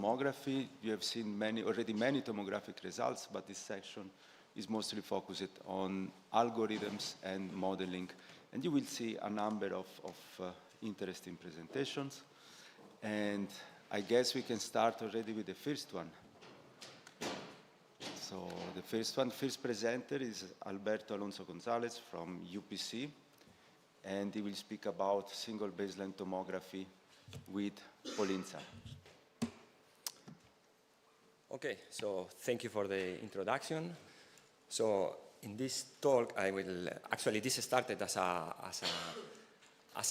tomography. You have seen already many tomographic results, but this section is mostly focused on algorithms and modeling. And you will see a number of interesting presentations. And I guess we can start already with the first one. So the first presenter is Alberto Alonso Gonzalez from UPC, and he will speak about single baseline tomography with Polinsar. Okay, so thank you for the introduction. So in this talk, I will actually this started as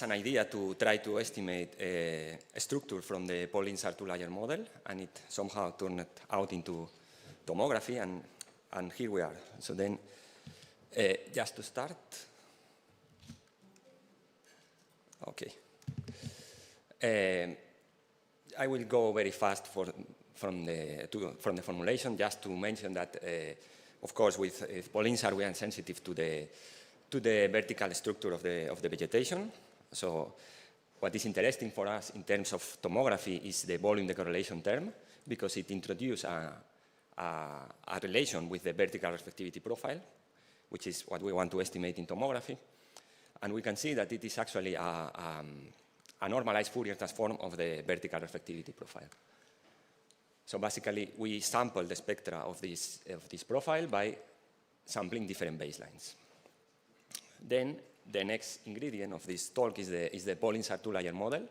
an idea to try to estimate a structure from the Polinsar two-layer model, and it somehow turned out into tomography, and here we are. So then, just to start, okay. I will go very fast from the formulation, just to mention that, of course, with Polinsar we are sensitive to the vertical structure of the vegetation. So what is interesting for us in terms of tomography is the volume decorrelation term, because it introduces a relation with the vertical reflectivity profile, which is what we want to estimate in tomography. And we can see that it is actually a normalized Fourier transform of the vertical reflectivity profile. So basically, we sample the spectra of this profile by sampling different baselines. Then the next ingredient of this talk is the Polinsar two-layer model.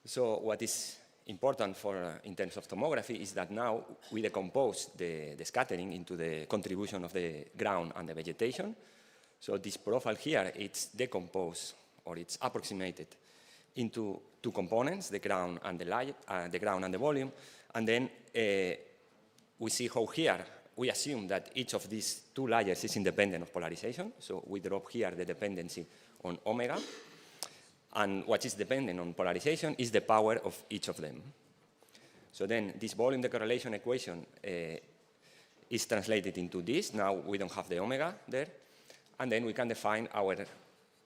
So what is important in terms of tomography is that now we decompose the scattering into the contribution of the ground and the vegetation. So this profile here, it's decomposed, or it's approximated into two components, the ground and the ground and the volume. And then we see how here we assume that each of these two layers is independent of polarization. So we drop here the dependency on omega. And what is dependent on polarization is the power of each of them. So then this volume decorrelation equation is translated into this. Now we don't have the omega there. And then we can define our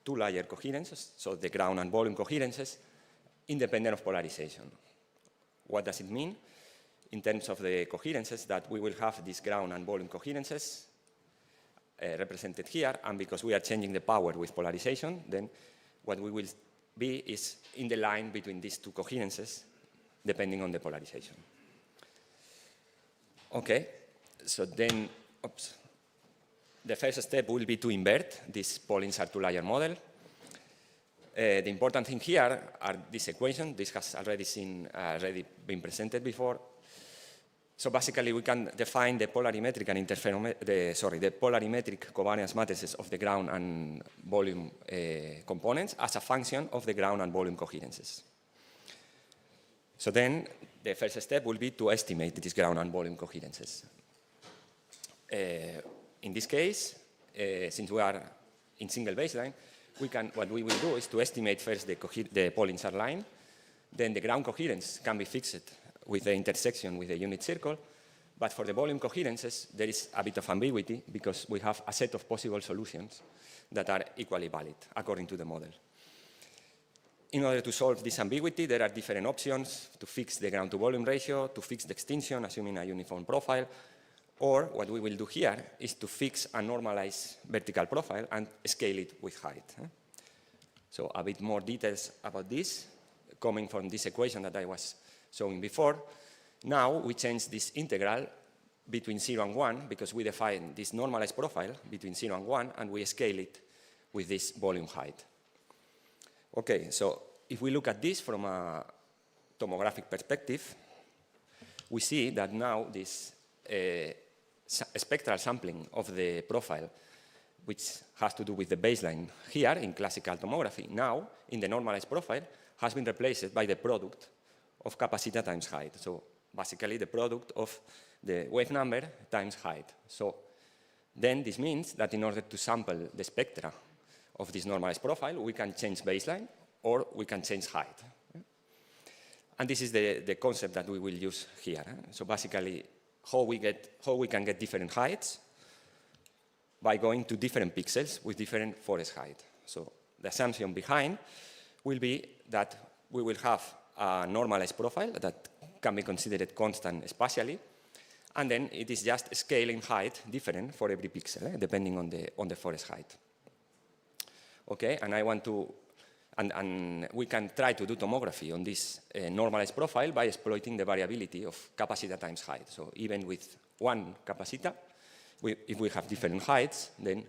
two-layer coherences, so the ground and volume coherences, independent of polarization. What does it mean? In terms of the coherences, that we will have these ground and volume coherences represented here, and because we are changing the power with polarization, then what we will be is in the line between these two coherences, depending on the polarization. Okay, so then, the first step will be to invert this Polinsar two-layer model. The important thing here are this equation. This has already been presented before. So basically, we can define the polarimetric and the polarimetric covariance matrices of the ground and volume components as a function of the ground and volume coherences. So then, the first step will be to estimate these ground and volume coherences. In this case, since we are in single baseline, what we will do is to estimate first the Polinsar line. Then the ground coherence can be fixed with the intersection with the unit circle. But for the volume coherences, there is a bit of ambiguity because we have a set of possible solutions that are equally valid according to the model. In order to solve this ambiguity, there are different options to fix the ground to volume ratio, to fix the extinction, assuming a uniform profile. Or what we will do here is to fix a normalized vertical profile and scale it with height. So a bit more details about this, coming from this equation that I was showing before. Now we change this integral between 0 and 1 because we define this normalized profile between 0 and 1 and we scale it with this volume height. Okay, so if we look at this from a tomographic perspective, we see that now this spectral sampling of the profile, which has to do with the baseline here in classical tomography, now in the normalized profile has been replaced by the product of capacity times height. So basically the product of the wave number times height. So then this means that in order to sample the spectra of this normalized profile, we can change baseline or we can change height. And this is the concept that we will use here. So basically, how we can get different heights by going to different pixels with different forest height. So the assumption behind will be that we will have a normalized profile that can be considered constant spatially. And then it is just scaling height different for every pixel, depending on the forest height. Okay, and I want to, and we can try to do tomography on this normalized profile by exploiting the variability of capacita times height. So even with one capacita, if we have different heights, then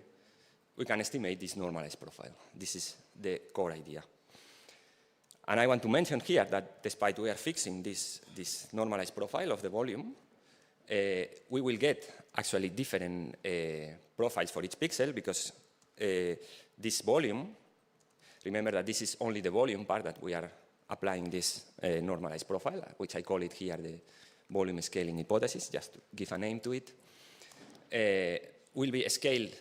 we can estimate this normalized profile. This is the core idea. And I want to mention here that despite we are fixing this normalized profile of the volume, we will get actually different profiles for each pixel because this volume, remember that this is only the volume part that we are applying this normalized profile, which I call it here the volume scaling hypothesis, just to give a name to it, will be scaled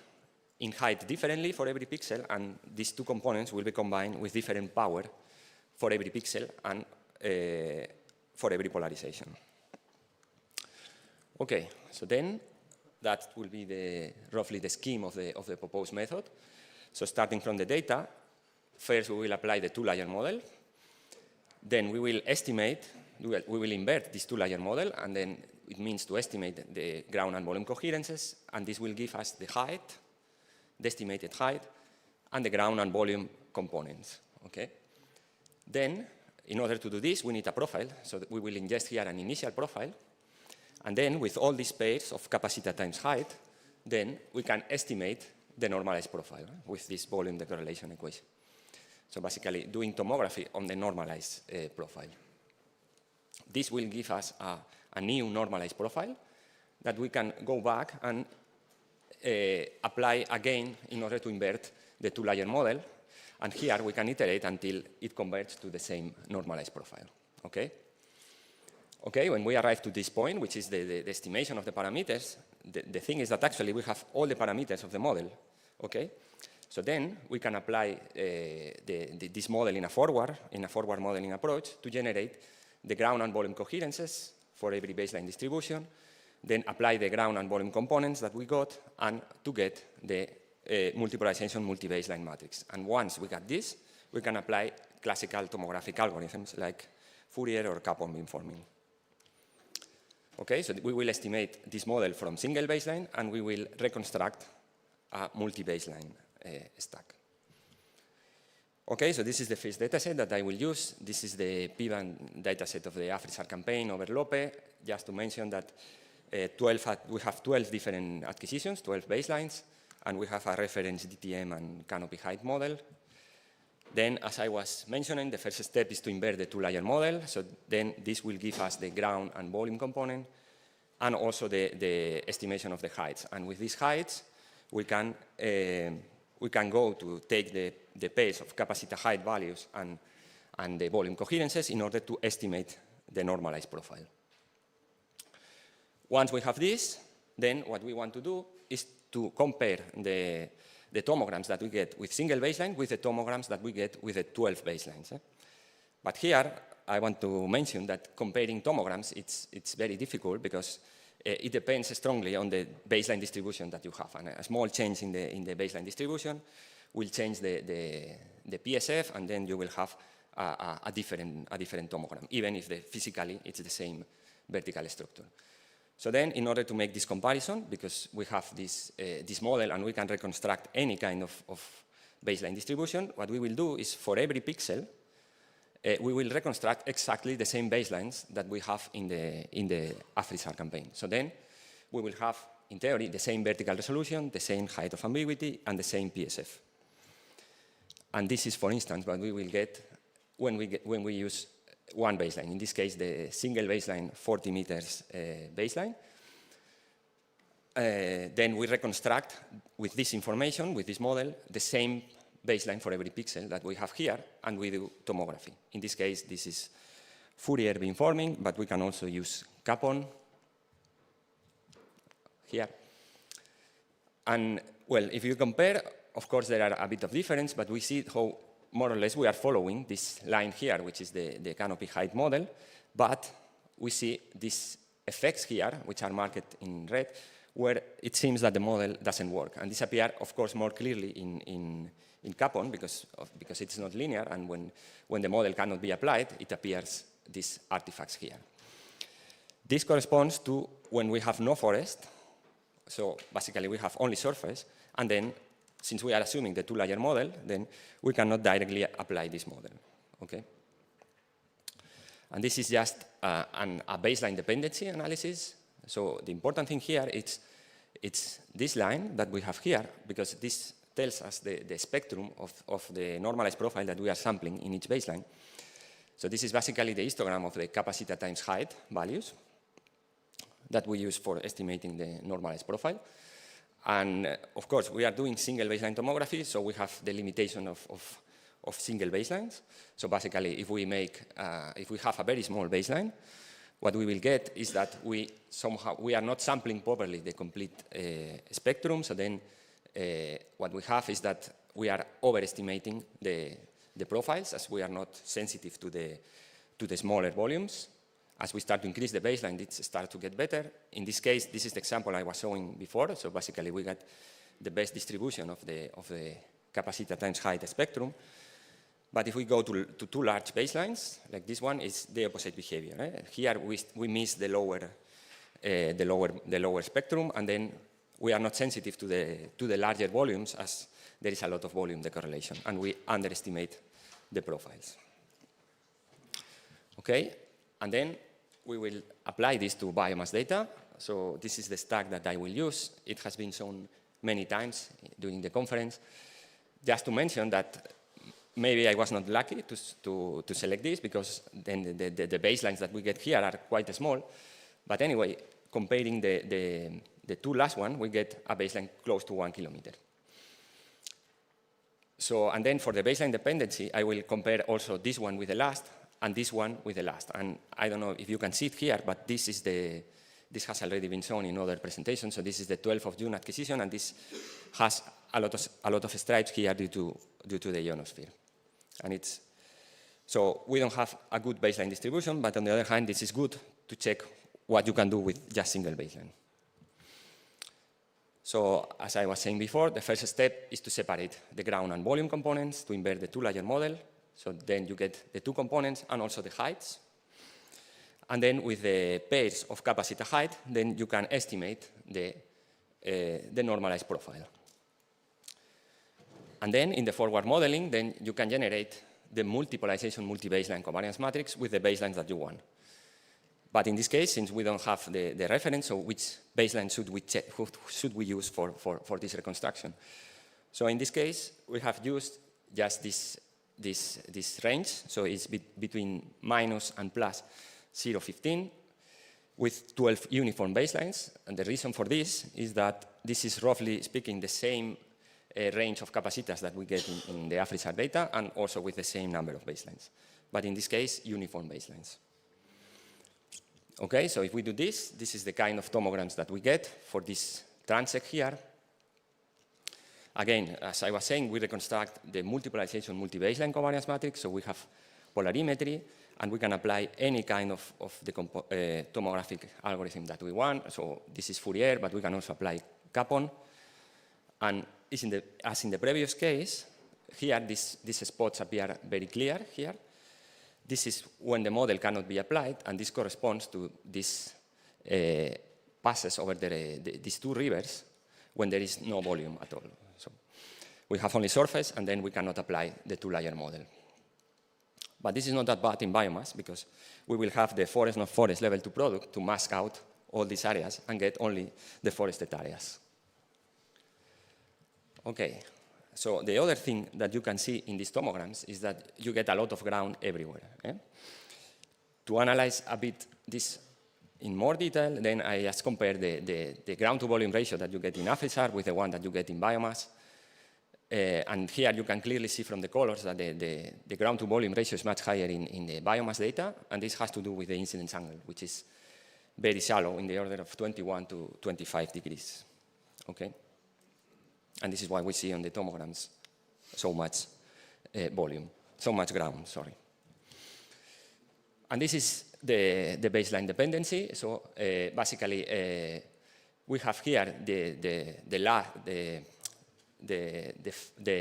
in height differently for every pixel, and these two components will be combined with different power for every pixel and for every polarization. Okay, so then that will be roughly the scheme of the proposed method. So starting from the data, first we will apply the two-layer model. Then we will estimate, we will invert this two-layer model, and then it means to estimate the ground and volume coherences, and this will give us the height, the estimated height, and the ground and volume components. Okay? Then, in order to do this, we need a profile. So we will ingest here an initial profile. And then, with all these pairs of capacita times height, then we can estimate the normalized profile with this volume decorrelation equation. So basically, doing tomography on the normalized profile. This will give us a new normalized profile that we can go back and apply again in order to invert the two-layer model. And here we can iterate until it converts to the same normalized profile. Okay? Okay, when we arrive to this point, which is the estimation of the parameters, the thing is that actually we have all the parameters of the model. Okay? So then we can apply this model in a forward modeling approach to generate the ground and volume coherences for every baseline distribution, then apply the ground and volume components that we got, and to get the multipolarization multi-baseline matrix. And once we got this, we can apply classical tomographic algorithms like Fourier or Capon beamforming. Okay, so we will estimate this model from single baseline, and we will reconstruct a multi-baseline stack. Okay, so this is the first dataset that I will use. This is the P-band dataset of the AfriSAR campaign over Lope. Just to mention that we have 12 different acquisitions, 12 baselines, and we have a reference DTM and canopy height model. Then, as I was mentioning, the first step is to invert the two-layer model. So then this will give us the ground and volume component, and also the estimation of the heights. And with these heights, we can go to take the pairs of capacita height values and the volume coherences in order to estimate the normalized profile. Once we have this, then what we want to do is to compare the tomograms that we get with single baseline with the tomograms that we get with the 12 baselines. But here, I want to mention that comparing tomograms, it's very difficult because it depends strongly on the baseline distribution that you have. And a small change in the baseline distribution will change the PSF, and then you will have a different tomogram, even if physically it's the same vertical structure. So then, in order to make this comparison, because we have this model and we can reconstruct any kind of baseline distribution, what we will do is for every pixel, we will reconstruct exactly the same baselines that we have in the AfriSAR campaign. So then, we will have, in theory, the same vertical resolution, the same height of ambiguity, and the same PSF. And this is, for instance, what we will get when we use one baseline, in this case, the single baseline 40 meters baseline. Then we reconstruct with this information, with this model, the same baseline for every pixel that we have here, and we do tomography. In this case, this is Fourier beamforming, but we can also use Capon here. And, well, if you compare, of course, there are a bit of difference, but we see how more or less we are following this line here, which is the canopy height model, but we see these effects here, which are marked in red, where it seems that the model doesn't work. And this appears, of course, more clearly in Capon because it's not linear, and when the model cannot be applied, it appears these artifacts here. This corresponds to when we have no forest, so basically we have only surface, and then since we are assuming the two-layer model, then we cannot directly apply this model, okay? And this is just a baseline dependency analysis. So the important thing here is it's this line that we have here, because this tells us the spectrum of the normalized profile that we are sampling in each baseline. So this is basically the histogram of the capacity times height values that we use for estimating the normalized profile. And of course, we are doing single baseline tomography, so we have the limitation of single baselines. So basically, if we have a very small baseline, what we will get is that we are not sampling properly the complete spectrum. So then what we have is that we are overestimating the profiles, as we are not sensitive to the smaller volumes. As we start to increase the baseline, it starts to get better. In this case, this is the example I was showing before. So basically, we got the best distribution of the capacity times height spectrum. But if we go to two large baselines, like this one, is the opposite behavior. Eh? Here we miss the lower spectrum, and then we are not sensitive to the larger volumes, as there is a lot of volume decorrelation, and we underestimate the profiles. Okay, and then we will apply this to biomass data. So this is the stack that I will use. It has been shown many times during the conference. Just to mention that maybe I was not lucky to select this, because then the baselines that we get here are quite small. But anyway, comparing the two last one, we get a baseline close to 1 kilometer. So, and then for the baseline dependency, I will compare also this one with the last, and this one with the last. And I don't know if you can see it here, but this has already been shown in other presentations. So this is the 12th of June acquisition, and this has a lot of stripes here due to the ionosphere. And so we don't have a good baseline distribution, but on the other hand, this is good to check what you can do with just single baseline. So as I was saying before, the first step is to separate the ground and volume components to invert the two-layer model. So then you get the two components and also the heights. And then with the pairs of capacity height, then you can estimate the normalized profile. And then in the forward modeling, then you can generate the multi-polarization, multi-baseline covariance matrix with the baselines that you want. But in this case, since we don't have the reference, so which baseline should we use for this reconstruction? So in this case, we have used just this range. So it's between minus and plus 0.15 with 12 uniform baselines. And the reason for this is that this is roughly speaking the same range of capacitas that we get in the AFRISAR data, and also with the same number of baselines. But in this case, uniform baselines. Okay, so if we do this is the kind of tomograms that we get for this transect here. Again, as I was saying, we reconstruct the multi-polarization, multi-baseline covariance matrix, so we have polarimetry, and we can apply any kind of the tomographic algorithm that we want. So this is Fourier, but we can also apply Capon. And as in the previous case, here these spots appear very clear here. This is when the model cannot be applied, and this corresponds to these passes over these two rivers when there is no volume at all. So we have only surface, and then we cannot apply the two-layer model. But this is not that bad in biomass, because we will have the forest, not forest level 2 product to mask out all these areas and get only the forested areas. Okay, so the other thing that you can see in these tomograms is that you get a lot of ground everywhere. Eh? To analyze a bit this in more detail, then I just compare the ground-to-volume ratio that you get in AFRISAR with the one that you get in biomass. And here you can clearly see from the colors that the ground-to-volume ratio is much higher in the biomass data, and this has to do with the incidence angle, which is very shallow, in the order of 21 to 25 degrees. Okay? And this is why we see on the tomograms so much volume, so much ground, sorry. And this is the baseline dependency. So basically, we have here the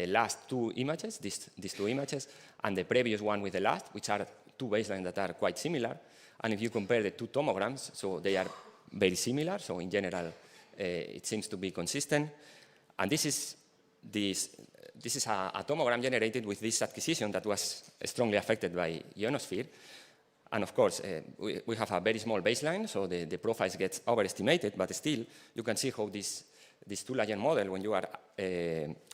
last two images, these two images, and the previous one with the last, which are two baselines that are quite similar. And if you compare the two tomograms, so they are very similar. So in general, it seems to be consistent. And this is a tomogram generated with this acquisition that was strongly affected by ionosphere. And of course, we have a very small baseline, so the profiles get overestimated, but still, you can see how this two-layer model, when you are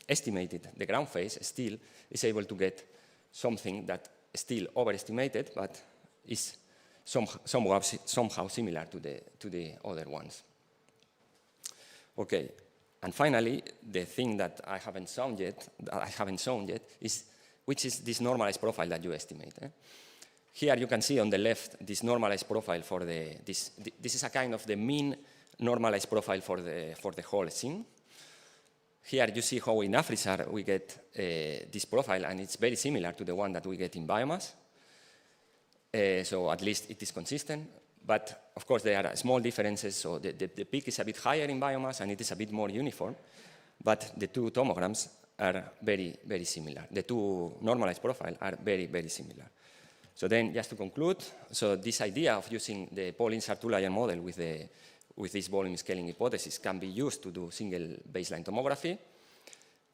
estimated the ground phase, still is able to get something that still overestimated, but is somehow similar to the other ones. Okay, and finally, the thing that I haven't shown yet, is which is this normalized profile that you estimate. Here you can see on the left this normalized profile for this is a kind of the mean normalized profile for the whole scene. Here you see how in Afrisar we get this profile, and it's very similar to the one that we get in biomass. So at least it is consistent. But of course there are small differences, so the peak is a bit higher in biomass and it is a bit more uniform. But the two tomograms are very, very similar. The two normalized profiles are very, very similar. So then, just to conclude, so this idea of using the Polinsar two-layer model with this volume scaling hypothesis can be used to do single baseline tomography.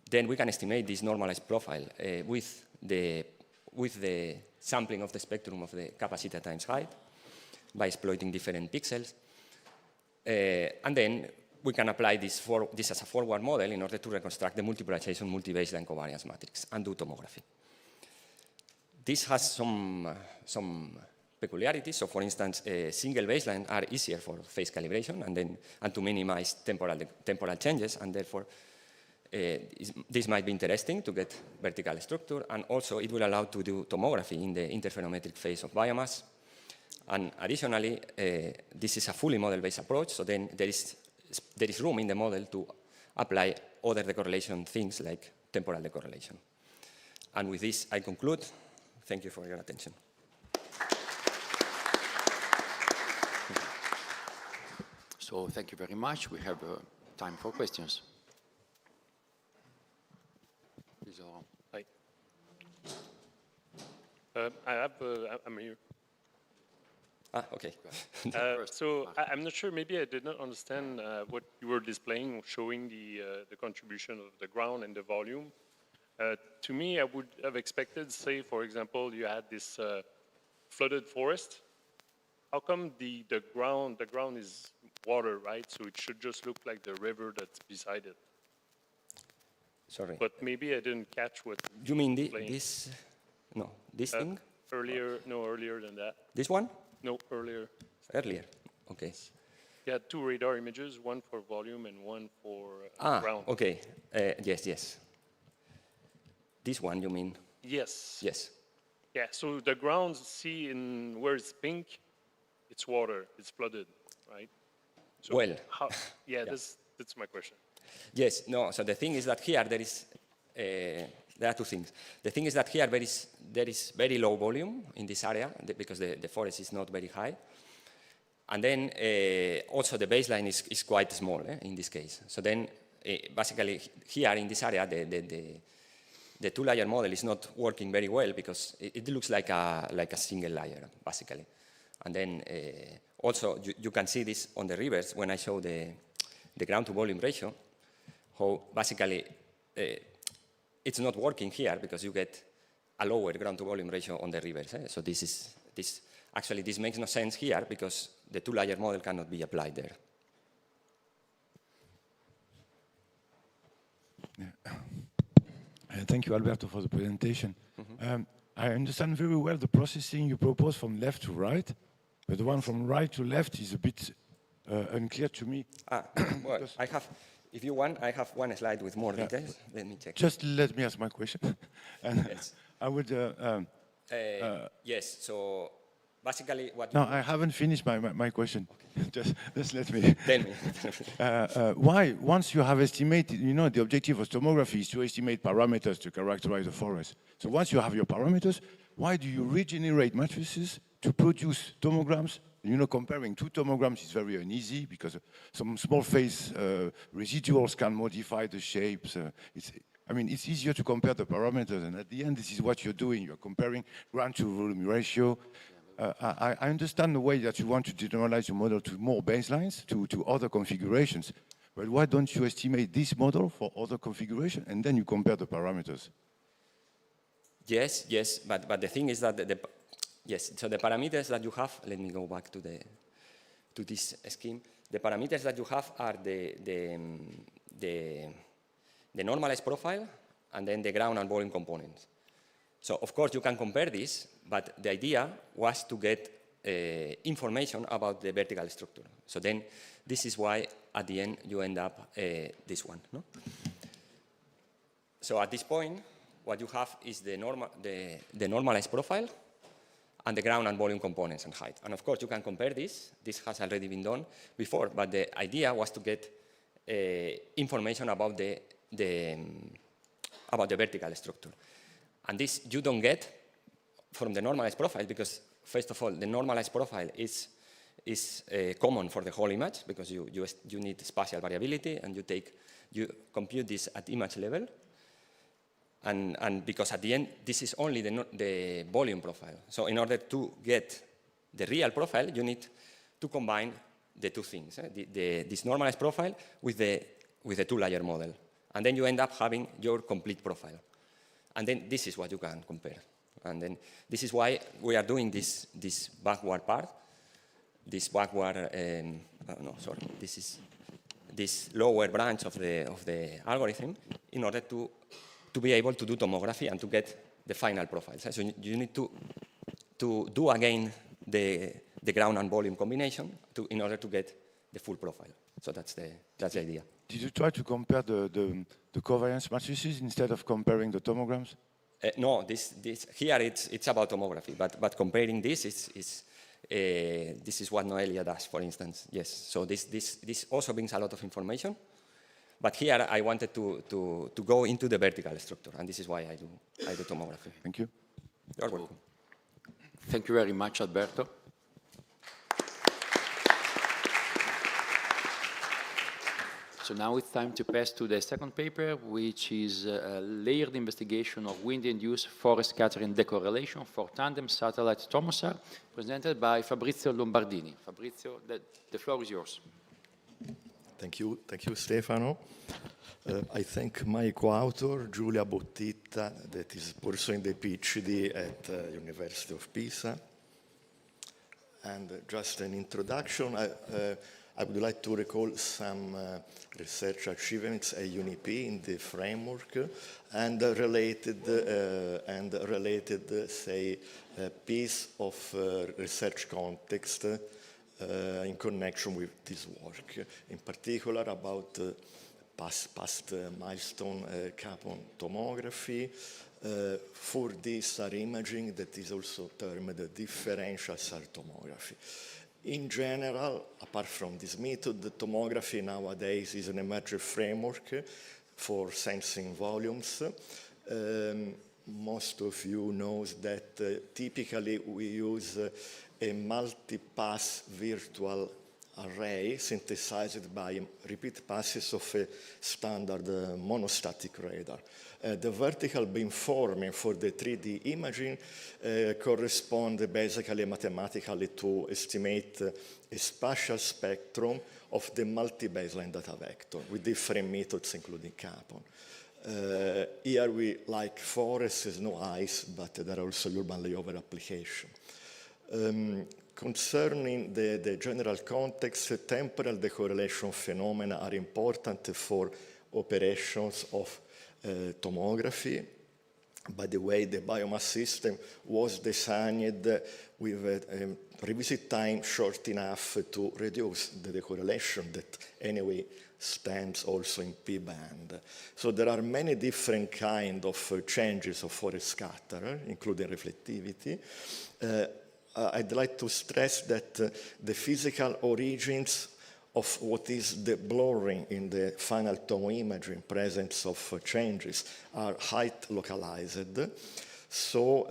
Then we can estimate this normalized profile with the sampling of the spectrum of the capacity times height by exploiting different pixels. And then we can apply this as a forward model in order to reconstruct the multi-polarization multi-baseline covariance matrix and do tomography. This has some peculiarities. So for instance, single baselines are easier for phase calibration and to minimize temporal changes, and therefore this might be interesting to get vertical structure, and also it will allow to do tomography in the interferometric phase of biomass. And additionally, this is a fully model-based approach, so then there is room in the model to apply other decorrelation things like temporal decorrelation. And with this, I conclude. Thank you for your attention. So thank you very much. We have time for questions. Please, Hi. I'm here. Okay. So I'm not sure, maybe I did not understand what you were displaying, showing the contribution of the ground and the volume. To me, I would have expected, say, for example, you had this flooded forest. How come the ground is water, right? So it should just look like the river that's beside it. Sorry. But maybe I didn't catch what you mean this? No, this thing? Earlier, no, earlier than that. This one? No, earlier. Earlier, okay. You had two radar images, one for volume and one for ground. Okay, yes. This one, you mean? Yes. Yes. Yeah, so the ground, see in where it's pink, it's water, it's flooded, right? So well. Yeah, that's my question. Yes, no, so the thing is that here there are two things. The thing is that here there is very low volume in this area because the forest is not very high. And then also the baseline is quite small in this case. So then basically here in this area, the two-layer model is not working very well because it looks like a single layer, basically. And then also you can see this on the rivers when I show the ground-to-volume ratio, how basically it's not working here because you get a lower ground-to-volume ratio on the rivers. So this makes no sense here because the two-layer model cannot be applied there. Yeah. Thank you, Alberto, for the presentation. Mm-hmm. I understand very well the processing you propose from left to right, but the one from right to left is a bit unclear to me. Well, if you want, I have one slide with more details. Let me check. Just let me ask my question. And yes. I would... yes, so basically what... No, I haven't finished my question. Okay. Just let me... Tell me. Why, once you have estimated, the objective of tomography is to estimate parameters to characterize the forest. So once you have your parameters, why do you regenerate matrices to produce tomograms? Comparing two tomograms is very uneasy because some small phase residuals can modify the shapes. It's easier to compare the parameters, and at the end, this is what you're doing. You're comparing ground-to-volume ratio I understand the way that you want to generalize your model to more baselines, to other configurations. But why don't you estimate this model for other configuration and then you compare the parameters? Yes, but the thing is that so the parameters that you have, let me go back to this scheme. The parameters that you have are the normalized profile and then the ground and volume components. So of course you can compare this, but the idea was to get information about the vertical structure. So then this is why at the end you end up this one. No? So at this point, what you have is the normalized profile and the ground and volume components and height. And of course you can compare this. This has already been done before, but the idea was to get information about the vertical structure. And this you don't get from the normalized profile because, first of all, the normalized profile is common for the whole image because you need spatial variability and you compute this at image level. And because at the end, this is only the volume profile. So in order to get the real profile, you need to combine the two things, this normalized profile with the two-layer model. And then you end up having your complete profile. And then this is what you can compare. And then this is why we are doing this backward part, this backward, this is this lower branch of the algorithm in order to be able to do tomography and to get the final profiles. So you need to do again the ground and volume combination in order to get the full profile. So that's the idea. Did you try to compare the covariance matrices instead of comparing the tomograms? No, here it's about tomography, but comparing this is what Noelia does, for instance. Yes, so this also brings a lot of information. But here I wanted to go into the vertical structure, and this is why I do tomography. Thank you. You're welcome. Thank you very much, Alberto. So now it's time to pass to the second paper, which is a layered investigation of wind-induced forest scattering decorrelation for tandem satellite Tomosar, presented by Fabrizio Lombardini. Fabrizio, the floor is yours. Thank you, Stefano. I thank my co-author, Giulia Bottita, that is pursuing the PhD at University of Pisa. And just an introduction, I would like to recall some research achievements at UNIP in the framework and related say, piece of research context in connection with this work, in particular about past milestone Capon tomography, 4D SAR imaging that is also termed differential SAR tomography. In general, apart from this method, the tomography nowadays is an emerging framework for sensing volumes. Most of you know that typically we use a multi-pass virtual array synthesized by repeat passes of a standard monostatic radar. The vertical beamforming for the 3D imaging corresponds basically mathematically to estimate a spatial spectrum of the multi-baseline data vector with different methods including Capon. Here we, like forests, there's no ice, but there are also urban layover applications. Concerning the general context, temporal decorrelation phenomena are important for operations of tomography. By the way, the biomass system was designed with a revisit time short enough to reduce the decorrelation that anyway stands also in P-band. So there are many different kinds of changes of forest scatter, including reflectivity. I'd like to stress that the physical origins of what is the blurring in the final tomo imaging, presence of changes, are height localized. So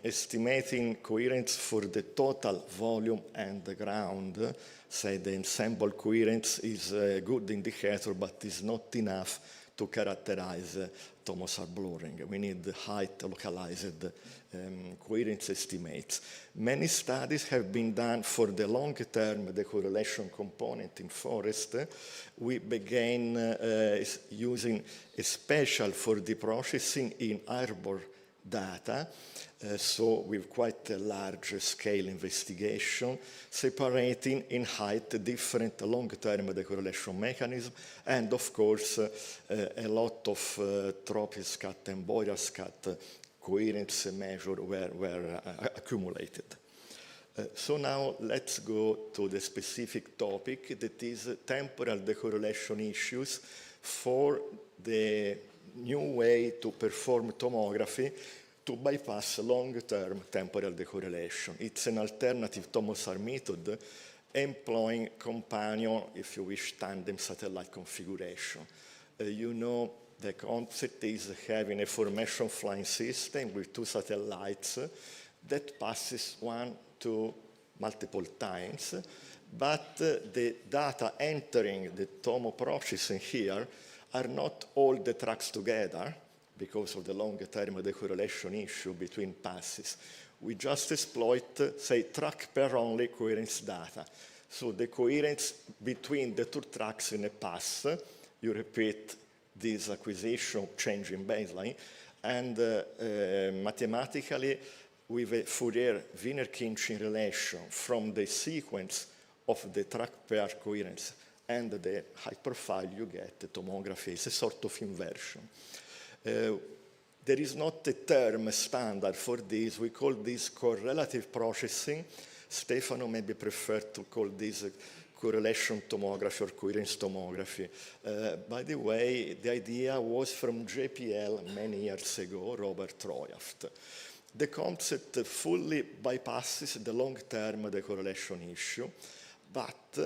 estimating coherence for the total volume and the ground, say the ensemble coherence is a good indicator, but is not enough to characterize tomosar blurring. We need height localized coherence estimates. Many studies have been done for the long-term decorrelation component in forest. We began using a special for the processing in arbor data, so with quite a large scale investigation, separating in height different long-term decorrelation mechanisms, and of course a lot of tropiscat and boreascat coherence measures were accumulated. So now let's go to the specific topic, that is temporal decorrelation issues for the new way to perform tomography to bypass long-term temporal decorrelation. It's an alternative tomosar method employing companion, if you wish, tandem satellite configuration. You know, the concept is having a formation flying system with two satellites that passes one to multiple times, but the data entering the tomo processing here are not all the tracks together because of the long-term decorrelation issue between passes. We just exploit, say, track per only coherence data. So the coherence between the two tracks in a pass, you repeat this acquisition change in baseline, and mathematically, with a Fourier-Wiener-Khinchin relation from the sequence of the track pair coherence and the height profile, you get the tomography. It's a sort of inversion. There is not a term standard for this. We call this correlative processing. Stefano maybe preferred to call this correlation tomography or coherence tomography. By the way, the idea was from JPL many years ago, Robert Royaft. The concept fully bypasses the long-term decorrelation issue, but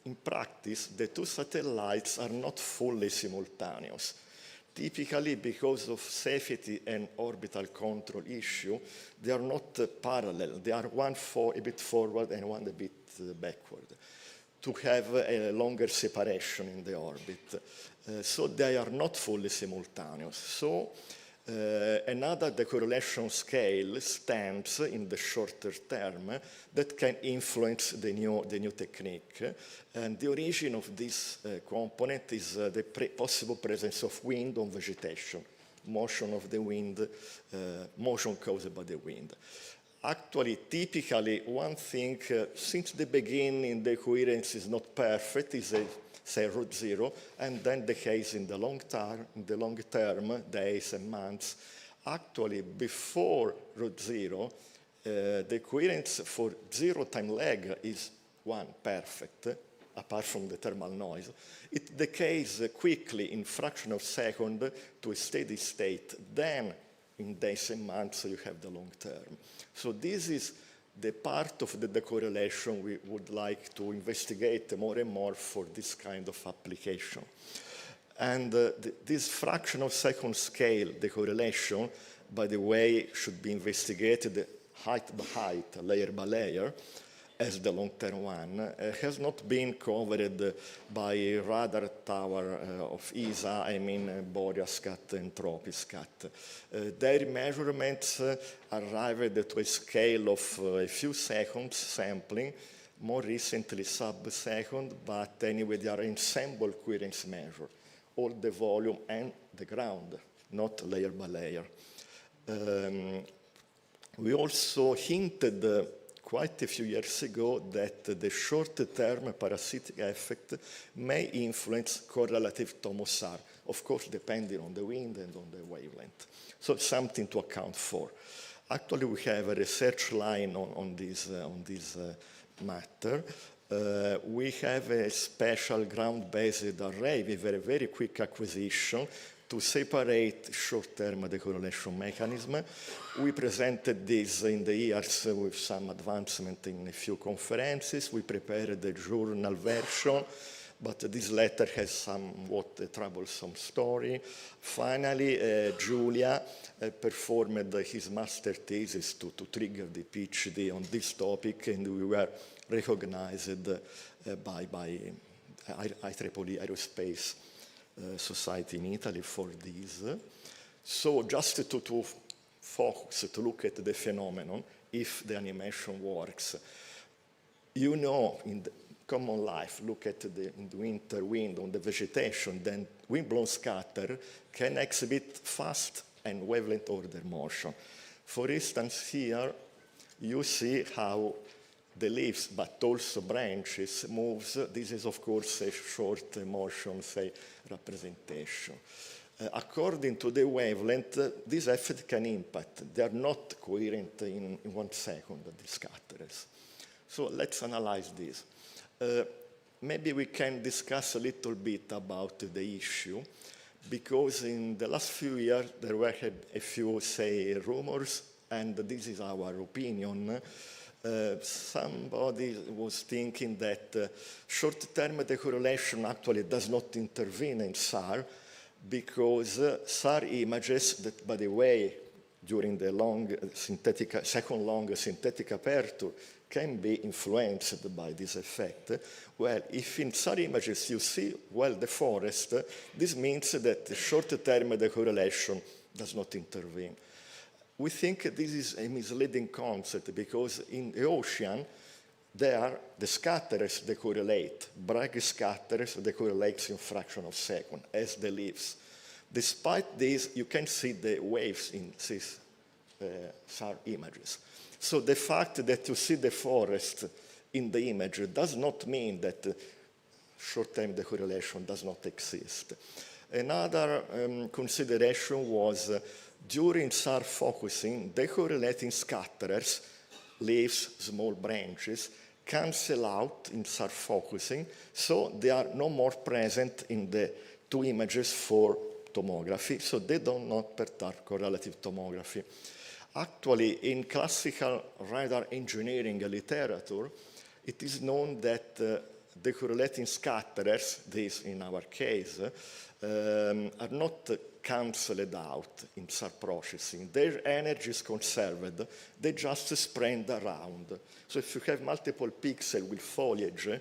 in practice, the two satellites are not fully simultaneous. Typically, because of safety and orbital control issue, they are not parallel. They are one a bit forward and one a bit backward to have a longer separation in the orbit. So they are not fully simultaneous. So another decorrelation scale stands in the shorter term that can influence the new technique. And the origin of this component is the possible presence of wind on vegetation, motion of the wind, motion caused by the wind. Actually, typically, one thing, since the beginning, the coherence is not perfect, is say root zero, and then the case in the long term, days and months. Actually, before root zero, the coherence for zero time lag is one perfect, apart from the thermal noise. It decays quickly in fraction of second to a steady state. Then, in days and months, you have the long term. So this is the part of the decorrelation we would like to investigate more and more for this kind of application. And this fraction of second scale decorrelation, by the way, should be investigated height by height, layer by layer, as the long-term one, has not been covered by radar tower of ESA, I mean boreascat and tropiscat. Their measurements arrived to a scale of a few seconds sampling, more recently sub-second, but anyway they are ensemble coherence measure, all the volume and the ground, not layer by layer. We also hinted quite a few years ago that the short-term parasitic effect may influence correlative tomosar, of course depending on the wind and on the wavelength. So it's something to account for. Actually, we have a research line on this matter. We have a special ground-based array with a very quick acquisition to separate short-term decorrelation mechanism. We presented this in the years with some advancement in a few conferences. We prepared the journal version, but this letter has somewhat a troublesome story. Finally, Julia performed his master thesis to trigger the PhD on this topic, and we were recognized by IEEE Aerospace society in Italy for this. So just to focus, to look at the phenomenon, if the animation works, you know, in the common life, look at in the winter wind on the vegetation, then wind-blown scatter can exhibit fast and wavelength order motion. For instance, here you see how the leaves, but also branches, moves. This is, of course, a short motion, say, representation. According to the wavelength, this effect can impact. They are not coherent in 1 second, the scatterers. So let's analyze this. Maybe we can discuss a little bit about the issue, because in the last few years there were a few, say, rumors, and this is our opinion. Somebody was thinking that short-term decorrelation actually does not intervene in SAR, because SAR images that, by the way, during the second long synthetic aperture, can be influenced by this effect. Well, if in SAR images you see well the forest, this means that short-term decorrelation does not intervene. We think this is a misleading concept, because in the ocean, there the scatterers decorrelate. Bragg scatterers decorrelate in fraction of a second, as the leaves. Despite this, you can see the waves in these SAR images. So the fact that you see the forest in the image does not mean that short-term decorrelation does not exist. Another consideration was during SAR focusing, decorrelating scatterers, leaves, small branches, cancel out in SAR focusing, so they are no more present in the 2 images for tomography, so they do not perturb correlative tomography. Actually, in classical radar engineering literature, it is known that decorrelating scatterers, this in our case, are not cancelled out in SAR processing. Their energy is conserved. They just spread around. So if you have multiple pixels with foliage,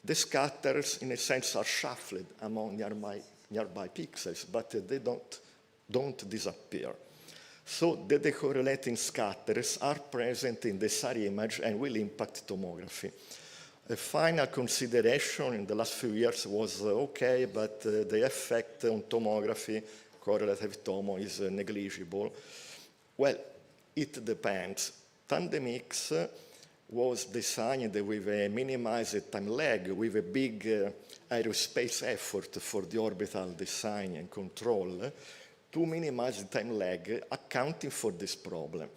the scatters, in a sense, are shuffled among nearby pixels, but they don't disappear. So the decorrelating scatters are present in the SAR image and will impact tomography. A final consideration in the last few years was okay, but the effect on tomography, correlative tomo, is negligible. Well, it depends. TandemX was designed with a minimized time lag, with a big aerospace effort for the orbital design and control to minimize the time lag, accounting for this problem.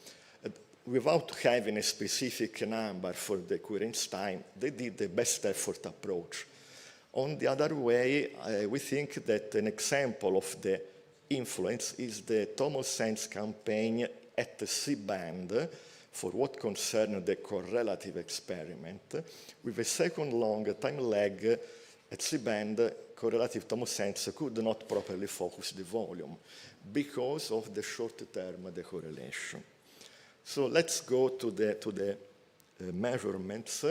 Without having a specific number for the coherence time, they did the best effort approach. On the other way, we think that an example of the influence is the TomoSense campaign at the C-band for what concerns the correlative experiment. With a second long time lag at C-band, correlative TomoSense could not properly focus the volume because of the short-term decorrelation. So let's go to the measurements.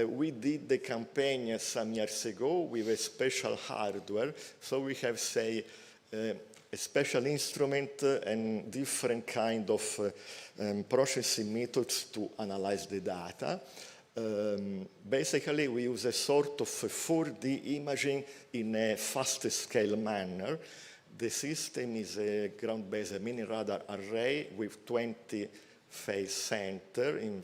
We did the campaign some years ago with a special hardware. So we have, say, a special instrument and different kind of processing methods to analyze the data. Basically, we use a sort of 4D imaging in a fast scale manner. The system is a ground-based mini radar array with 20 phase center in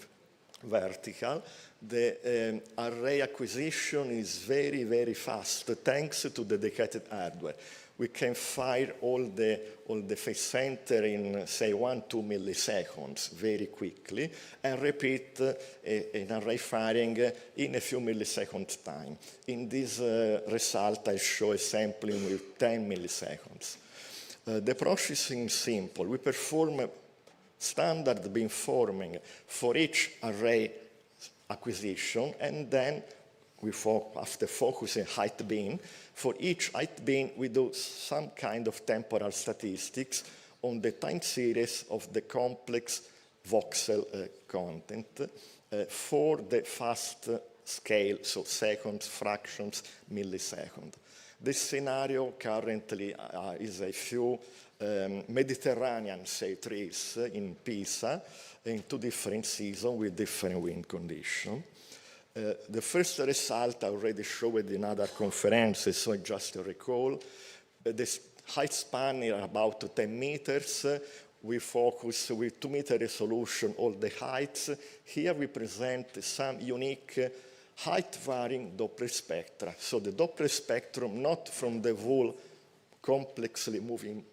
vertical. The array acquisition is very, very fast thanks to the dedicated hardware. We can fire all the phase center in, say, 1-2 milliseconds very quickly and repeat an array firing in a few milliseconds time. In this result, I show a sampling with 10 milliseconds. The processing is simple. We perform standard beamforming for each array acquisition, and then after focusing height beam, for each height beam we do some kind of temporal statistics on the time series of the complex voxel content for the fast scale, so seconds, fractions, milliseconds. The scenario currently is a few Mediterranean, say, trees in Pisa in 2 different seasons with different wind conditions. The first result I already showed in other conferences, so just to recall, the height span is about 10 meters. We focus with 2 meter resolution all the heights. Here we present some unique height-varying Doppler spectra. So the Doppler spectrum, not from the whole complexly moving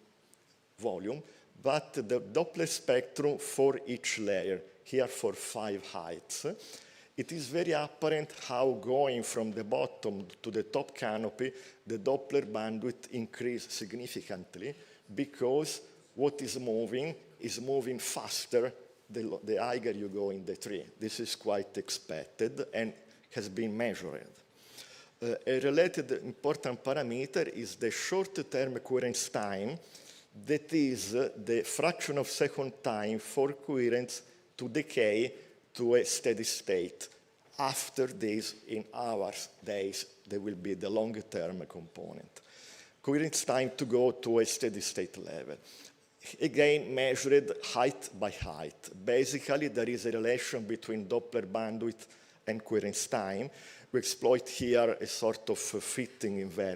volume, but the Doppler spectrum for each layer, here for 5 heights. It is very apparent how going from the bottom to the top canopy, the Doppler bandwidth increases significantly because what is moving faster the higher you go in the tree. This is quite expected and has been measured. A related important parameter is the short-term coherence time, that is the fraction of second time for coherence to decay to a steady state. After this, in hours, days, there will be the longer-term component. Coherence time to go to a steady state level. Again, measured height by height. Basically, there is a relation between Doppler bandwidth and coherence time. We exploit here a sort of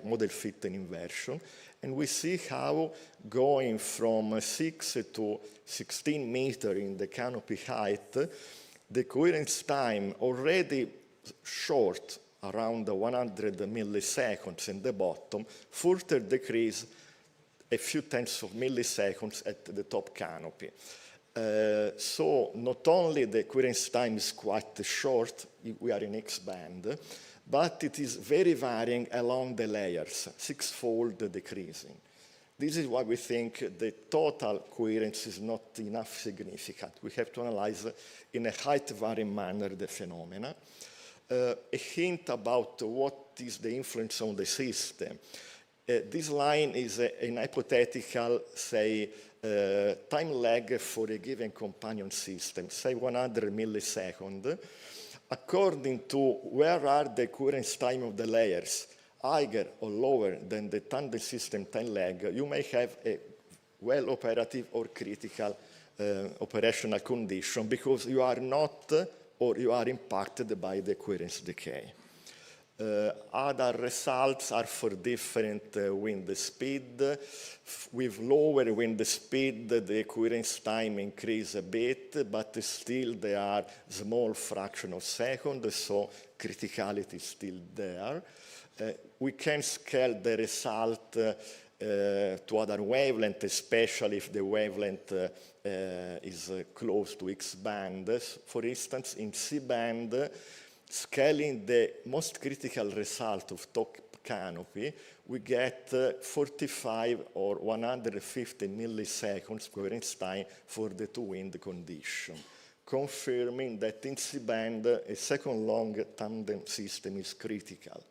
model fitting inversion, and we see how going from 6 to 16 meters in the canopy height, the coherence time already short, around 100 milliseconds in the bottom, further decrease a few tenths of milliseconds at the top canopy. So not only the coherence time is quite short, we are in X band, but it is very varying along the layers, 6-fold decreasing. This is why we think the total coherence is not enough significant. We have to analyze in a height-varying manner the phenomena. A hint about what is the influence on the system. This line is an hypothetical, say, time lag for a given companion system, say 100 milliseconds. According to where are the coherence time of the layers, higher or lower than the tandem system time lag, you may have a well operative or critical operational condition because you are not or you are impacted by the coherence decay. Other results are for different wind speed. With lower wind speed, the coherence time increases a bit, but still there are small fraction of seconds, so criticality is still there. We can scale the result to other wavelengths, especially if the wavelength is close to X band. For instance, in C band, scaling the most critical result of top canopy, we get 45 or 150 milliseconds coherence time for the 2 wind condition, confirming that in C band, a second long tandem system is critical.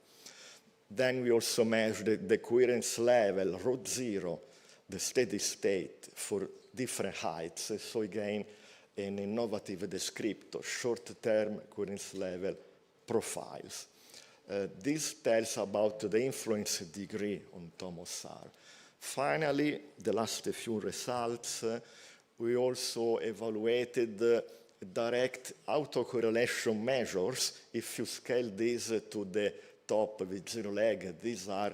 Then we also measured the coherence level, ρ0, the steady state for different heights. So again, an innovative descriptor, short-term coherence level profiles. This tells about the influence degree on Tomosar. Finally, the last few results, we also evaluated direct autocorrelation measures. If you scale this to the top with 0 lag, these are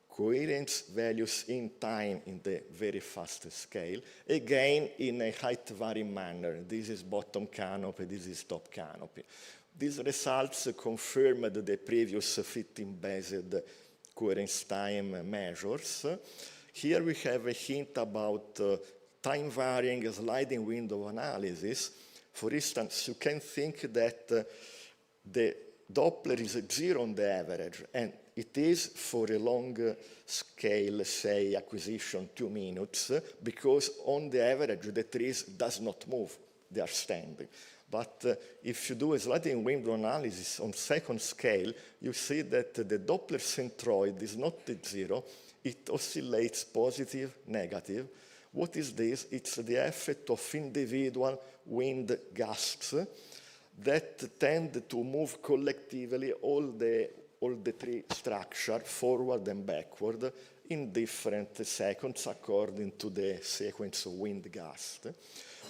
coherence values in time in the very fast scale, again in a height-varying manner. This is bottom canopy, this is top canopy. These results confirmed the previous fitting-based coherence time measures. Here we have a hint about time-varying sliding window analysis. For instance, you can think that the Doppler is 0 on the average, and it is for a long scale, say, acquisition, 2 minutes, because on the average, the trees does not move, they are standing. But if you do a sliding window analysis on second scale, you see that the Doppler centroid is not at 0, it oscillates positive, negative. What is this? It's the effect of individual wind gusts that tend to move collectively all the all the three structure forward and backward in different seconds according to the sequence of wind gust.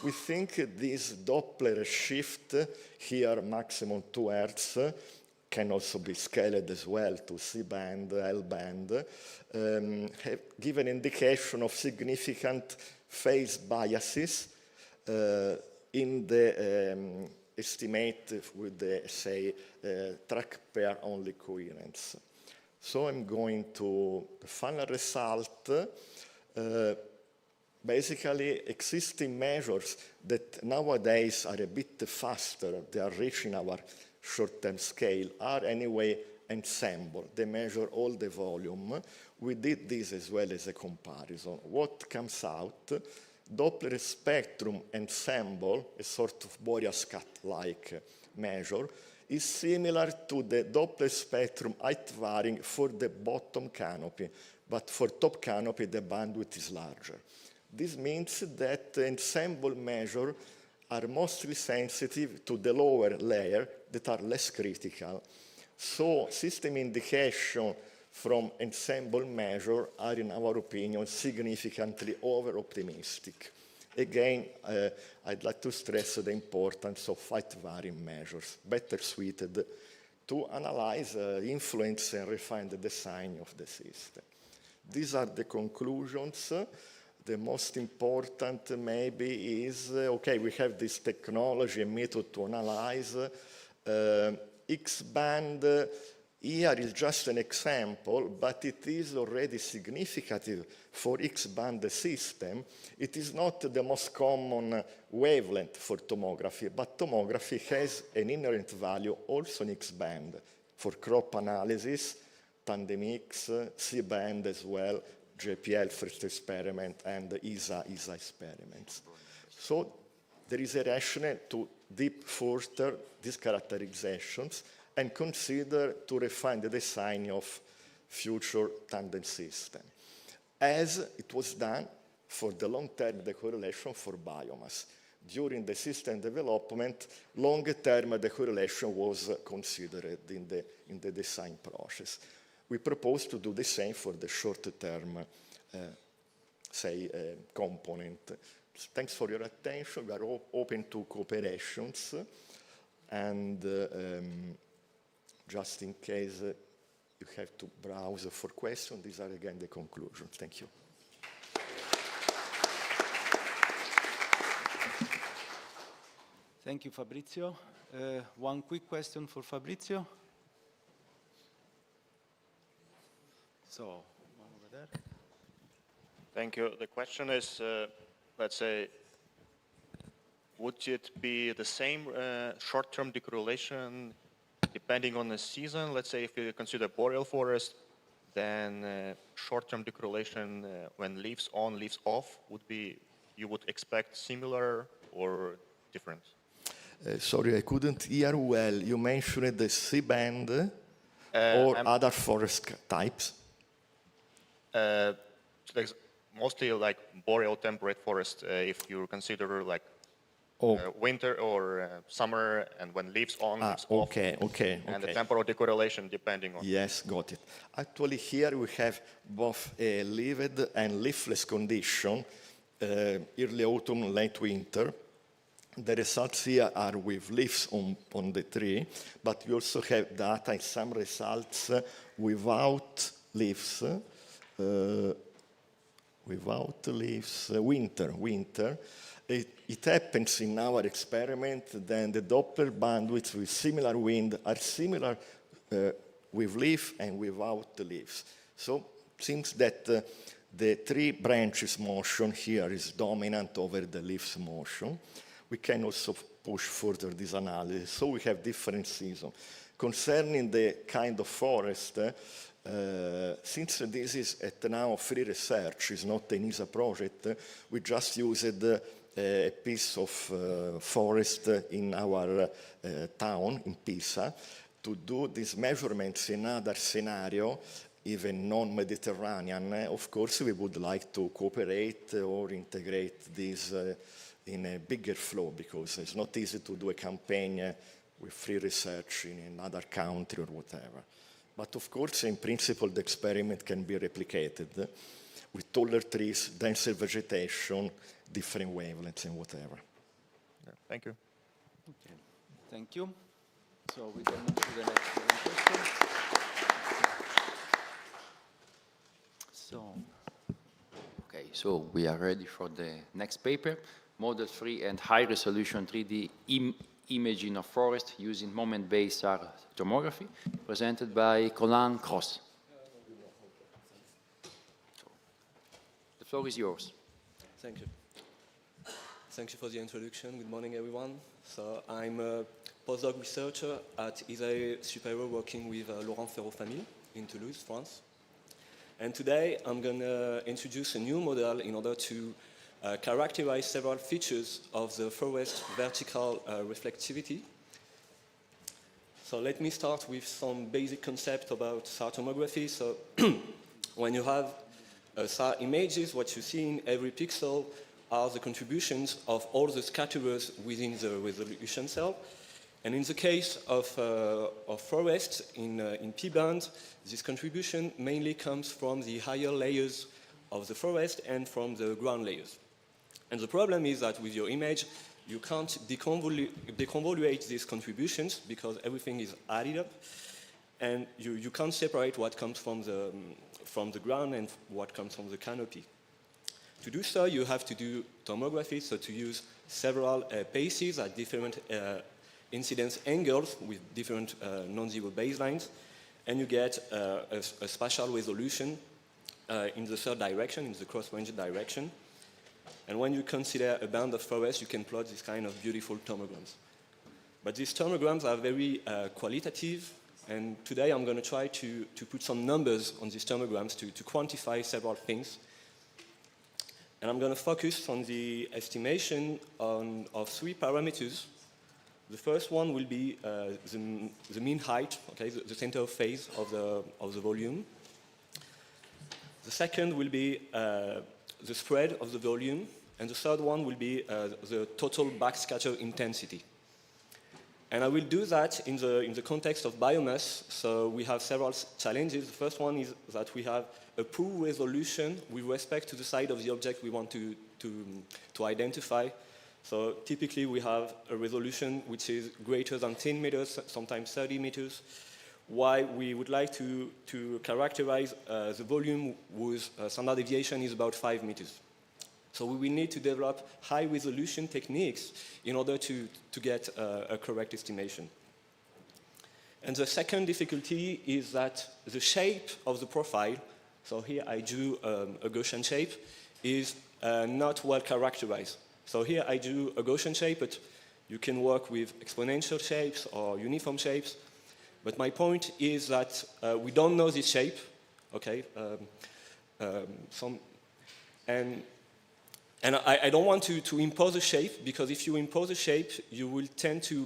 We think this Doppler shift here, maximum 2 Hertz, can also be scaled as well to C-band, L-band, have given indication of significant phase biases in the estimate with the, say, track pair only coherence. So I'm going to the final result. Basically, existing measures that nowadays are a bit faster, they are reaching our short-term scale, are anyway ensemble. They measure all the volume. We did this as well as a comparison. What comes out? Doppler spectrum ensemble, a sort of Boreas-cat-like measure, is similar to the Doppler spectrum height varying for the bottom canopy, but for top canopy the bandwidth is larger. This means that ensemble measures are mostly sensitive to the lower layer that are less critical. So system indication from ensemble measure are, in our opinion, significantly over-optimistic. Again, I'd like to stress the importance of height varying measures, better suited to analyze, influence, and refine the design of the system. These are the conclusions. The most important maybe is, okay, we have this technology and method to analyze. X-band here is just an example, but it is already significant for X-band system. It is not the most common wavelength for tomography, but tomography has an inherent value also in X-band for crop analysis, tandem X, C-band as well, JPL first experiment, and ESA experiments. So there is a rationale to deep further these characterizations and consider to refine the design of future tandem system, as it was done for the long-term decorrelation for biomass. During the system development, long-term decorrelation was considered in the design process. We propose to do the same for the short-term, component. Thanks for your attention. We are open to cooperations. And just in case you have to browse for questions, these are again the conclusions. Thank you. Thank you, Fabrizio. One quick question for Fabrizio. So, one over there. Thank you. The question is, let's say, would it be the same short-term decorrelation depending on the season? Let's say if you consider boreal forest, then short-term decorrelation when leaves on, leaves off would be, you would expect similar or different? Sorry, I couldn't hear well. You mentioned the C-band or other forest types? Mostly like boreal temperate forest, if you consider like winter or summer, and when leaves on, leaves off. And the temporal decorrelation depending on. Yes, got it. Actually, here we have both a leaved and leafless condition, early autumn, late winter. The results here are with leaves on the tree, but we also have data and some results without leaves. Winter. It happens in our experiment, then the Doppler bandwidths with similar wind are similar with leaf and without the leaves. So it seems that the tree branches motion here is dominant over the leaves motion. We can also push further this analysis. So we have different seasons. Concerning the kind of forest, since this is at now free research, it's not an ESA project, we just used a piece of forest in our town, in Pisa, to do these measurements in another scenario, even non-Mediterranean. Of course, we would like to cooperate or integrate this in a bigger flow, because it's not easy to do a campaign with free research in another country or whatever. But of course, in principle, the experiment can be replicated with taller trees, denser vegetation, different wavelengths and whatever. Yeah, thank you. Okay. Thank you. So we can move to the next presentation. Okay, so we are ready for the next paper, model-free and high-resolution 3D imaging of forest using moment-based SAR tomography, presented by Colin Cross. So, the floor is yours. Thank you. Thank you for the introduction. Good morning, everyone. So I'm a postdoc researcher at Israel Superior working with Laurent Ferro-Famille in Toulouse, France. And today I'm going to introduce a new model in order to characterize several features of the forest vertical reflectivity. So let me start with some basic concept about SAR tomography. So when you have SAR images, what you see in every pixel are the contributions of all the scatterers within the resolution cell. And in the case of forests in P-band, this contribution mainly comes from the higher layers of the forest and from the ground layers. And the problem is that with your image, you can't deconvolute these contributions because everything is added up, and you can't separate what comes from the ground and what comes from the canopy. To do so, you have to do tomography, so to use several paces at different incidence angles with different non-zero baselines, and you get a spatial resolution in the third direction, in the cross-range direction. And when you consider a band of forest, you can plot this kind of beautiful tomograms. But these tomograms are very qualitative, and today I'm going to try to put some numbers on these tomograms to quantify several things. And I'm going to focus on the estimation of three parameters. The first one will be the mean height, okay, the center of phase of the volume. The second will be the spread of the volume, and the third one will be the total backscatter intensity. And I will do that in the context of biomass. So we have several challenges. The first one is that we have a poor resolution with respect to the side of the object we want to identify. So typically we have a resolution which is greater than 10 meters, sometimes 30 meters. Why we would like to characterize the volume whose standard deviation is about 5 meters. So we will need to develop high resolution techniques in order to get a correct estimation. And the second difficulty is that the shape of the profile, so here I drew a Gaussian shape, is not well characterized. So here I drew a Gaussian shape, but you can work with exponential shapes or uniform shapes. But my point is that we don't know this shape, okay? And I don't want to impose a shape, because if you impose a shape, you will tend to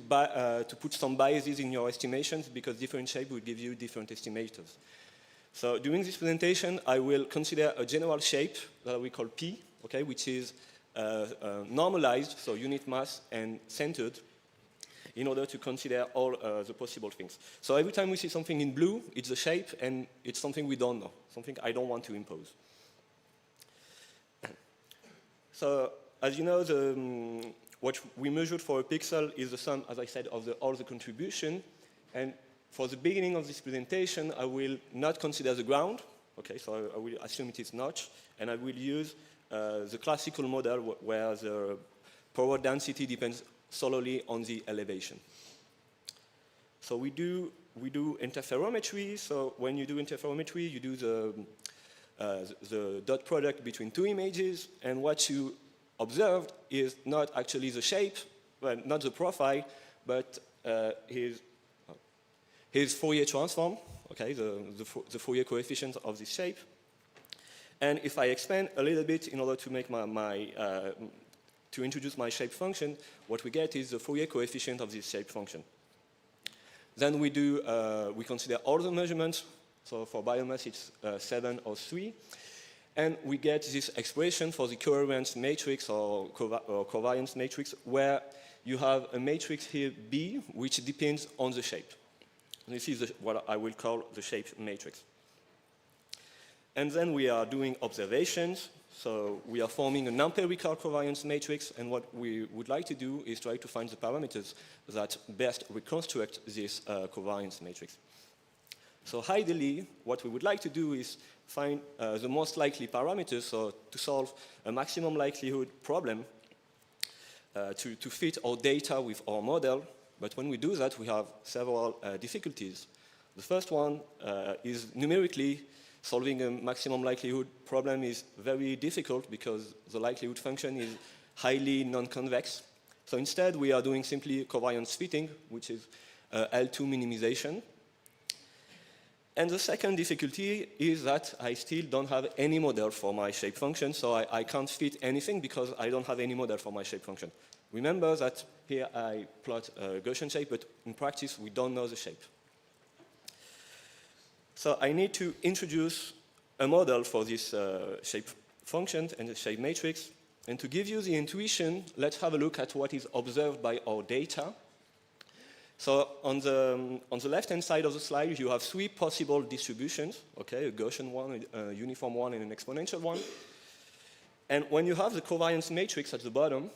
put some biases in your estimations, because different shapes will give you different estimators. So during this presentation, I will consider a general shape that we call P, okay, which is normalized, so unit mass and centered, in order to consider all the possible things. So every time we see something in blue, it's a shape, and it's something we don't know, something I don't want to impose. So as you know, what we measured for a pixel is the sum, as I said, of all the contribution. And for the beginning of this presentation, I will not consider the ground. Okay, so I will assume it is notch, and I will use the classical model where the power density depends solely on the elevation. So we do interferometry. So when you do interferometry, you do the dot product between two images, and what you observed is not actually the shape, well, not the profile, but his Fourier transform, okay, the Fourier coefficient of this shape. And if I expand a little bit in order to make to introduce my shape function, what we get is the Fourier coefficient of this shape function. Then we consider all the measurements. So for biomass, it's 7 or 3. And we get this expression for the covariance matrix or covariance matrix, where you have a matrix here, B, which depends on the shape. This is what I will call the shape matrix. And then we are doing observations. So we are forming an empirical covariance matrix, and what we would like to do is try to find the parameters that best reconstruct this covariance matrix. So ideally, what we would like to do is find the most likely parameters, so to solve a maximum likelihood problem to fit our data with our model. But when we do that, we have several difficulties. The first one is numerically solving a maximum likelihood problem is very difficult because the likelihood function is highly non-convex. So instead, we are doing simply covariance fitting, which is L2 minimization. And the second difficulty is that I still don't have any model for my shape function, so I can't fit anything because I don't have any model for my shape function. Remember that here I plot a Gaussian shape, but in practice, we don't know the shape. So I need to introduce a model for this shape function and the shape matrix. And to give you the intuition, let's have a look at what is observed by our data. So on the left-hand side of the slide, you have three possible distributions, okay, a Gaussian one, a uniform one, and an exponential one. And when you have the covariance matrix at the bottom,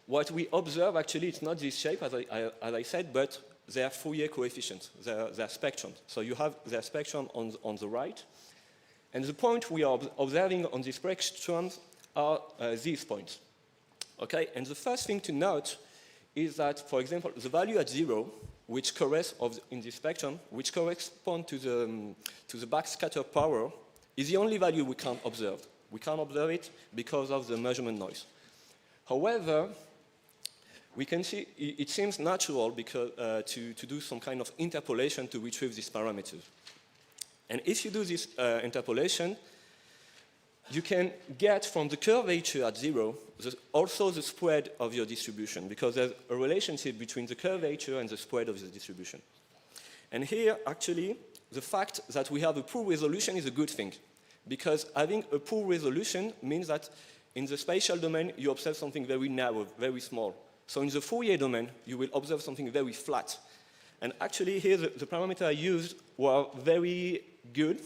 what we observe actually, it's not this shape, as I said, but their Fourier coefficients, their spectrum. So you have their spectrum on the right. And the point we are observing on this spectrum are these points. Okay, and the first thing to note is that, for example, the value at 0, which corresponds in this spectrum, which corresponds to the backscatter power, is the only value we can't observe. We can't observe it because of the measurement noise. However, we can see it seems natural because, to do some kind of interpolation to retrieve these parameters. And if you do this interpolation, you can get from the curvature at 0 also the spread of your distribution, because there's a relationship between the curvature and the spread of the distribution. And here, actually, the fact that we have a poor resolution is a good thing, because having a poor resolution means that in the spatial domain, you observe something very narrow, very small. So in the Fourier domain, you will observe something very flat. And actually, here, the parameters I used were very good.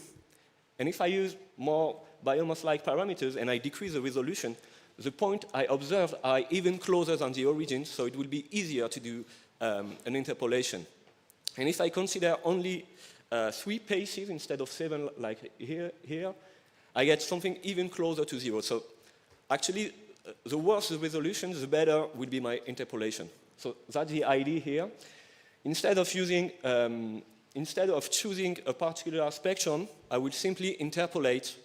And if I use more Biomass-like parameters and I decrease the resolution, the point I observed are even closer than the origin, so it will be easier to do an interpolation. And if I consider only 3 paces instead of 7, like here, I get something even closer to 0. So actually, the worse the resolution, the better will be my interpolation. So that's the idea here. Instead of choosing a particular spectrum, I will simply interpolate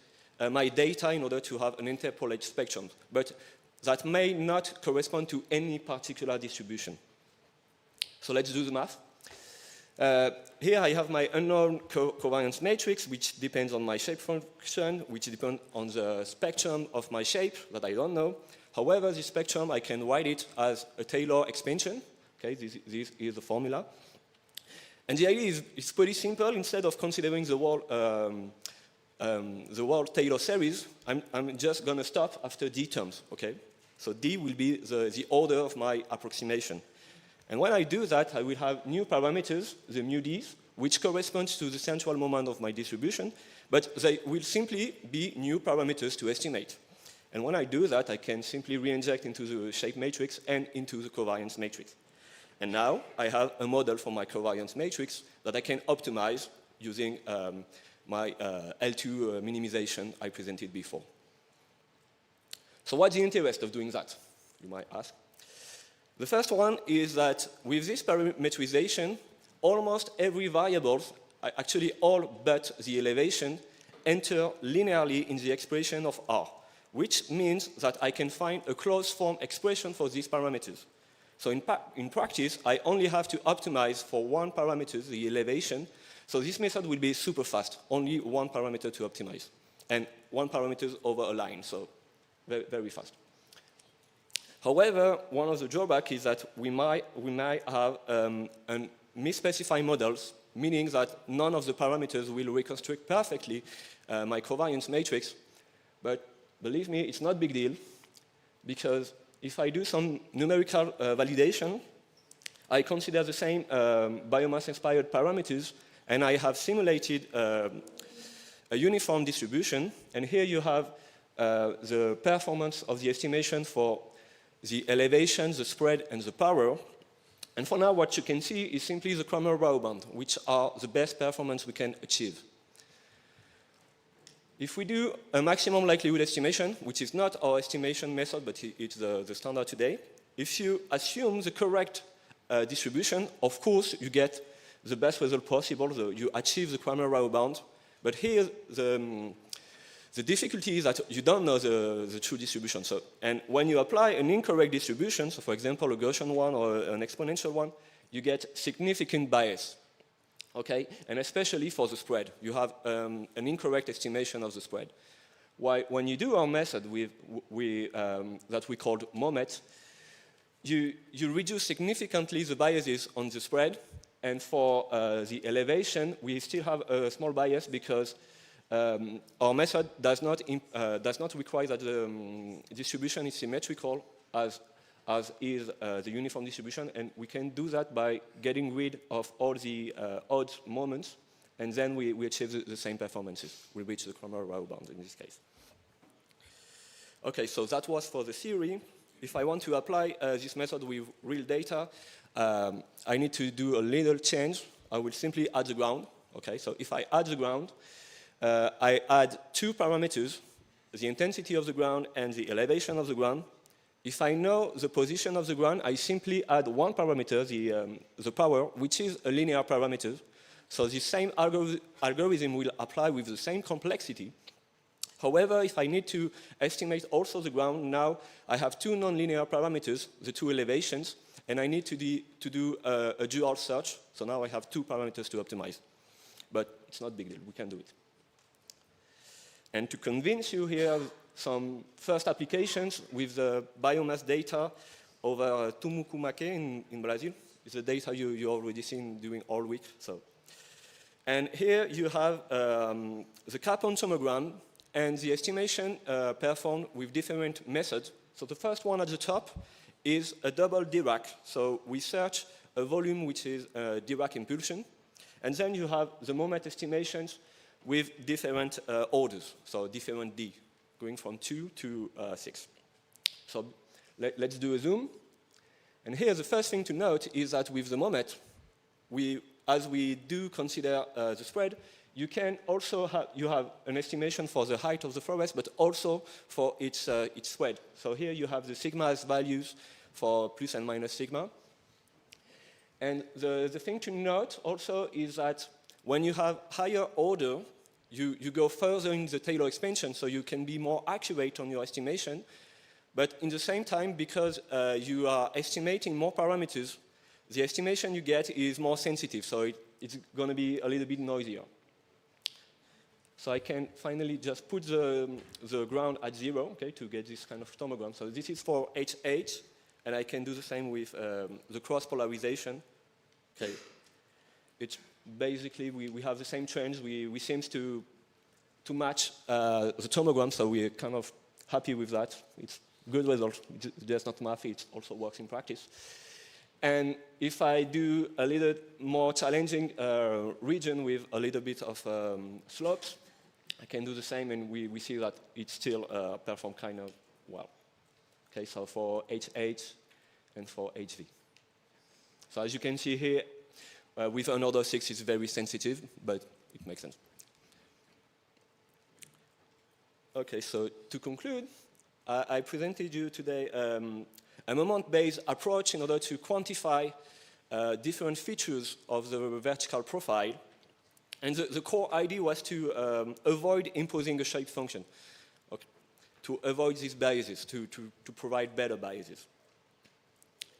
my data in order to have an interpolated spectrum. But that may not correspond to any particular distribution. So let's do the math. Here I have my unknown covariance matrix, which depends on my shape function, which depends on the spectrum of my shape that I don't know. However, this spectrum, I can write it as a Taylor expansion. Okay, this is the formula. And the idea is pretty simple. Instead of considering the whole Taylor series, I'm just going to stop after D terms. Okay, so D will be the order of my approximation. And when I do that, I will have new parameters, the mu d's, which corresponds to the central moment of my distribution, but they will simply be new parameters to estimate. And when I do that, I can simply re-inject into the shape matrix and into the covariance matrix. And now I have a model for my covariance matrix that I can optimize using my L2 minimization I presented before. So what's the interest of doing that, you might ask? The first one is that with this parametrization, almost every variable, actually all but the elevation, enter linearly in the expression of R, which means that I can find a closed form expression for these parameters. So in practice, I only have to optimize for one parameter, the elevation. So this method will be super fast, only one parameter to optimize, and one parameter over a line, so very, very fast. However, one of the drawbacks is that we might have misspecified models, meaning that none of the parameters will reconstruct perfectly my covariance matrix. But believe me, it's not a big deal, because if I do some numerical validation, I consider the same biomass-inspired parameters, and I have simulated a uniform distribution. And here you have the performance of the estimation for the elevation, the spread, and the power. And for now, what you can see is simply the Kramer-Rao band, which are the best performance we can achieve. If we do a maximum likelihood estimation, which is not our estimation method, but it's the standard today, if you assume the correct distribution, of course, you get the best result possible, you achieve the Kramer-Rao bound. But here, the difficulty is that you don't know the true distribution. So, and when you apply an incorrect distribution, so for example, a Gaussian one or an exponential one, you get significant bias. Okay, and especially for the spread, you have an incorrect estimation of the spread. When you do our method that we called MOMET, you reduce significantly the biases on the spread, and for the elevation, we still have a small bias because our method does not require that the distribution is symmetrical as is the uniform distribution, and we can do that by getting rid of all the odd moments, and then we achieve the same performances. We reach the Kramer-Rao bound in this case. Okay, so that was for the theory. If I want to apply this method with real data, I need to do a little change. I will simply add the ground. Okay, so if I add the ground, I add two parameters, the intensity of the ground and the elevation of the ground. If I know the position of the ground, I simply add one parameter, the power, which is a linear parameter. So the same algorithm will apply with the same complexity. However, if I need to estimate also the ground, now I have two nonlinear parameters, the two elevations, and I need to do a dual search. So now I have two parameters to optimize. But it's not a big deal, we can do it. And to convince you here, some first applications with the biomass data over Tumucumaque in Brazil. It's the data you already seen during all week. So, and here you have the carbon tomogram and the estimation performed with different methods. So the first one at the top is a double Dirac. So we search a volume which is Dirac impulsion, and then you have the moment estimations with different orders, so different D, going from 2 to 6. So let's do a zoom. And here the first thing to note is that with the moment, as we do consider the spread, you can also have an estimation for the height of the forest, but also for its spread. So here you have the sigma's values for plus and minus sigma. And the thing to note also is that when you have higher order, you go further in the Taylor expansion, so you can be more accurate on your estimation. But in the same time, because you are estimating more parameters, the estimation you get is more sensitive, so it's going to be a little bit noisier. So I can finally just put the ground at 0, okay, to get this kind of tomogram. So this is for HH, and I can do the same with the cross polarization. Okay, it's basically we have the same trends. We seem to match the tomogram, so we're kind of happy with that. It's good result. It's just not math; it also works in practice. And if I do a little more challenging region with a little bit of slopes, I can do the same, and we see that it still performs kind of well. Okay, so for HH and for HV. So as you can see here, with an order 6, it's very sensitive, but it makes sense. Okay, so to conclude, I presented you today a moment-based approach in order to quantify different features of the vertical profile. And the core idea was to avoid imposing a shape function, okay, to avoid these biases, to provide better biases.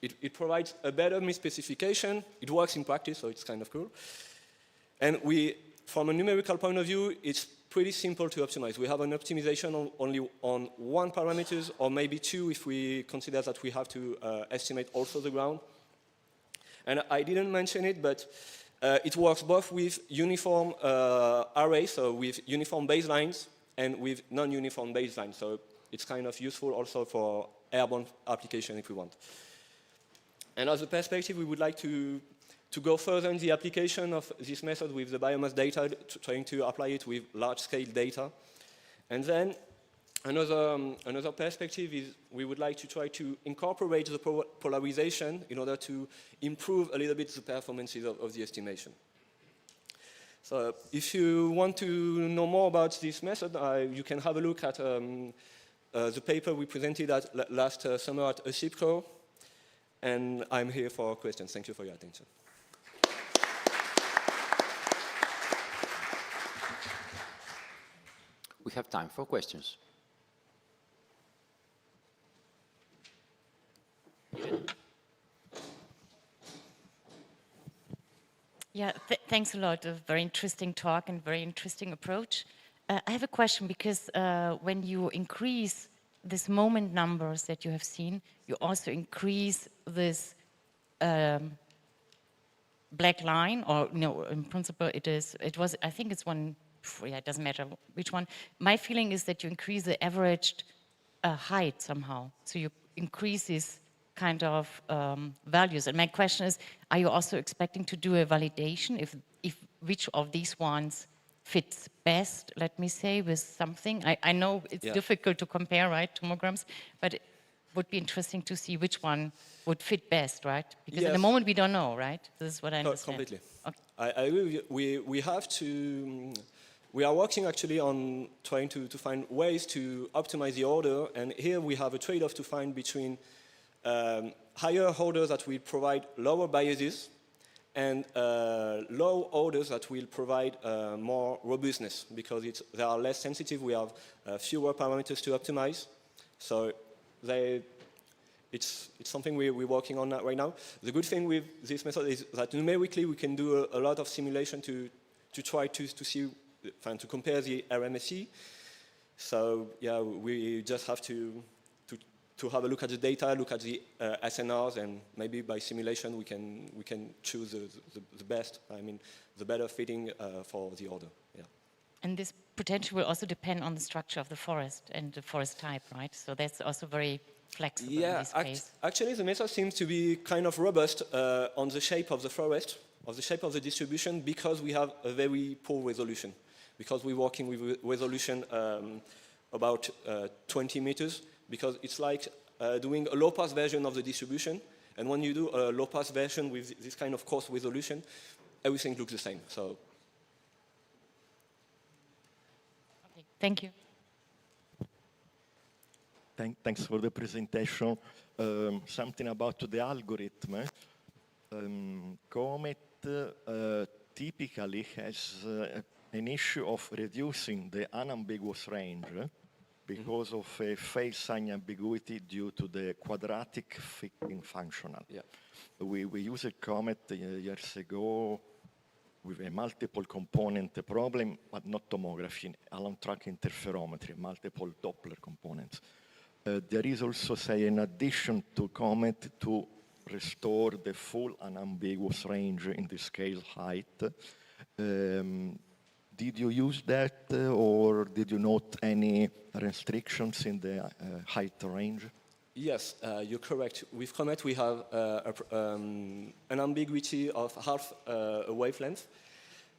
It provides a better misspecification. It works in practice, so it's kind of cool. And from a numerical point of view, it's pretty simple to optimize. We have an optimization only on one parameter, or maybe 2 if we consider that we have to estimate also the ground. And I didn't mention it, but it works both with uniform arrays, so with uniform baselines, and with non-uniform baselines. So it's kind of useful also for airborne application if we want. And as a perspective, we would like to go further in the application of this method with the biomass data, trying to apply it with large-scale data. And then another perspective is we would like to try to incorporate the polarization in order to improve a little bit the performances of the estimation. So if you want to know more about this method, you can have a look at the paper we presented last summer at ACIPCO, and I'm here for questions. Thank you for your attention. We have time for questions. Yeah, thanks a lot. A very interesting talk and very interesting approach. I have a question because when you increase this moment numbers that you have seen, you also increase this black line, or no, in principle it was, I think it's one, yeah, it doesn't matter which one. My feeling is that you increase the averaged height somehow. So you increase these kind of values. And my question is, are you also expecting to do a validation if which of these ones fits best, let me say, with something? I know it's difficult to compare, right, tomograms, but it would be interesting to see which one would fit best, right? Because at the moment we don't know, right? This is what I understand. Completely. Okay. I agree with you. We have to, we are working actually on trying to find ways to optimize the order, and here we have a trade-off to find between higher orders that will provide lower biases and low orders that will provide more robustness, because they are less sensitive. We have fewer parameters to optimize. So it's something we're working on right now. The good thing with this method is that numerically we can do a lot of simulation to try to see, to compare the RMSE. So yeah, we just have to have a look at the data, look at the SNRs, and maybe by simulation we can choose the best, the better fitting for the order. Yeah. And this potentially will also depend on the structure of the forest and the forest type, right? So that's also very flexible in this case. Actually the method seems to be kind of robust on the shape of the forest, of the shape of the distribution, because we have a very poor resolution. Because we're working with resolution about 20 meters, because it's like doing a low-pass version of the distribution, and when you do a low-pass version with this kind of coarse resolution, everything looks the same. So. Okay, thank you. Thanks for the presentation. Something about the algorithm. Comet typically has an issue of reducing the unambiguous range because of a phase sign ambiguity due to the quadratic fitting functional. Yeah. We used a Comet years ago with a multiple component problem, but not tomography, along track interferometry, multiple Doppler components. There is also, say, an addition to Comet to restore the full unambiguous range in the scale height. Did you use that, or did you note any restrictions in the height range? Yes, you're correct. With Comet, we have an ambiguity of half a wavelength.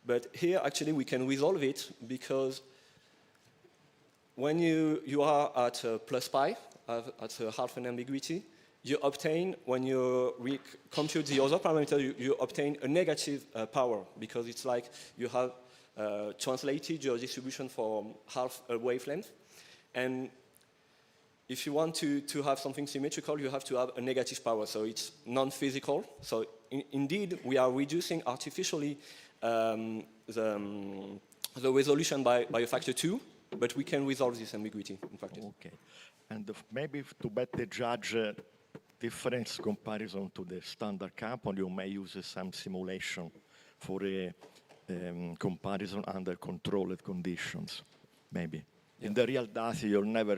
But here, actually, we can resolve it, because when you are at plus pi, at half an ambiguity, you obtain, when you compute the other parameter, you obtain a negative power, because it's like you have translated your distribution for half a wavelength. And if you want to have something symmetrical, you have to have a negative power, so it's non-physical. So indeed, we are reducing artificially the resolution by a factor 2, but we can resolve this ambiguity in practice. Okay. And maybe to better judge difference comparison to the standard couple, you may use some simulation for a comparison under controlled conditions, maybe. Yeah. In the real data, you'll never,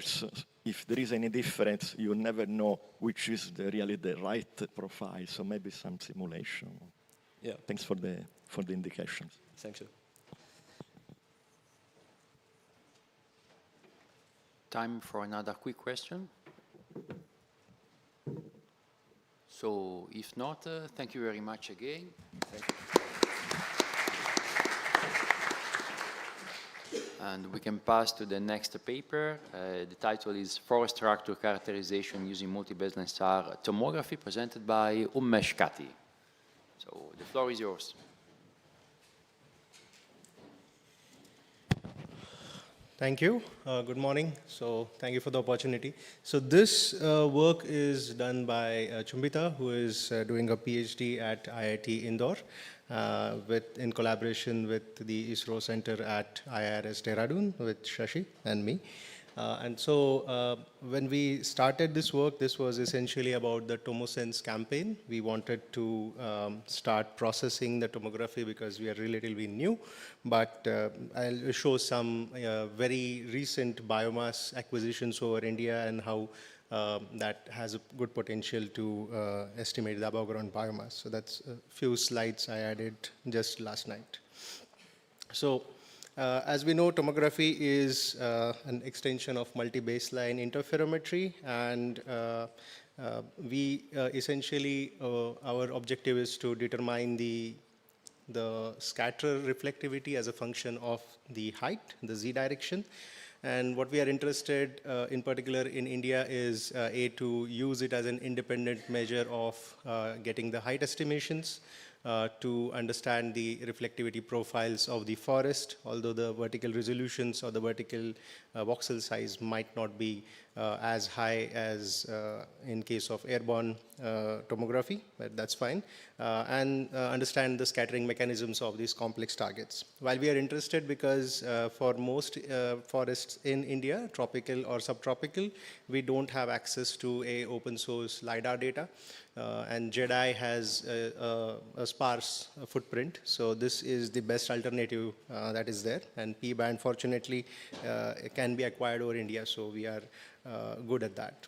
if there is any difference, you'll never know which is really the right profile, so maybe some simulation. Yeah. Thanks for the indications. Thank you. Time for another quick question. So if not, thank you very much again. Thank you. And we can pass to the next paper. The title is Forest Structure Characterization Using Multi-Baseline SAR Tomography, presented by Ummesh Kati. So the floor is yours. Thank you. Good morning. So thank you for the opportunity. So this work is done by Chumbita, who is doing a PhD at IIT Indore, in collaboration with the ISRO Center at IIRS Dehradun with Shashi and me. And so when we started this work, this was essentially about the TomoSense campaign. We wanted to start processing the tomography because we are relatively new, but I'll show some very recent biomass acquisitions over India and how that has a good potential to estimate the above ground biomass. So that's a few slides I added just last night. So as we know, tomography is an extension of multi-baseline interferometry, and we essentially, our objective is to determine the scatter reflectivity as a function of the height, the z direction. And what we are interested in particular in India is to use it as an independent measure of getting the height estimations, to understand the reflectivity profiles of the forest, although the vertical resolutions or the vertical voxel size might not be as high as in case of airborne tomography, but that's fine, and understand the scattering mechanisms of these complex targets. While we are interested because for most forests in India, tropical or subtropical, we don't have access to a open source LiDAR data. And JEDI has a sparse footprint, so this is the best alternative that is there. And P-band, fortunately, can be acquired over India, so we are good at that.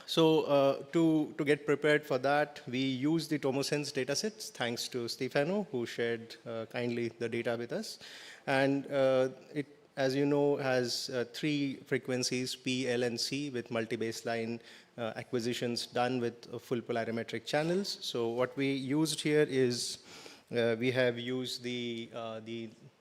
So to get prepared for that, we use the TomoSense datasets, thanks to Stefano, who shared kindly the data with us. And it, as you know, has 3 frequencies, P, L, and C, with multi-baseline acquisitions done with full polarimetric channels. So what we used here is we have used the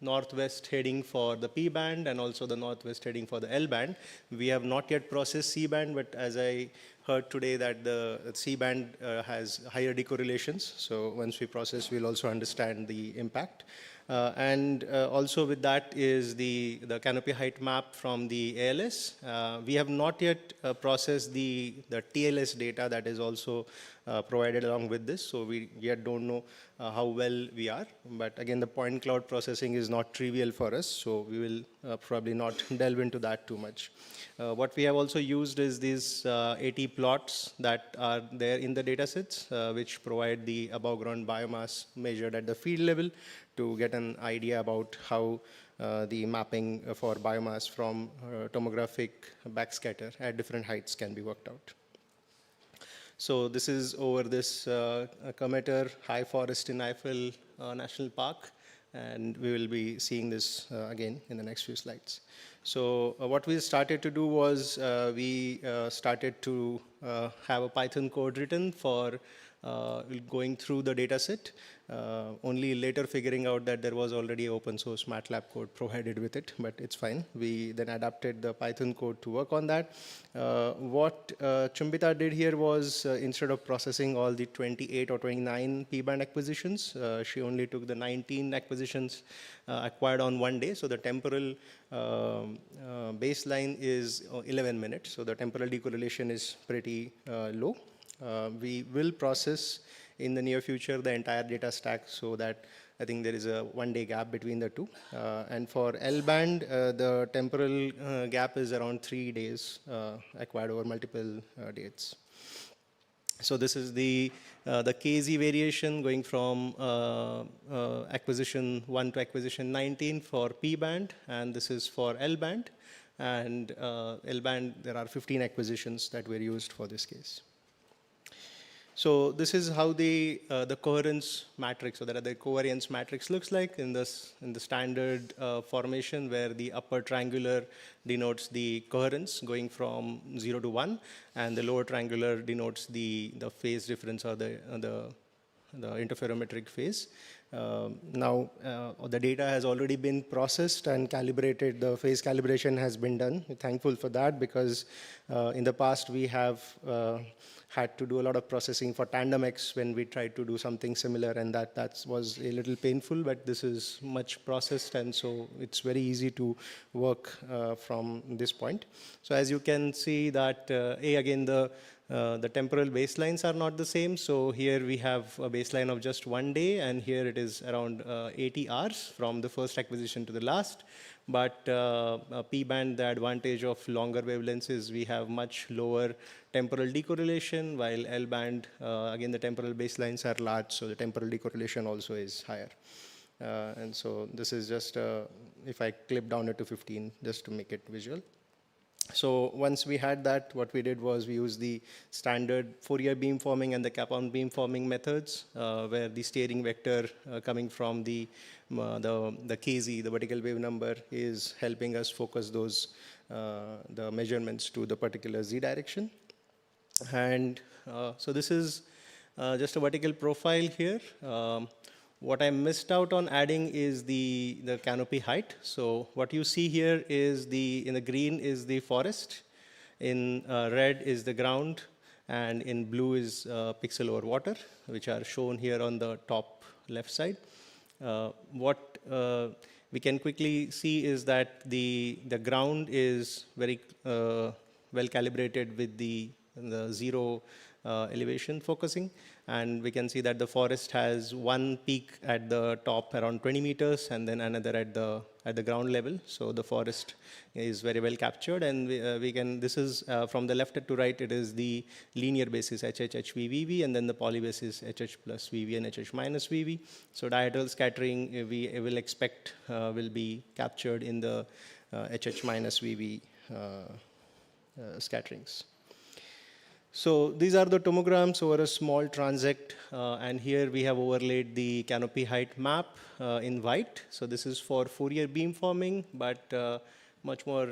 northwest heading for the P band and also the northwest heading for the L band. We have not yet processed C band, but as I heard today that the C band has higher decorrelations. So once we process, we'll also understand the impact. And also with that is the canopy height map from the ALS. We have not yet processed the TLS data that is also provided along with this, so we yet don't know how well we are. But again, the point cloud processing is not trivial for us, so we will probably not delve into that too much. What we have also used is these AT plots that are there in the datasets, which provide the above ground biomass measured at the field level to get an idea about how the mapping for biomass from tomographic backscatter at different heights can be worked out. So this is over this Cometer High Forest in Eifel National Park, and we will be seeing this again in the next few slides. So what we started to do was we started to have a Python code written for going through the data set, only later figuring out that there was already open source MATLAB code provided with it, but it's fine. We then adapted the Python code to work on that. What Chumbita did here was instead of processing all the 28 or 29 P-band acquisitions, she only took the 19 acquisitions acquired on one day. So the temporal baseline is 11 minutes. So the temporal decorrelation is pretty low. We will process in the near future the entire data stack, so that I think there is a one-day gap between the two. And for L-band, the temporal gap is around 3 days acquired over multiple dates. So this is the KZ variation going from acquisition 1 to acquisition 19 for P-band, and this is for L-band. And L-band, there are 15 acquisitions that were used for this case. So this is how the coherence matrix, or the covariance matrix looks like in the standard formation, where the upper triangular denotes the coherence going from 0 to 1, and the lower triangular denotes the phase difference, or the interferometric phase. Now, the data has already been processed and calibrated. The phase calibration has been done. We're thankful for that, because in the past we have had to do a lot of processing for tandem X when we tried to do something similar, and that was a little painful, but this is much processed, and so it's very easy to work from this point. So as you can see that, again, the temporal baselines are not the same. So here we have a baseline of just 1 day, and here it is around 80 hours from the first acquisition to the last. But P-band, the advantage of longer wavelengths is we have much lower temporal decorrelation, while L-band, again, the temporal baselines are large, so the temporal decorrelation also is higher. And so this is just, if I clip down it to 15, just to make it visual. So once we had that, what we did was we used the standard Fourier beamforming and the Capon beamforming methods, where the steering vector coming from the KZ, the vertical wave number, is helping us focus those the measurements to the particular Z direction. And so this is just a vertical profile here. What I missed out on adding is the canopy height. So what you see here is in the green is the forest, in red is the ground, and in blue is pixel over water, which are shown here on the top left side. What we can quickly see is that the ground is very well calibrated with the zero elevation focusing, and we can see that the forest has one peak at the top around 20 meters, and then another at the ground level. So the forest is very well captured, and we can, this is from the left to right, it is the linear basis HH, HV, VV, and then the poly basis HH plus VV and HH minus VV. So dihedral scattering we will expect will be captured in the HH minus VV scatterings. So these are the tomograms over a small transect, and here we have overlaid the canopy height map in white. So this is for Fourier beamforming, but much more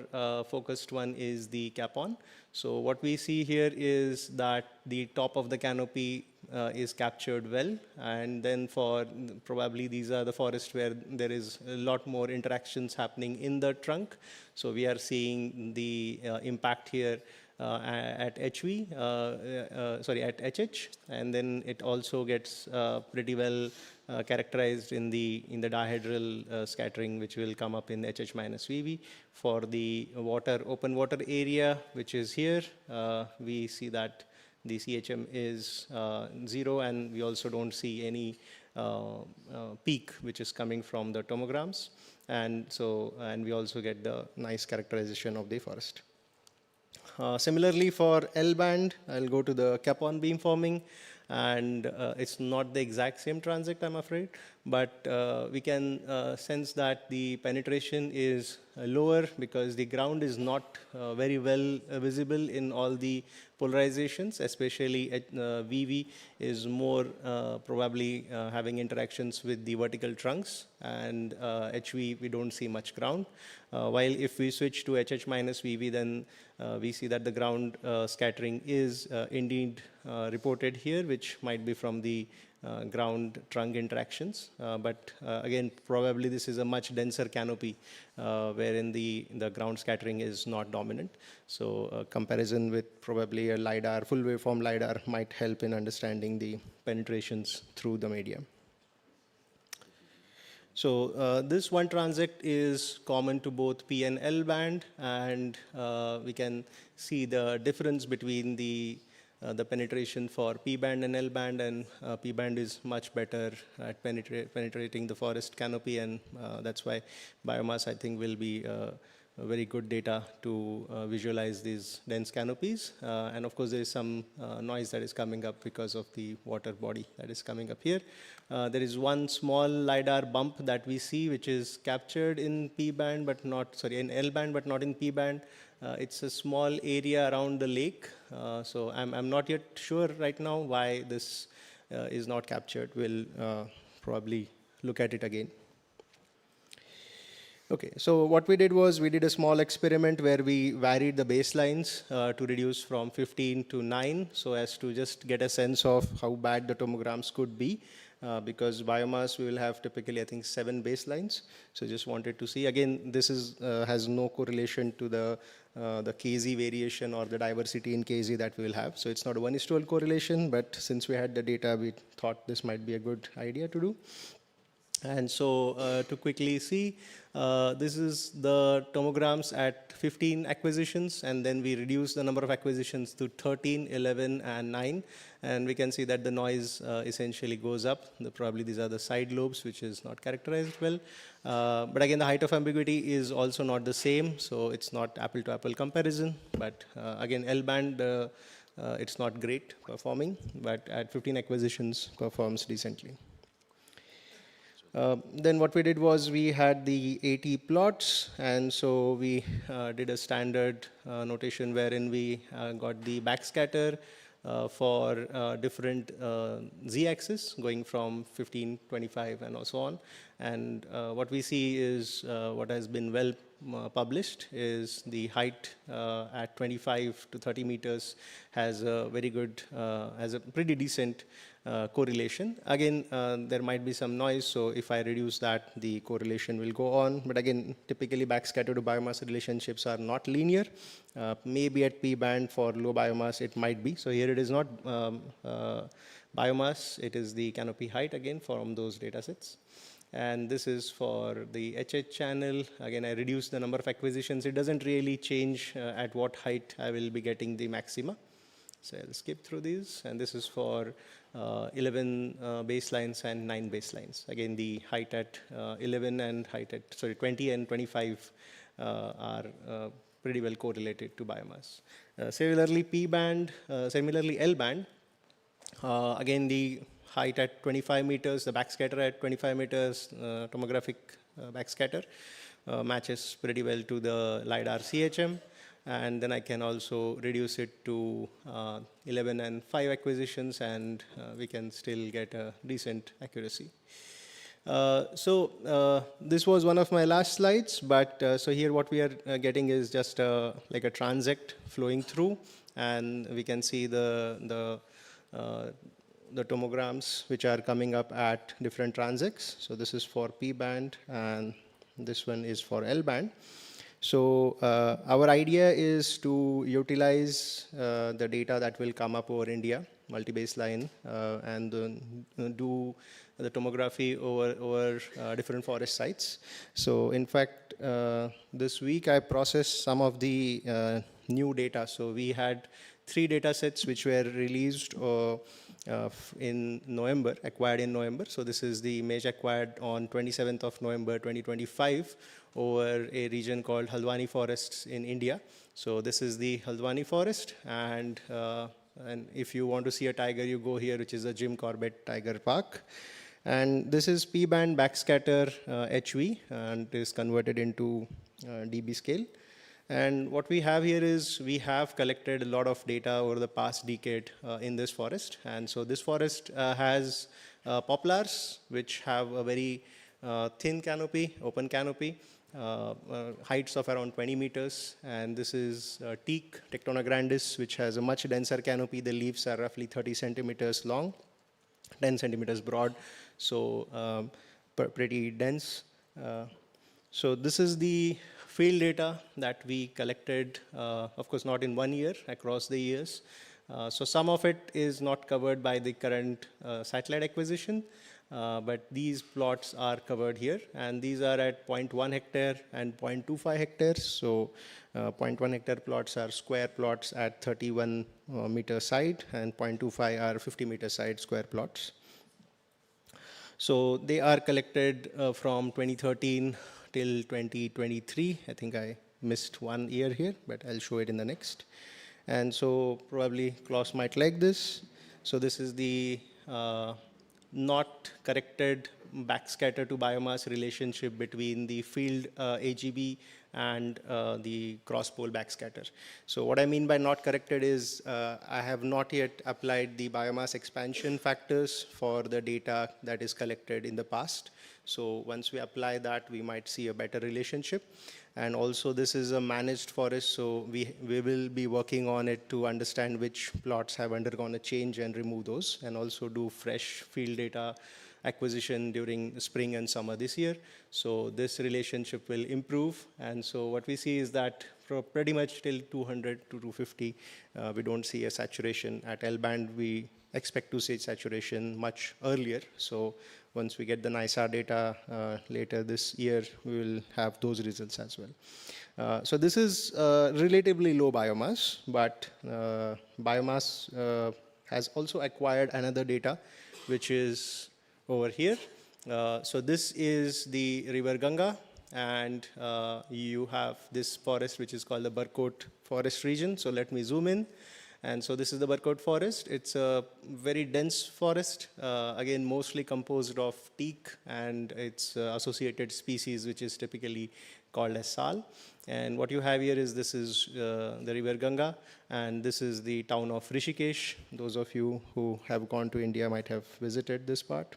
focused one is the Capon. So what we see here is that the top of the canopy is captured well, and then for probably these are the forests where there is a lot more interactions happening in the trunk. So we are seeing the impact here at HV, at HH, and then it also gets pretty well characterized in the dihedral scattering, which will come up in HH minus VV. For the open water area, which is here, we see that the CHM is 0, and we also don't see any peak which is coming from the tomograms, and we also get the nice characterization of the forest. Similarly for L-band, I'll go to the Capon beamforming, and it's not the exact same transect, I'm afraid, but we can sense that the penetration is lower because the ground is not very well visible in all the polarizations, especially VV is more probably having interactions with the vertical trunks, and HV we don't see much ground. While if we switch to HH minus VV, then we see that the ground scattering is indeed reported here, which might be from the ground trunk interactions. But again, probably this is a much denser canopy wherein the ground scattering is not dominant. So comparison with probably a LiDAR, full waveform LiDAR might help in understanding the penetrations through the medium. So this one transect is common to both P and L band, and we can see the difference between the penetration for P band and L band, and P band is much better at penetrating the forest canopy, and that's why Biomass, I think, will be very good data to visualize these dense canopies. And of course, there is some noise that is coming up because of the water body that is coming up here. There is one small LiDAR bump that we see, which is captured in P-band, but not, sorry, in L-band, but not in P-band. It's a small area around the lake. So I'm not yet sure right now why this is not captured. We'll probably look at it again. Okay, so what we did was we did a small experiment where we varied the baselines to reduce from 15 to 9, so as to just get a sense of how bad the tomograms could be. Because biomass, we will have typically, I think, 7 baselines. So just wanted to see. Again, this is has no correlation to the KZ variation or the diversity in KZ that we will have. So it's not a 1:1 correlation, but since we had the data, we thought this might be a good idea to do. And so to quickly see, this is the tomograms at 15 acquisitions, and then we reduce the number of acquisitions to 13, 11, and 9. And we can see that the noise essentially goes up. Probably these are the side lobes, which is not characterized well. But again, the height of ambiguity is also not the same, so it's not apple-to-apple comparison. But again, L-band, it's not great performing, but at 15 acquisitions performs decently. Then what we did was we had the AT plots, and so we did a standard notation wherein we got the backscatter for different z-axis going from 15, 25, and so on. And what we see is what has been well published is the height at 25 to 30 meters has a very good, has a pretty decent correlation. Again, there might be some noise, so if I reduce that, the correlation will go on. But again, typically backscatter to biomass relationships are not linear. Maybe at P-band for low biomass, it might be. So here it is not biomass, it is the canopy height again from those data sets. And this is for the HH channel. Again, I reduce the number of acquisitions. It doesn't really change at what height I will be getting the maxima. So I'll skip through these. And this is for 11 baselines and 9 baselines. Again, the height at 11 and height at, sorry, 20 and 25 are pretty well correlated to biomass. Similarly, P-band, similarly L-band, again, the height at 25 meters, the backscatter at 25 meters, tomographic backscatter matches pretty well to the LiDAR CHM. And then I can also reduce it to 11 and 5 acquisitions, and we can still get a decent accuracy. So this was one of my last slides, but so here what we are getting is just like a transect flowing through, and we can see the tomograms which are coming up at different transects. So this is for P-band, and this one is for L-band. So our idea is to utilize the data that will come up over India, multi-baseline, and do the tomography over different forest sites. So in fact, this week I processed some of the new data. So we had 3 data sets which were released in November, acquired in November. So this is the image acquired on 27th of November 2025 over a region called Haldwani forests in India. So this is the Haldwani forest, and if you want to see a tiger, you go here, which is a Jim Corbett Tiger Park. And this is P-band backscatter HV, and it is converted into dB scale. And what we have here is we have collected a lot of data over the past decade in this forest. And so this forest has poplars, which have a very thin canopy, open canopy, heights of around 20 meters. And this is teak, Tectona grandis, which has a much denser canopy. The leaves are roughly 30 centimeters long, 10 centimeters broad, so pretty dense. So this is the field data that we collected, of course not in 1 year, across the years. So some of it is not covered by the current satellite acquisition, but these plots are covered here, and these are at 0.1 hectare and 0.25 hectares. So 0.1 hectare plots are square plots at 31 meter side, and 0.25 are 50 meter side square plots. So they are collected from 2013 till 2023. I think I missed one year here, but I'll show it in the next. And so probably Klaus might like this. So this is the not corrected backscatter to biomass relationship between the field AGB and the cross-pole backscatter. So what I mean by not corrected is I have not yet applied the biomass expansion factors for the data that is collected in the past. So once we apply that, we might see a better relationship. And also this is a managed forest, so we will be working on it to understand which plots have undergone a change and remove those, and also do fresh field data acquisition during spring and summer this year. So this relationship will improve. And so what we see is that for pretty much till 200 to 250, we don't see a saturation. At L band, we expect to see saturation much earlier. So once we get the NISAR data later this year, we will have those results as well. So this is relatively low biomass, but biomass has also acquired another data, which is over here. So this is the river Ganga, and you have this forest which is called the Barkot forest region. So let me zoom in. And so this is the Barkot forest. It's a very dense forest, again, mostly composed of teak and its associated species, which is typically called as sal. And what you have here is this is the river Ganga, and this is the town of Rishikesh. Those of you who have gone to India might have visited this part.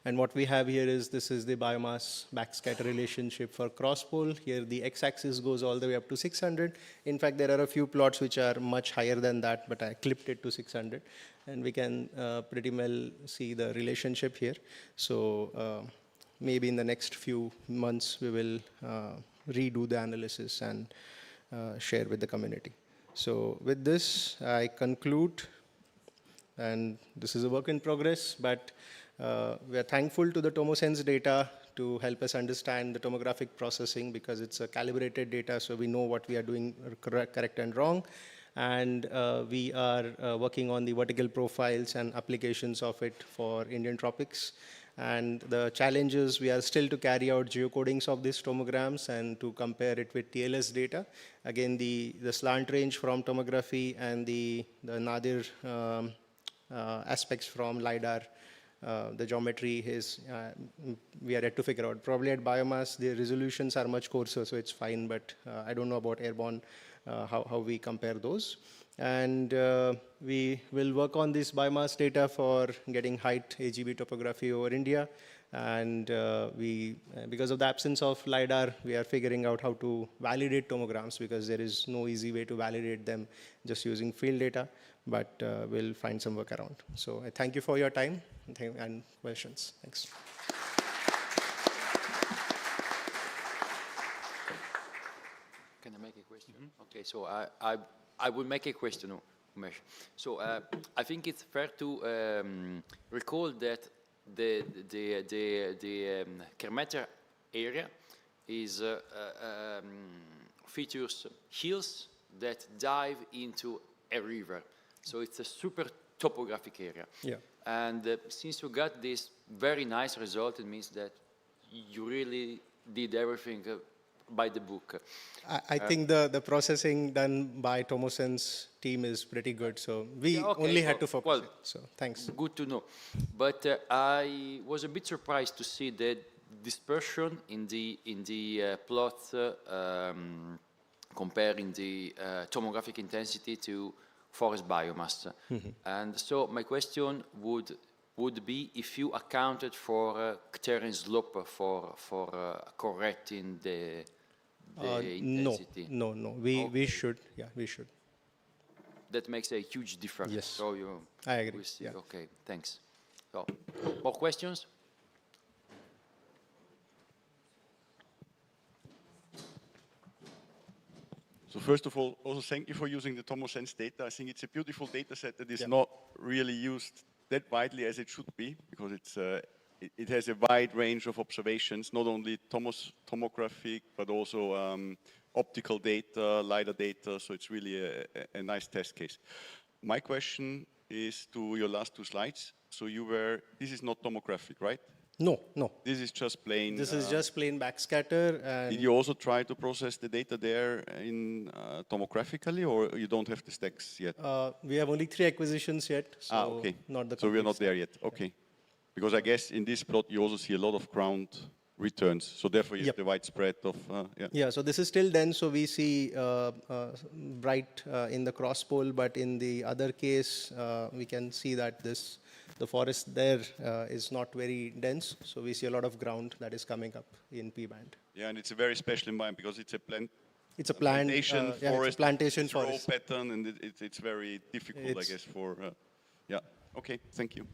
And what we have here is this is the biomass backscatter relationship for cross-pole. Here the x-axis goes all the way up to 600. In fact, there are a few plots which are much higher than that, but I clipped it to 600. And we can pretty well see the relationship here. So maybe in the next few months, we will redo the analysis and share with the community. So with this, I conclude. And this is a work in progress, but we are thankful to the TomoSense data to help us understand the tomographic processing, because it's a calibrated data, so we know what we are doing correct and wrong. And we are working on the vertical profiles and applications of it for Indian tropics. And the challenges, we are still to carry out geocodings of these tomograms and to compare it with TLS data. Again, the slant range from tomography and the nadir aspects from LiDAR, the geometry is, we are yet to figure out. Probably at biomass, the resolutions are much coarser, so it's fine, but I don't know about airborne, how we compare those. And we will work on this biomass data for getting height AGB topography over India. And because of the absence of LiDAR, we are figuring out how to validate tomograms, because there is no easy way to validate them just using field data, but we'll find some workaround. So I thank you for your time and questions. Thanks. Can I make a question? Okay, so I will make a question, Umesh. So I think it's fair to recall that the Kermeter area is features hills that dive into a river. So it's a super topographic area. Yeah. And since you got this very nice result, it means that you really did everything by the book. I think the processing done by TomoSense team is pretty good. So we only had to focus it. So thanks. Good to know. But I was a bit surprised to see the dispersion in the plots comparing the tomographic intensity to forest biomass. And so my question would be if you accounted for terrain slope for correcting the intensity. No. We should. Yeah, we should. That makes a huge difference. Yes. So I agree. we see. Yeah. Okay, thanks. So, more questions? So first of all, also thank you for using the TomoSense data. I think it's a beautiful data set that is not really used that widely as it should be, because it has a wide range of observations, not only tomographic, but also optical data, LiDAR data, so it's really a nice test case. My question is to your last two slides. So this is not tomographic, right? No, no. This is just plain. This is just plain backscatter. And Did you also try to process the data there in tomographically, or you don't have the stacks yet? we have only 3 acquisitions yet, so Okay. not the So we're complete not there stack. yet. Okay. Because I guess in this plot you also see a lot of ground returns. So therefore you have the widespread of, yeah. Yeah, so this is still dense, so we see bright in the cross pole, but in the other case, we can see that the forest there is not very dense, so we see a lot of ground that is coming up in P band. Yeah, and it's a very special environment because it's a It's a plant, plantation yeah, it's a forest. plantation it's a row forest. pattern, and it's very difficult, I guess, for, yeah. Okay, thank you.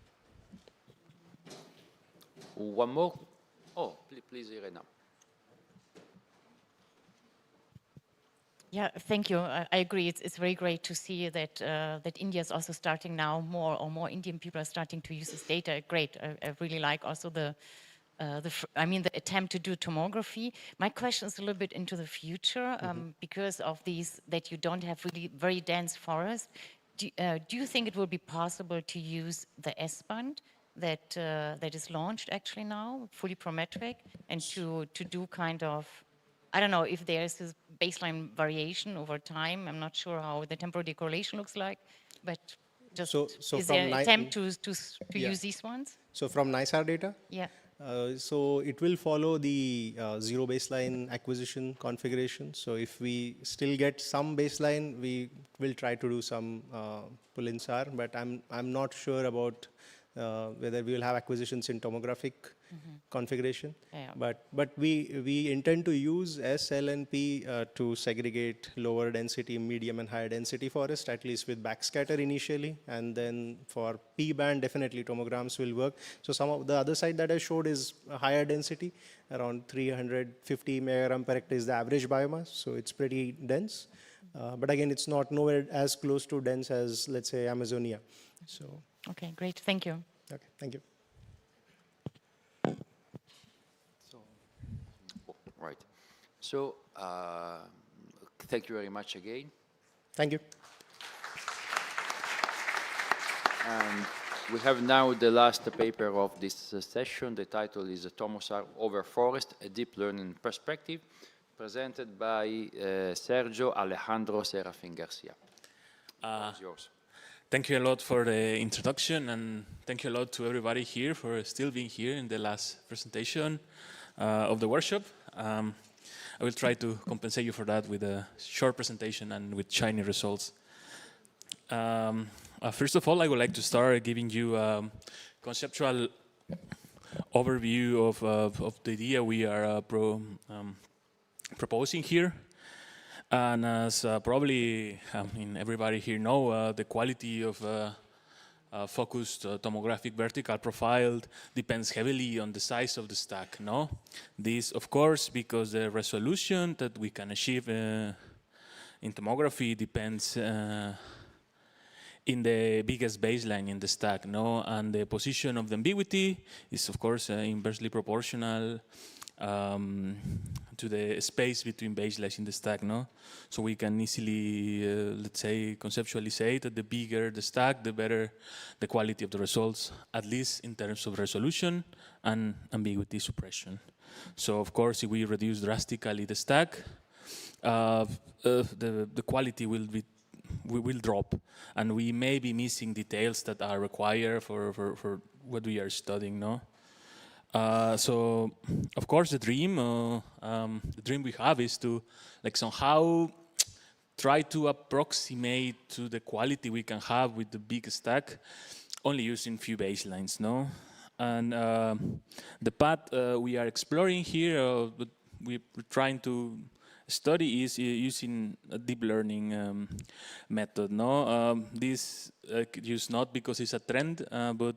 One more? Oh, please, Irena. Yeah, thank you. I agree. It's very great to see that that India is also starting now. More Indian people are starting to use this data. Great. I really like also the attempt to do tomography. My question is a little bit into the future because of these that you don't have really very dense forest. Do you think it will be possible to use the S-band that is launched actually now, fully prometric, and to do kind of, I don't know if there's this baseline variation over time. I'm not sure how the temporal decorrelation looks like, but just So is from there an attempt to use these ones? So from NISAR data? Yeah. So it will follow the zero baseline acquisition configuration. So if we still get some baseline, we will try to do some Polinsar, but I'm not sure about whether we will have acquisitions in tomographic configuration. Yeah. But we intend to use S, L, and P to segregate lower density, medium, and higher density forest, at least with backscatter initially. And then for P band, definitely tomograms will work. So some of the other side that I showed is a higher density, around 350 megagram per hectare is the average biomass. So it's pretty dense. But again, it's not nowhere as close to dense as, let's say, Amazonia. So. Okay, great. Thank you. Okay, thank you. Right. So, thank you very much again. Thank you. And we have now the last paper of this session. The title is Tomosar over Forest, a Deep Learning Perspective, presented by Sergio Alejandro Serafin Garcia. It's yours. Thank you a lot for the introduction, and thank you a lot to everybody here for still being here in the last presentation of the workshop. I will try to compensate you for that with a short presentation and with shiny results. First of all, I would like to start giving you a conceptual overview of the idea we are proposing here. And as probably everybody here know, the quality of focused tomographic vertical profile depends heavily on the size of the stack. No, this of course because the resolution that we can achieve in tomography depends in the biggest baseline in the stack. No, and the position of the ambiguity is of course inversely proportional to the space between baselines in the stack, no? So we can easily, let's say, conceptually say that the bigger the stack, the better the quality of the results, at least in terms of resolution and ambiguity suppression. So of course, if we reduce drastically the stack, the quality will drop, and we may be missing details that are required for what we are studying, no? So, of course, the dream we have is to, like, somehow try to approximate to the quality we can have with the big stack, only using few baselines, no? And the path we are exploring here, what we're trying to study is using a deep learning method, no? This used not because it's a trend, but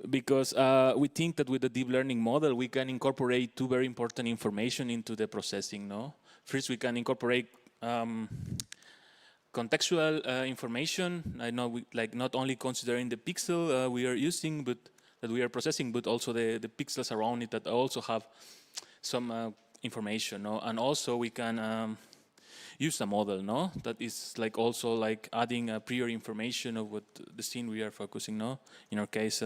because we think that with the deep learning model, we can incorporate two very important information into the processing, no? First, we can incorporate contextual information. I know, like, not only considering the pixel we are using, but that we are processing, but also the pixels around it that also have some information, no? And also we can use a model, no? That is like also like adding a prior information of what the scene we are focusing, no? In our case,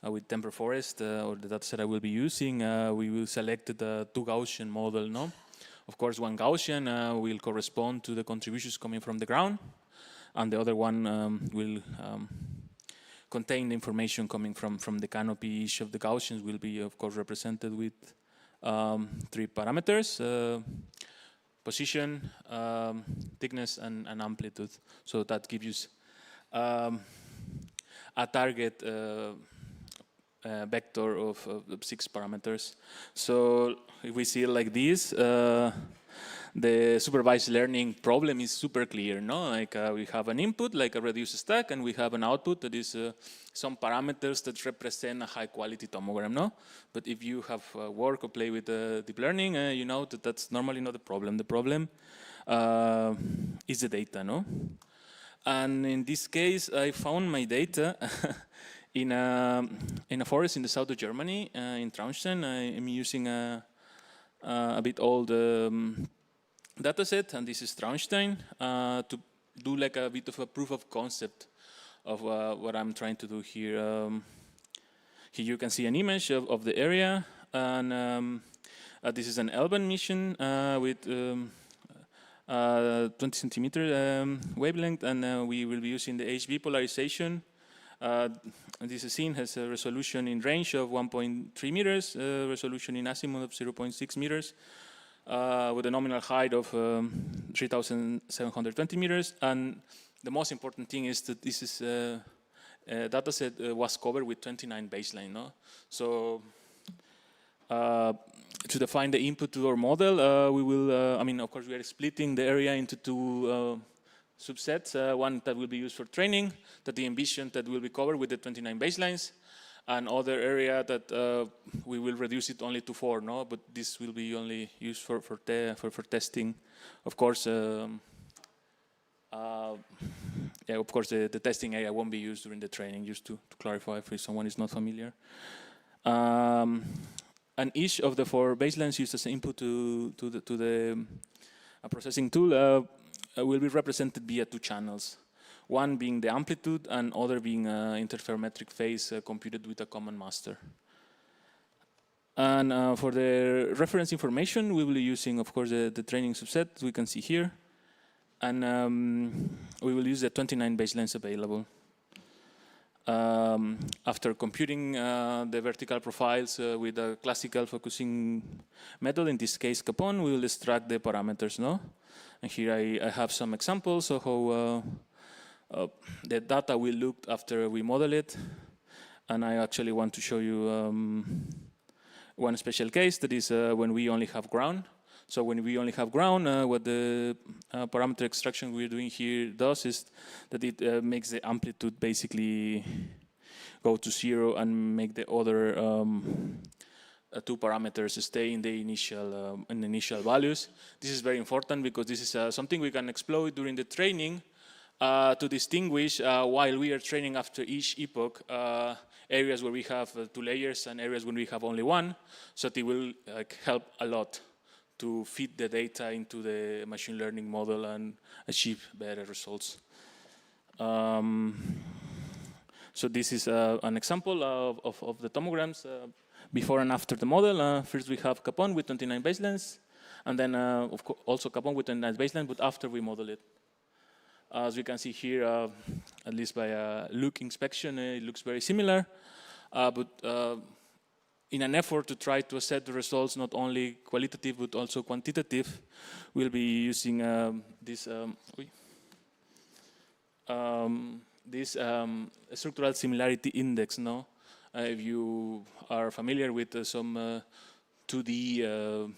with temper forest or the dataset I will be using, we will select the 2 Gaussian model. No, of course, one Gaussian will correspond to the contributions coming from the ground, and the other one will contain the information coming from the canopy. Each of the Gaussians will be, of course, represented with 3 parameters: position, thickness, and amplitude. So that gives you a target vector of 6 parameters. So if we see it like this, the supervised learning problem is super clear, no? Like we have an input, like a reduced stack, and we have an output that is some parameters that represent a high-quality tomogram, no? But if you have work or play with deep learning, you know that that's normally not the problem. The problem is the data, no? And in this case, I found my data in a forest in the south of Germany, in Traunstein. I am using a bit old data set, and this is Traunstein, to do like a bit of a proof of concept of what I'm trying to do here. Here you can see an image of the area, and this is an L-band mission with 20 centimeter wavelength, and we will be using the HV polarization. This scene has a resolution in range of 1.3 meters, resolution in azimuth of 0.6 meters, with a nominal height of 3,720 meters. And the most important thing is that this is data set was covered with 29 baseline. No? So to define the input to our model, we will, I mean, of course, we are splitting the area into 2 subsets, one that will be used for training, that the envision that will be covered with the 29 baselines, and other area that we will reduce it only to 4, no? But this will be only used for testing. Of course, yeah, of course, the testing area won't be used during the training, just to clarify if someone is not familiar. And each of the 4 baselines used as input to the processing tool will be represented via 2 channels. One being the amplitude, and other being interferometric phase computed with a common master. And for the reference information, we will be using, of course, the training subset we can see here. And we will use the 29 baselines available. After computing the vertical profiles with a classical focusing method, in this case Capon, we will extract the parameters, no? And here I have some examples of how the data will look after we model it. And I actually want to show you one special case, that is when we only have ground. So when we only have ground, what the parameter extraction we're doing here does is that it makes the amplitude basically go to 0 and make the other 2 parameters stay in the initial values. This is very important because this is something we can exploit during the training to distinguish while we are training after each epoch areas where we have 2 layers and areas when we have only 1. So it will help a lot to feed the data into the machine learning model and achieve better results. So this is an example of the tomograms before and after the model. First we have Capon with 29 baselines, and then of course also Capon with 29 baselines, but after we model it. As we can see here, at least by a look inspection, it looks very similar, but in an effort to try to assess the results, not only qualitative but also quantitative, we'll be using this structural similarity index. No, if you are familiar with some 2D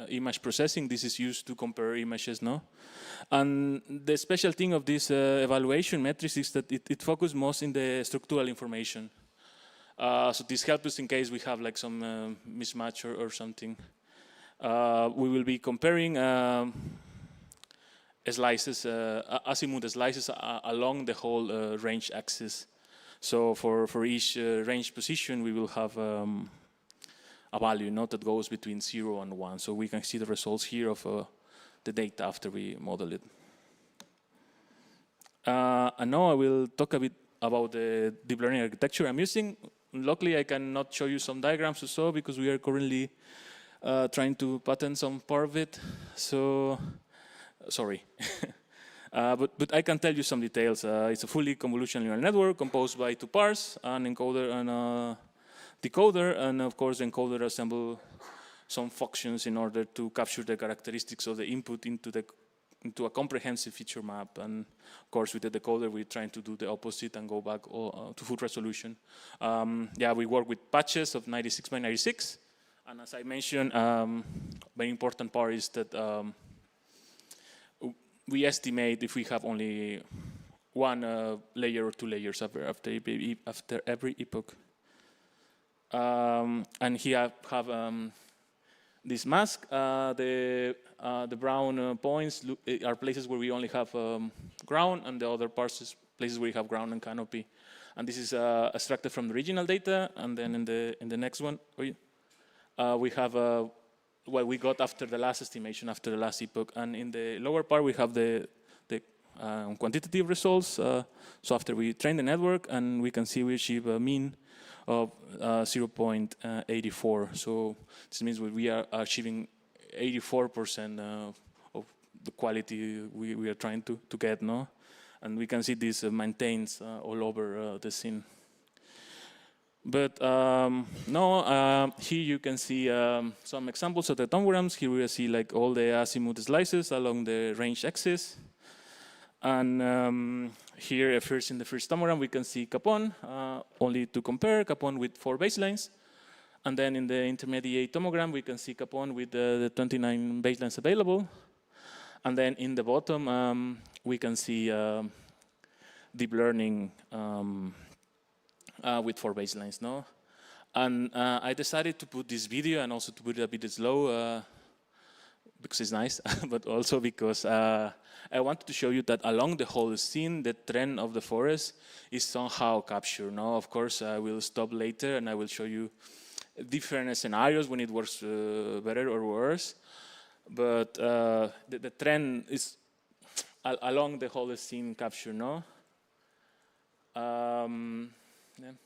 image processing, this is used to compare images. No, and the special thing of this evaluation metrics is that it focuses most in the structural information. So this helps us in case we have like some mismatch or something. We will be comparing slices, azimuth slices along the whole range axis. So for each range position, we will have a value, that goes between 0 and 1. So we can see the results here of the data after we model it. And now I will talk a bit about the deep learning architecture I'm using. luckily, I cannot show you some diagrams or so because we are currently trying to patent some part of it. So, sorry. But I can tell you some details. It's a fully convolutional neural network composed by 2 parts, an encoder and a decoder, and of course the encoder assemble some functions in order to capture the characteristics of the input into a comprehensive feature map. And of course, with the decoder, we're trying to do the opposite and go back to full resolution. Yeah, we work with patches of 96 by 96. And as I mentioned, very important part is that we estimate if we have only 1 layer or 2 layers after every epoch. And here I have this mask. The brown points are places where we only have ground, and the other parts is places where we have ground and canopy. And this is extracted from the original data. And then in the next one, we have what we got after the last estimation, after the last epoch. And in the lower part, we have the quantitative results. So after we train the network, and we can see we achieve a mean of 0.84. So this means we are achieving 84% of the quality we are trying to get, no? And we can see this maintains all over the scene. But here you can see some examples of the tomograms. Here we see like all the azimuth slices along the range axis. And here, first in the first tomogram, we can see Capon, only to compare Capon with 4 baselines. And then in the intermediate tomogram, we can see Capon with the 29 baselines available. And then in the bottom, we can see deep learning with 4 baselines, no? And I decided to put this video and also to put it a bit slow because it's nice, but also because I wanted to show you that along the whole scene, the trend of the forest is somehow captured. No, of course, I will stop later and I will show you different scenarios when it works better or worse. But the trend is along the whole scene captured, no? Yeah,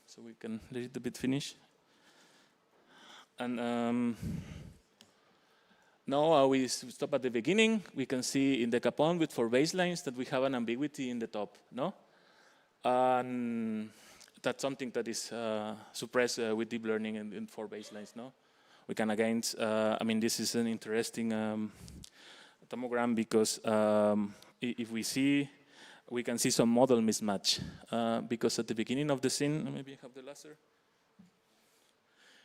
so we can let it a bit finish. And now we stop at the beginning. We can see in the Capon with 4 baselines that we have an ambiguity in the top, no? And that's something that is suppressed with deep learning in 4 baselines, no? We can again, I mean, this is an interesting tomogram because if we see, we can see some model mismatch because at the beginning of the scene, maybe I have the laser.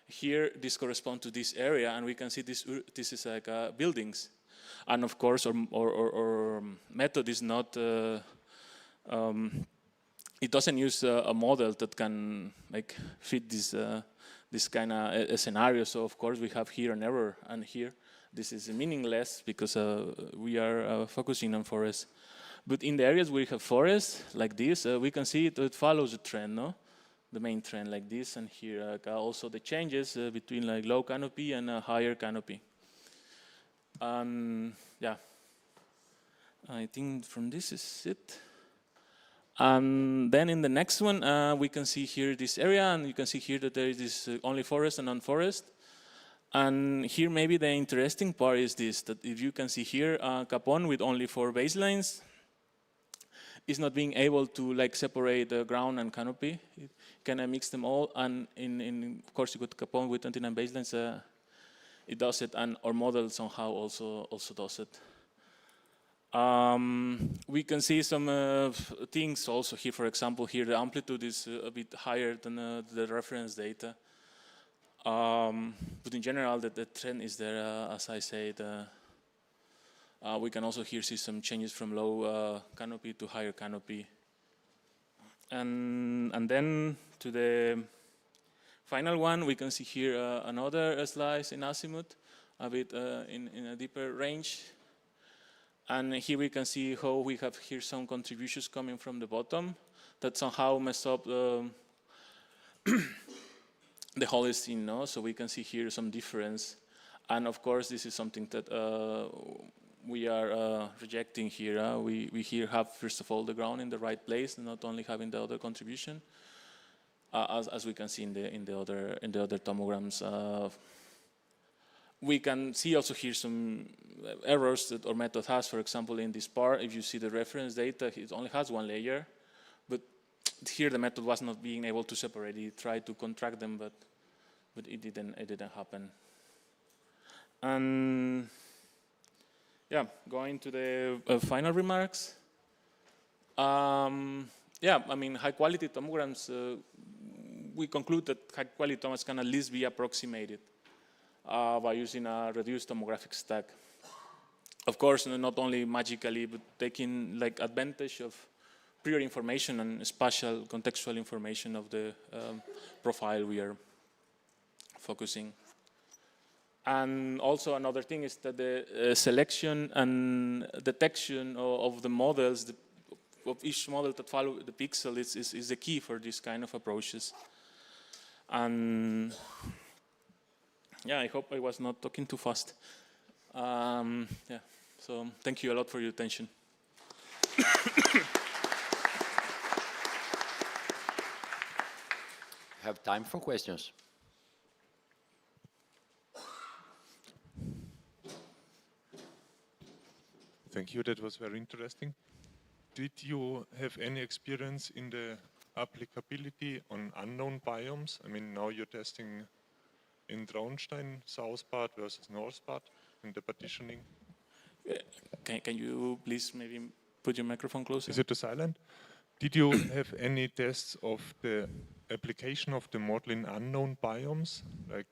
Here, this corresponds to this area, and we can see this is like buildings. And of course, our method is not, it doesn't use a model that can like fit this kind of scenario. So of course, we have here an error, and here, this is meaningless because we are focusing on forests. But in the areas where we have forests like this, we can see it follows a trend, no? The main trend like this, and here also the changes between like low canopy and a higher canopy. Yeah, I think from this is it. And then in the next one, we can see here this area, and you can see here that there is this only forest and non-forest. And here maybe the interesting part is this, that if you can see here, Capon with only 4 baselines is not being able to like separate the ground and canopy. It can mix them all, and of course you got Capon with 29 baselines, it does it, and our model somehow also does it. We can see some things also here. For example, here the amplitude is a bit higher than the reference data. But in general, the trend is there, as I said. We can also here see some changes from low canopy to higher canopy. And then to the final one, we can see here another slice in azimuth, a bit in a deeper range. And here we can see how we have here some contributions coming from the bottom that somehow mess up the whole scene, no? So we can see here some difference. And of course, this is something that we are rejecting here. We here have, first of all, the ground in the right place, and not only having the other contribution. as we can see in the other tomograms. We can see also here some errors that our method has. For example, in this part, if you see the reference data, it only has one layer, but here the method was not being able to separate. It tried to contract them, but it didn't happen. And yeah, going to the final remarks. Yeah, I mean, high-quality tomograms, we conclude that high-quality tomograms can at least be approximated by using a reduced tomographic stack. Of course, not only magically, but taking like advantage of prior information and spatial contextual information of the profile we are focusing. And also another thing is that the selection and detection of the models, of each model that follow the pixel is the key for this kind of approaches. And yeah, I hope I was not talking too fast. Yeah, so thank you a lot for your attention. Have time for questions. Thank you, that was very interesting. Did you have any experience in the applicability on unknown biomes? I mean, now you're testing in Traunstein, south part versus north part, in the partitioning. Can you please maybe put your microphone closer? Is it too silent? Did you have any tests of the application of the model in unknown biomes? Like,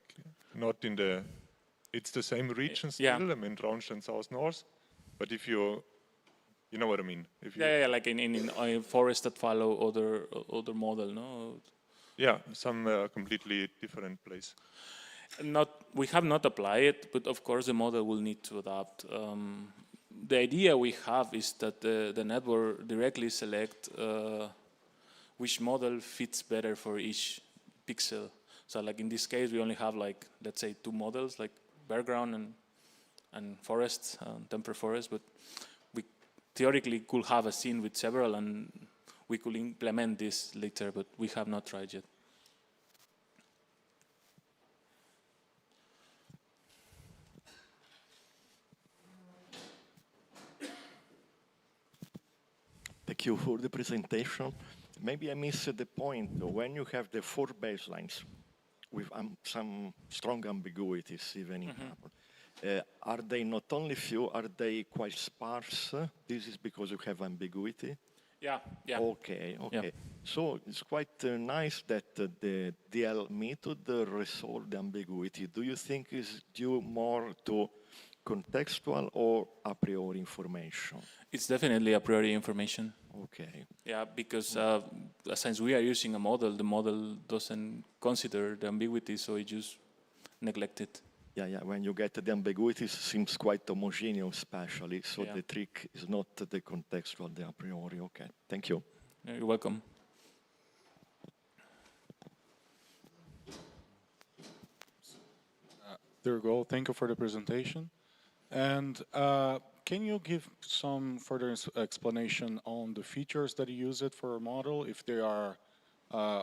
not in the, it's the same region still, Yeah. I mean, Traunstein, south, north, but if you know what I mean? If you Yeah, like in forests that follow other model, no? Yeah, some completely different place. We have not applied it, but of course the model will need to adapt. The idea we have is that the network directly select which model fits better for each pixel. So like in this case, we only have like, let's say 2 models, like bare ground and forests, temperate forest, but we theoretically could have a scene with several and we could implement this later, but we have not tried yet. Thank you for the presentation. Maybe I missed the point. When you have the 4 baselines with some strong ambiguities, even in are they not only few, are they quite sparse? This is because you have ambiguity? Yeah. Okay. Yeah. So it's quite nice that the DL method resolved the ambiguity. Do you think it's due more to contextual or a priori information? It's definitely a priori information. Okay. Yeah, because since we are using a model, the model doesn't consider the ambiguity, so it just neglects it. Yeah. When you get the ambiguity, it seems quite homogeneous spatially. So Yeah. the trick is not the contextual, the a priori. Okay. Thank you. You're welcome. There you go. Thank you for the presentation. And can you give some further explanation on the features that you use it for a model, if they are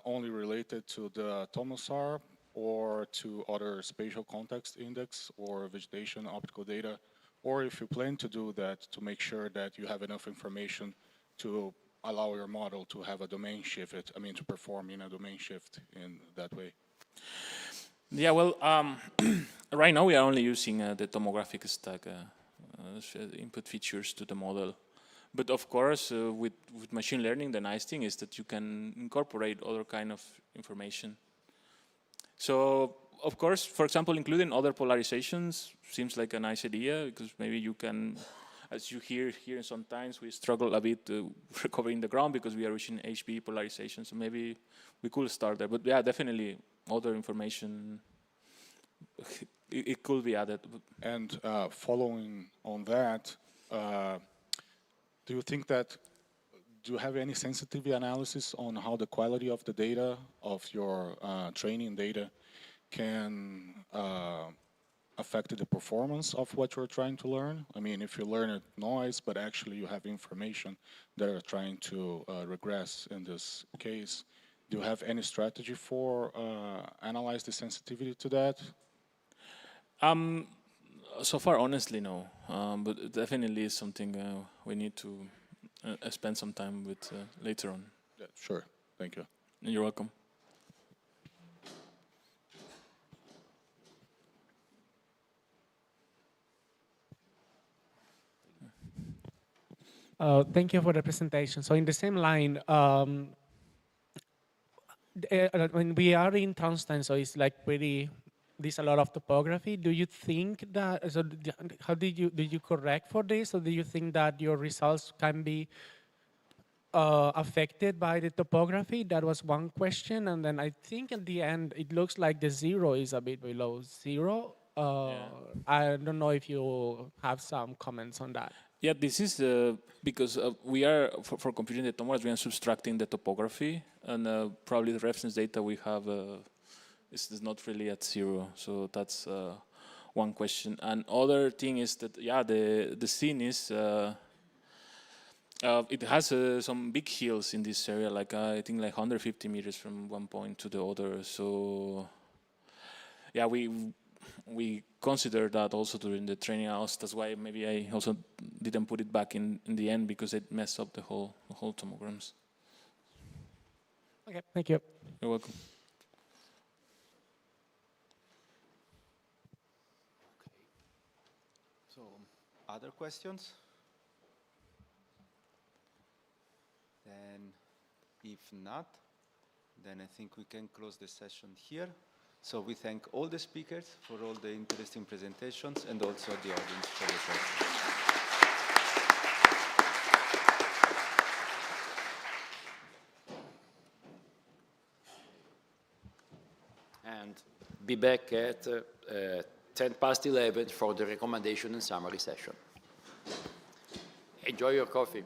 only related to the Polinsar or to other spatial context index or vegetation optical data, or if you plan to do that to make sure that you have enough information to allow your model to have a domain shift, I mean, to perform in a domain shift in that way? Yeah, well, right now we are only using the tomographic stack input features to the model. But of course, with machine learning, the nice thing is that you can incorporate other kind of information. So, of course, for example, including other polarizations seems like a nice idea, because maybe you can, as you hear here sometimes, we struggle a bit recovering the ground because we are using HB polarization, so maybe we could start there. But yeah, definitely other information, it could be added. And following on that, do you think that, do you have any sensitivity analysis on how the quality of the data, of your training data, can affect the performance of what you're trying to learn? I mean, if you learn a noise, but actually you have information that are trying to regress in this case, Do you have any strategy for analyze the sensitivity to that? So far, honestly, no. But it definitely is something we need to spend some time with later on. Yeah, sure. Thank you. You're welcome. Thank you for the presentation. So in the same line, when we are in Tungsten, so it's like pretty, there's a lot of topography. Do you think that, so how did you correct for this? Or do you think that your results can be affected by the topography? That was one question. And then I think at the end, it looks like the zero is a bit below zero. I don't know if you have some comments on that. Yeah, this is because we are, for computing the tomograph, we are subtracting the topography, and probably the reference data we have is not really at zero. So that's one question. And other thing is that, yeah, the scene is, it has some big hills in this area, like I think like 150 meters from one point to the other. So yeah, we consider that also during the training house. That's why maybe I also didn't put it back in the end, because it messed up the whole tomograms. Okay, thank you. You're welcome. So, other questions? Then, if not, then I think we can close the session here. So we thank all the speakers for all the interesting presentations, and also the audience for the questions. And be back at 11:10 for the recommendation and summary session. Enjoy your coffee.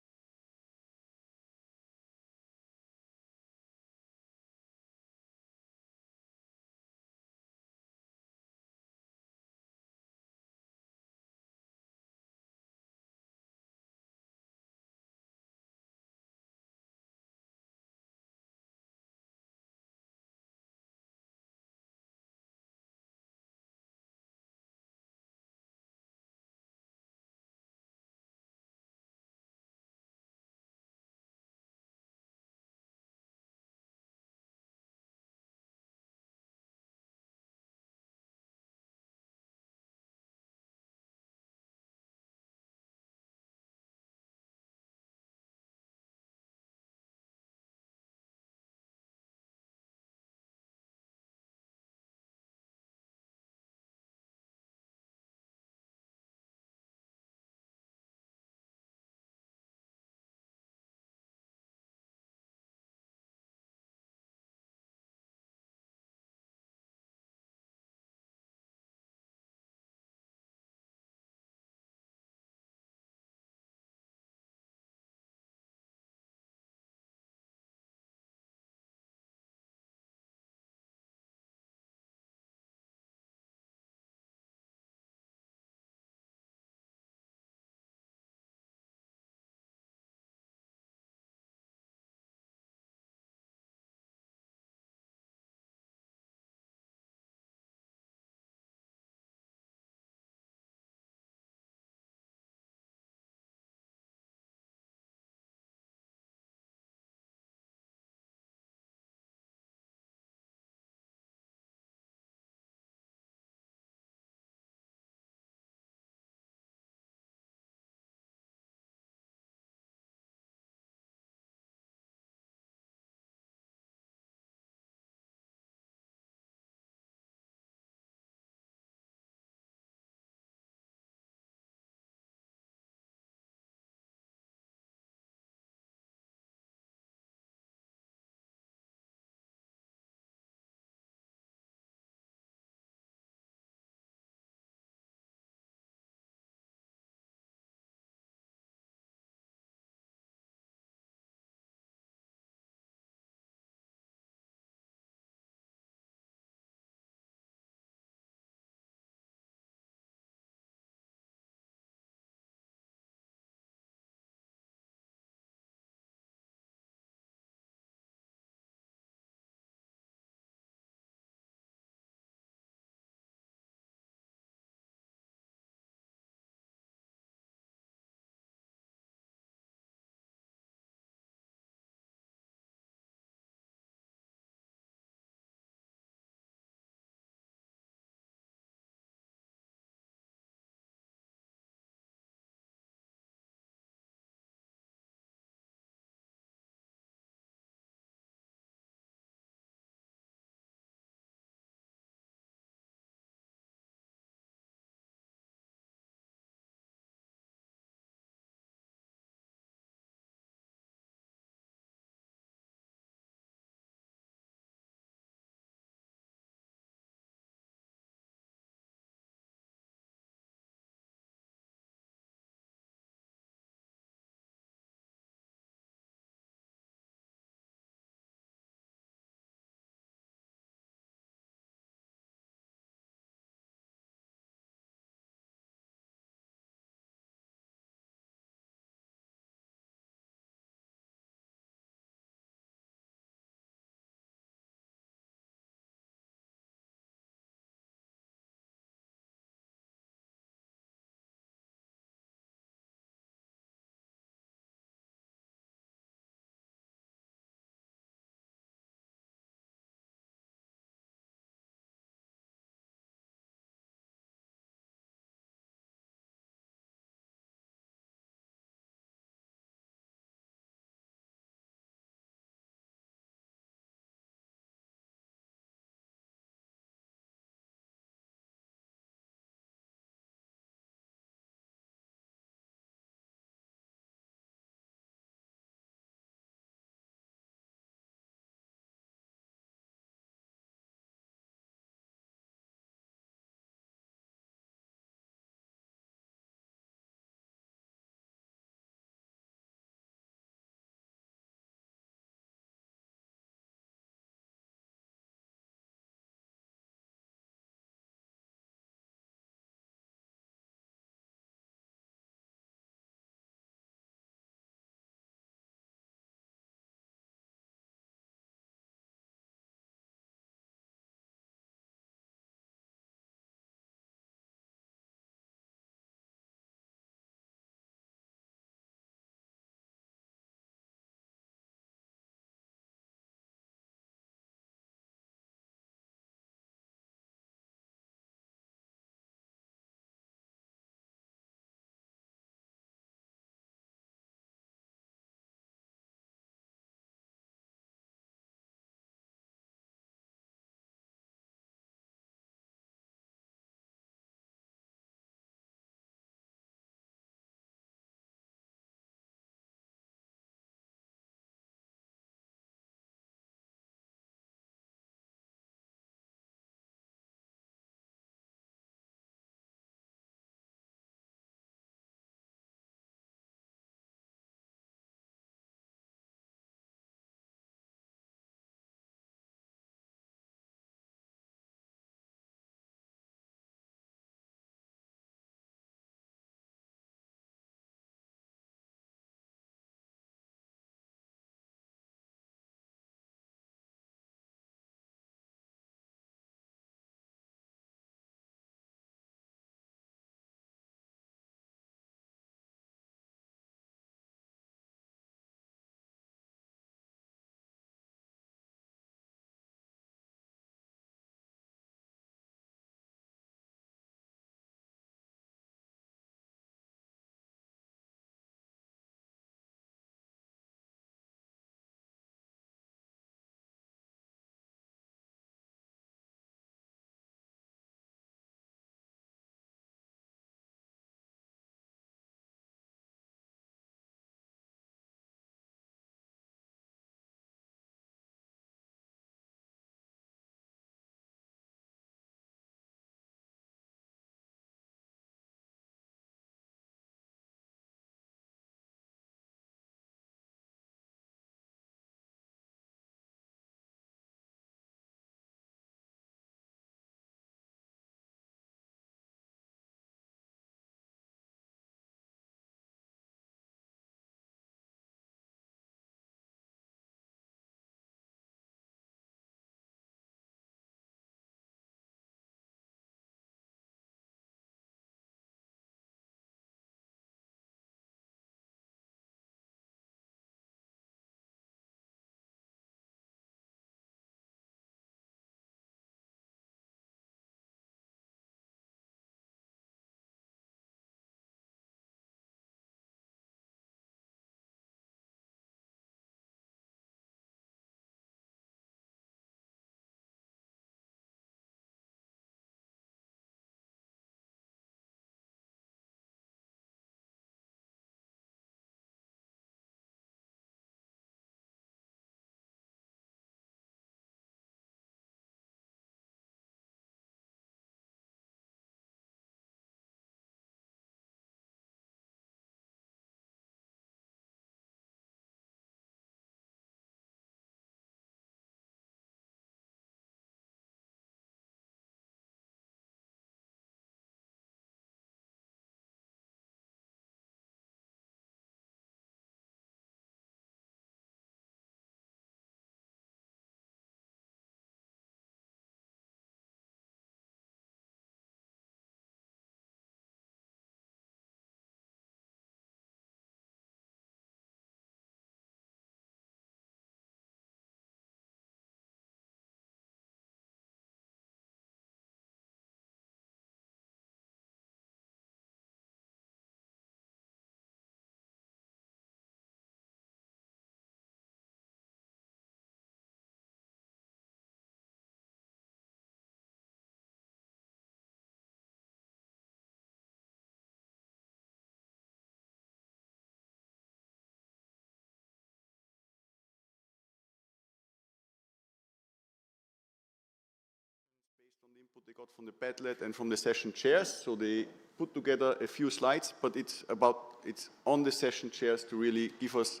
input they got from the Padlet and from the session chairs. So they put together a few slides, but it's on the session chairs to really give us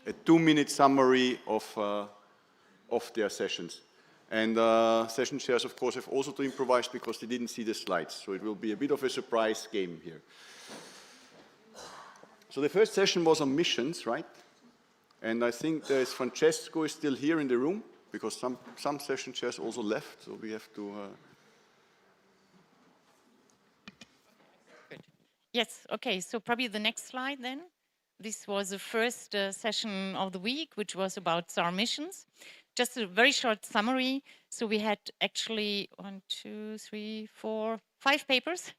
a 2-minute summary of their sessions. And session chairs, of course, have also to improvise because they didn't see the slides. So it will be a bit of a surprise game here. So the first session was on missions, right? And I think there's Francesco is still here in the room because some session chairs also left. So we have to... Good. Yes, okay, so probably the next slide then. This was the first session of the week, which was about SAR missions. Just a very short summary. So we had actually 1, 2, 3, 4, 5 papers,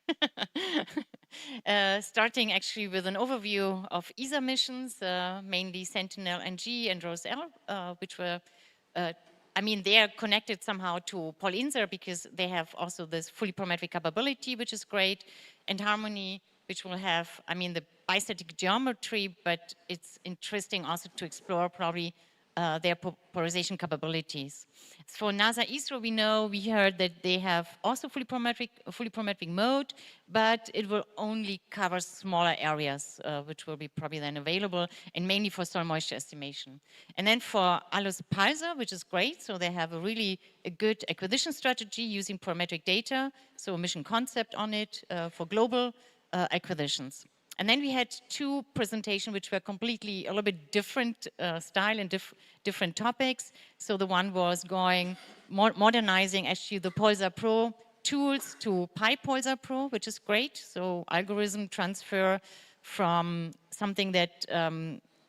starting actually with an overview of ESA missions, mainly Sentinel-NG and ROSE-L, which were, I mean, they are connected somehow to Polinsar because they have also this fully parametric capability, which is great, and Harmony, which will have, I mean, the bistatic geometry, but it's interesting also to explore probably their polarization capabilities. For NASA ISRO, we heard that they have also fully parametric mode, but it will only cover smaller areas, which will be probably then available, and mainly for soil moisture estimation. And then for ALOS Pulsar, which is great, so they have a good acquisition strategy using parametric data, so a mission concept on it for global acquisitions. And then we had 2 presentations which were completely a little bit different style and different topics. So the one was modernizing actually the Pulsar Pro tools to PyPulsar Pro, which is great. So algorithm transfer from something that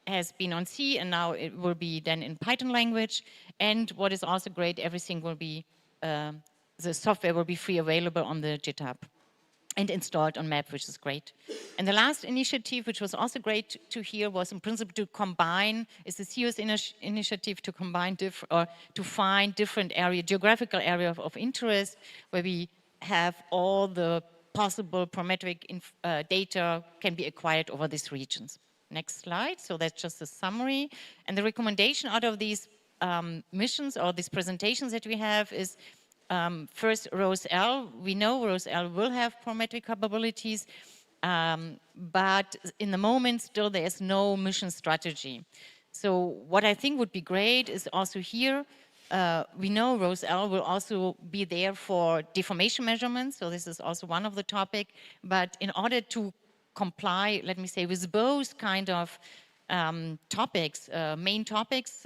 has been on C and now it will be then in Python language. And what is also great, everything will be, the software will be free available on the GitHub and installed on map, which is great. And the last initiative, which was also great to hear, was in principle to combine, is the CEO's initiative to combine or to find different geographical area of interest, where we have all the possible parametric data can be acquired over these regions. Next slide, so that's just a summary. And the recommendation out of these missions or these presentations that we have is first, ROSE-L. We know ROSE-L will have parametric capabilities, but in the moment, still there is no mission strategy. So what I think would be great is also here, we know ROSE-L will also be there for deformation measurements, so this is also one of the topic, but in order to comply, let me say, with both kind of topics, main topics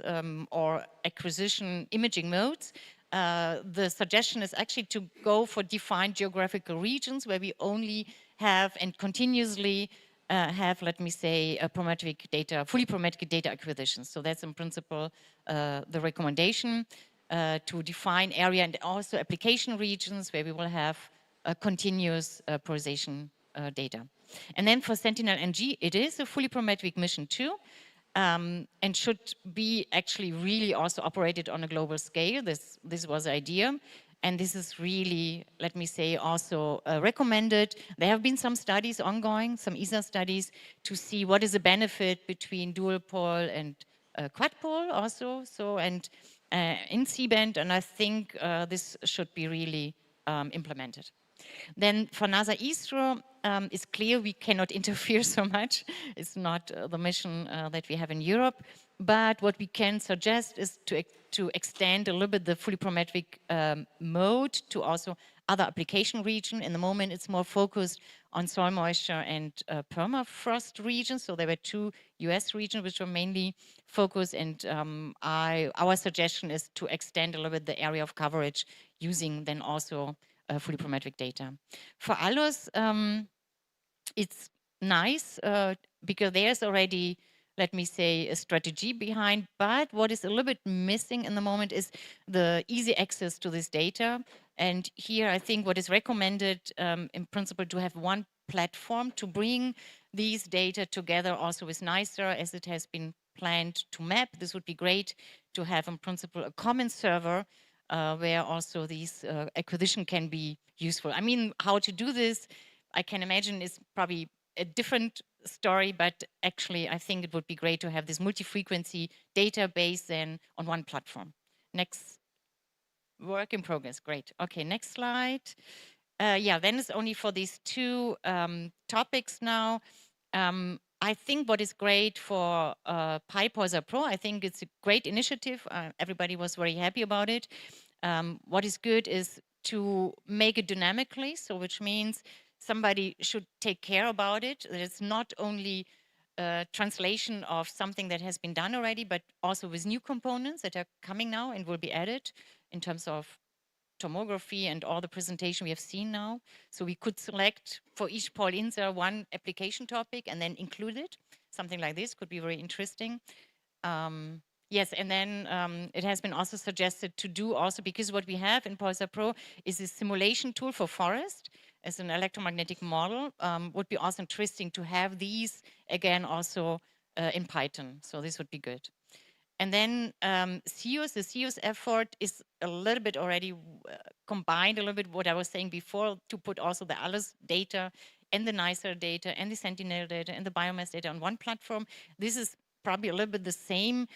or acquisition imaging modes, the suggestion is actually to go for defined geographical regions where we only have and continuously have, let me say, fully parametric data acquisition. So that's in principle the recommendation to define area and also application regions where we will have continuous polarization data. And then for Sentinel-NG, it is a fully parametric mission too. And should be actually really also operated on a global scale. This was the idea. And this is really, let me say, also recommended. There have been some studies ongoing, some ESA studies, to see what is the benefit between dual pole and quad pole also, so and in C-band, and I think this should be really implemented. Then for NASA ISRO, it's clear we cannot interfere so much. It's not the mission that we have in Europe. But what we can suggest is to extend a little bit the fully parametric mode to also other application region. In the moment, it's more focused on soil moisture and permafrost regions. So there were 2 US regions which were mainly focused. And our suggestion is to extend a little bit the area of coverage using then also fully parametric data. For ALOS, it's nice because there's already, let me say, a strategy behind, but what is a little bit missing in the moment is the easy access to this data. And here I think what is recommended in principle to have one platform to bring these data together also with NICER as it has been planned to map. This would be great to have in principle a common server where also these acquisition can be useful. I mean, how to do this, I can imagine is probably a different story, but actually I think it would be great to have this multi-frequency database then on one platform. Next work in progress. Great. Okay, next slide. Yeah, then it's only for these two topics now. I think what is great for PyPoser Pro, I think it's a great initiative. Everybody was very happy about it. What is good is to make it dynamically, so which means somebody should take care about it. That it's not only a translation of something that has been done already, but also with new components that are coming now and will be added in terms of tomography and all the presentation we have seen now. So we could select for each Polinsar one application topic and then include it. Something like this could be very interesting. Yes, and then it has been also suggested to do also, because what we have in Polinsar Pro is a simulation tool for forest as an electromagnetic model. Would be also interesting to have these again also in Python. So this would be good. And then CEOs, the CEOs effort is a little bit already combined a little bit what I was saying before, to put also the ALICE data and the NICER data and the Sentinel data and the Biomass data on one platform. This is probably a little bit the same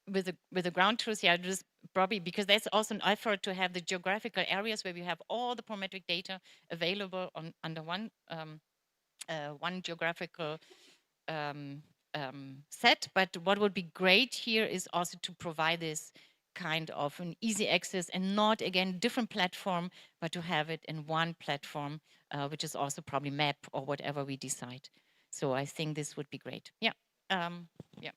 with the ground truth. Yeah, just probably because that's also an effort to have the geographical areas where we have all the parametric data available on under one geographical set. But what would be great here is also to provide this kind of an easy access and not again different platform, but to have it in one platform, which is also probably map or whatever we decide. So I think this would be great. Yeah. Yeah.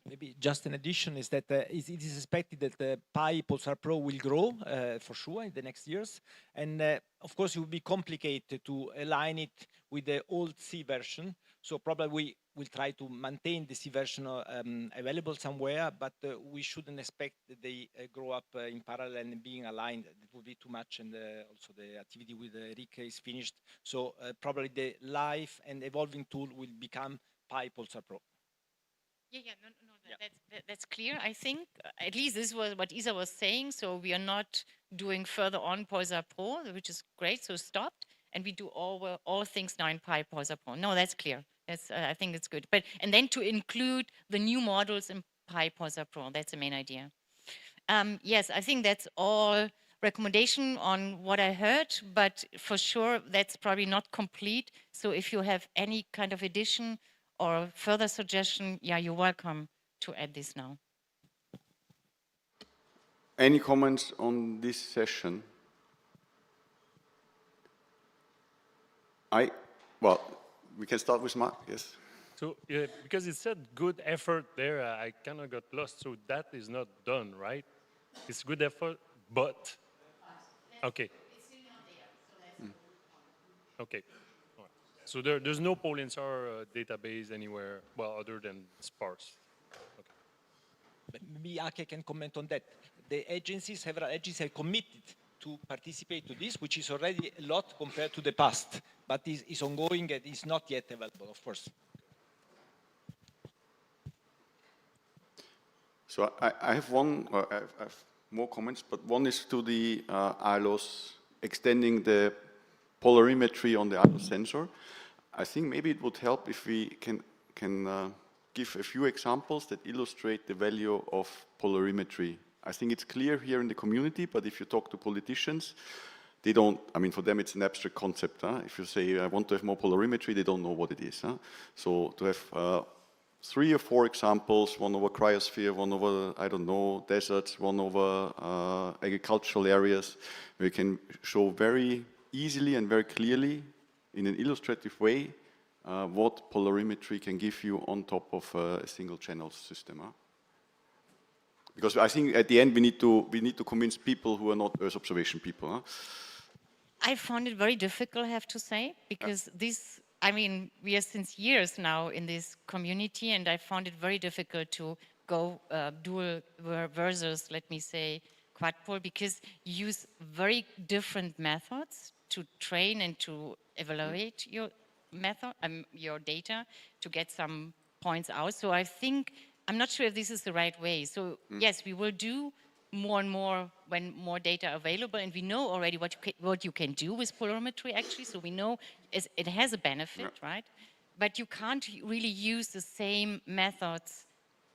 Maybe just an addition is that it is expected that the PyPoser Pro will grow for sure in the next years. And of course, it will be complicated to align it with the old C version. So probably we will try to maintain the C version available somewhere, but we shouldn't expect that they grow up in parallel and being aligned. It would be too much, and also the activity with Enrique is finished. So probably the live and evolving tool will become PyPoser Pro. Yeah, no, that's clear. I think at least this was what Isa was saying. So we are not doing further on Polinsar Pro, which is great. So stopped, and we do all things now in PyPoser Pro. No, that's clear. That's I think it's good. But and then to include the new models in PyPoser Pro. That's the main idea. Yes, I think that's all recommendation on what I heard, but for sure that's probably not complete. So if you have any kind of addition or further suggestion, yeah, you're welcome to add this now. Any comments on this session? Well, we can start with Mark, yes. So, yeah, because it said good effort there, I kind of got lost. So that is not done, right? It's good effort, but, okay. Okay. All right. So there's no Polinsar database anywhere, well, other than sparse. Okay. Maybe Ake can comment on that. The agencies, several agencies have committed to participate to this, which is already a lot compared to the past, but is ongoing and is not yet available, of course. So I have one, I have more comments, but one is to the ILOs extending the polarimetry on the ILO sensor. I think maybe it would help if we can give a few examples that illustrate the value of polarimetry. I think it's clear here in the community, but if you talk to politicians, they don't, I mean, for them it's an abstract concept. Huh? If you say, I want to have more polarimetry, they don't know what it is. Huh? So to have 3 or 4 examples, one over cryosphere, one over, I don't know, deserts, one over agricultural areas, we can show very easily and very clearly in an illustrative way what polarimetry can give you on top of a single channel system. Huh? Because I think at the end we need to convince people who are not Earth observation people. Huh? I found it very difficult, I have to say, because this, I mean, we are since years now in this community, and I found it very difficult to go dual versus, let me say, quadpol, because you use very different methods to train and to evaluate your method, your data, to get some points out. So I think, I'm not sure if this is the right way. So yes, we will do more and more when more data are available, and we know already what you can do with polarimetry actually. So we know it has a benefit, right? But you can't really use the same methods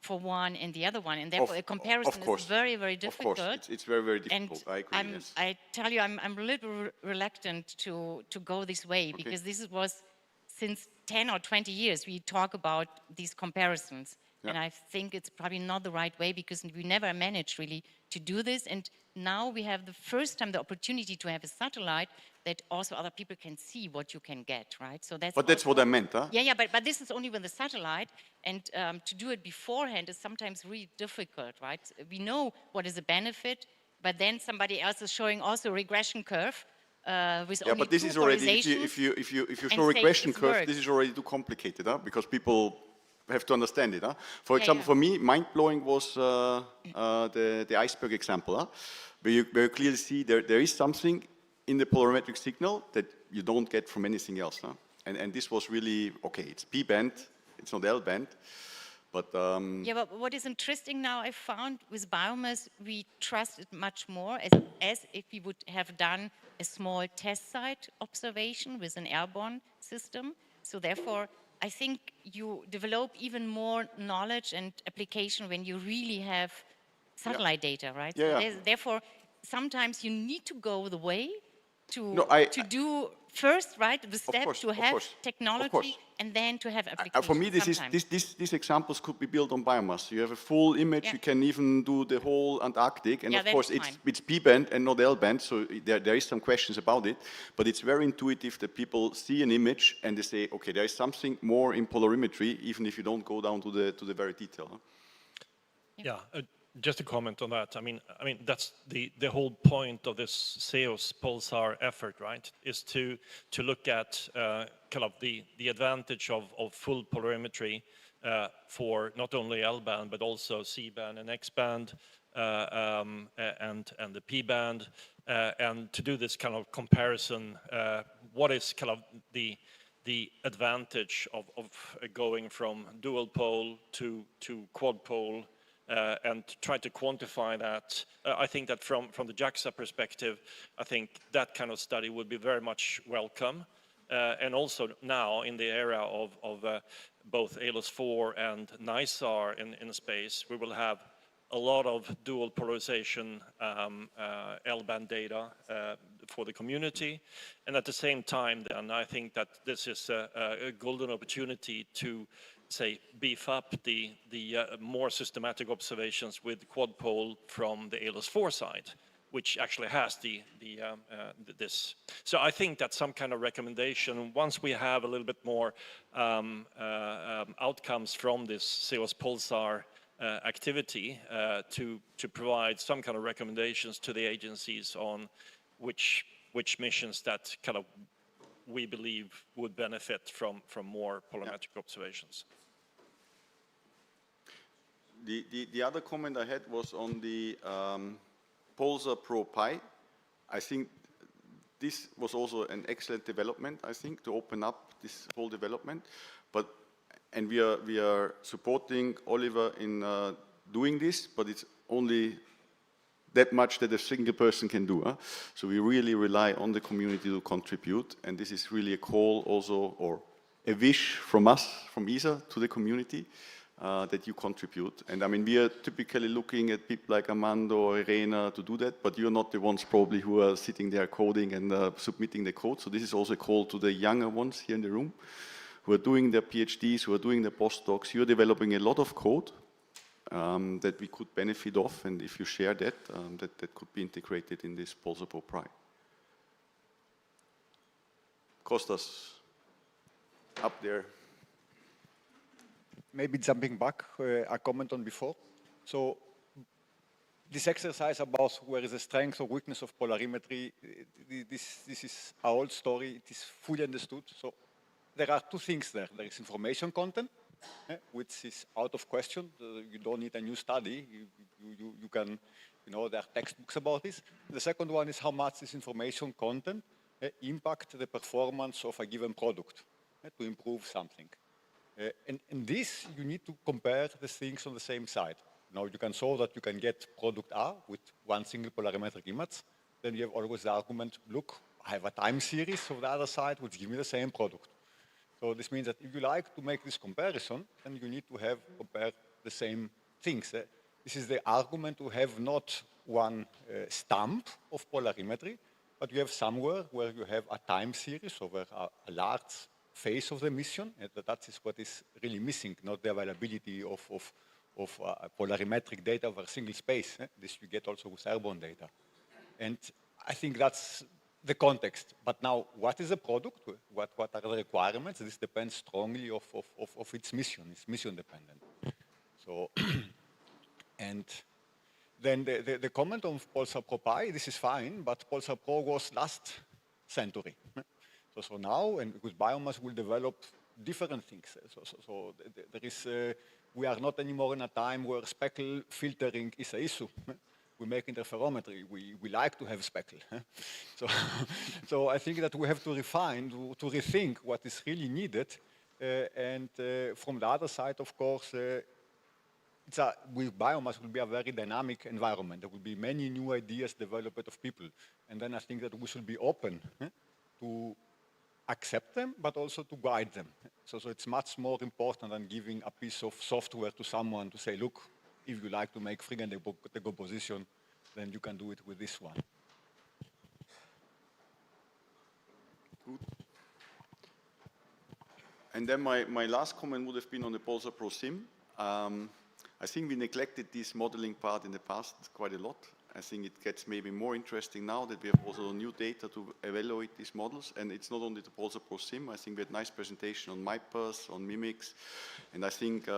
for one and the other one, and therefore a comparison is very, very difficult. Of course, it's very, very difficult. And I agree. Yes. I tell you, I'm a little reluctant to go this way, because this was since 10 or 20 years we talk about these comparisons. Yeah. And I think it's probably not the right way, because we never managed really to do this. And now we have the first time the opportunity to have a satellite that also other people can see what you can get, right? So that's. But that's what I meant, huh? Yeah, but this is only with the satellite, and to do it beforehand is sometimes really difficult, right? We know what is a benefit, but then somebody else is showing also a regression curve with only but this two is already, polarizations, if you and show say regression it curve, works. this is already too complicated, huh? Because people have to understand it. Huh? For example, for me, mind-blowing was the iceberg example, huh? Where you very clearly see there is something in the polarimetric signal that you don't get from anything else. Huh? And this was really, okay, it's P-band, it's not L-band. But, yeah, but what is interesting now, I found with biomass, we trust it much more as if we would have done a small test site observation with an airborne system. So therefore, I think you develop even more knowledge and application when you really have satellite data, right? Yeah, so therefore, sometimes you need to go the way to do first, right, the step to have technology and then to have applications. For me, these examples could be built on biomass. You have a full image. You can even do the whole Antarctic, and of course it's P-band and not L-band, so there is some questions about it. But it's very intuitive that people see an image and they say, okay, there is something more in polarimetry, even if you don't go down to the very detail. Huh? Yeah. Just a comment on that. I mean that's the whole point of this SEOS Pulsar effort, right? Is to look at kind of the advantage of full polarimetry for not only L-band but also C-band and X-band and the P-band, and to do this kind of comparison. What is kind of the advantage of going from dual pole to quad pole? And try to quantify that. I think that from the JAXA perspective, I think that kind of study would be very much welcome. And also now in the era of both ALOS-4 and NISAR in space, we will have a lot of dual polarization L-band data for the community. And at the same time, then, I think that this is a golden opportunity to say, beef up the more systematic observations with quad pole from the ALOS-4 side, which actually has this. So I think that some kind of recommendation, once we have a little bit more outcomes from this SEOS Pulsar activity, to provide some kind of recommendations to the agencies on which missions that kind of we believe would benefit from more polarimetric observations. The other comment I had was on the Pulsar Pro Pi. I think this was also an excellent development, I think, to open up this whole development. And we are supporting Oliver in doing this, but it's only that much that a single person can do. Huh? So we really rely on the community to contribute, and this is really a call also, or a wish from us, from ESA, to the community, that you contribute. And I mean, we are typically looking at people like Armando or Irena to do that, but you're not the ones probably who are sitting there coding and submitting the code. So this is also a call to the younger ones here in the room, who are doing their PhDs, who are doing their postdocs. You're developing a lot of code that we could benefit of, and if you share that, that could be integrated in this Pulsar Pro Pi. Kostas, up there. Maybe jumping back, a comment on before. So this exercise about where is the strength or weakness of polarimetry, this is an old story. It is fully understood. So there are two things there. There is information content, which is out of question. You don't need a new study. You can, there are textbooks about this. The second one is how much this information content impact the performance of a given product to improve something. And this, you need to compare the things on the same side. Now, you can show that you can get product A with one single polarimetric image. Then you have always the argument, look, I have a time series of the other side which give me the same product. So this means that if you like to make this comparison, then you need to compare the same things. This is the argument to have not one stamp of polarimetry, but you have somewhere where you have a time series over a large phase of the mission, and that is what is really missing, not the availability of polarimetric data over a single space. This you get also with airborne data. And I think that's the context. But now, what is the product? What are the requirements? This depends strongly of its mission. It's mission dependent. So, and then the comment on Polinsar Pro Pi, this is fine, but Polinsar Pro was last century. So now, and with Biomass, we'll develop different things. So there is, we are not anymore in a time where speckle filtering is an issue. We make interferometry. We like to have speckle. So I think that we have to refine, to rethink what is really needed. And from the other side, of course, with Biomass, it will be a very dynamic environment. There will be many new ideas developed of people. And then I think that we should be open to accept them, but also to guide them. So it's much more important than giving a piece of software to someone to say, look, if you like to make frigate decomposition, then you can do it with this one. Good. And then my last comment would have been on the Polinsar Pro Sim. I think we neglected this modeling part in the past quite a lot. I think it gets maybe more interesting now that we have also new data to evaluate these models. And it's not only the Polinsar Pro Sim. I think we had nice presentation on MIPERS, on Mimics. And I think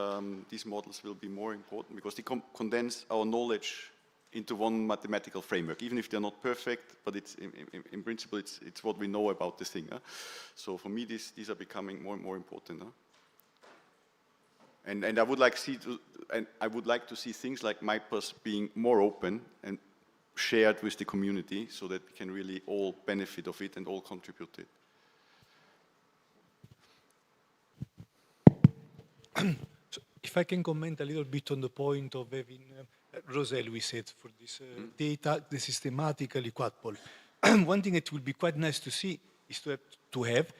these models will be more important because they condense our knowledge into one mathematical framework, even if they're not perfect, but it's in principle, it's what we know about the thing. So for me, these are becoming more and more important. And I would like to see things like MIPERS being more open and shared with the community so that we can really all benefit of it and all contribute to it. So if I can comment a little bit on the point of having Rosel, we said, for this data, the systematically quadpole. One thing that would be quite nice to see is to have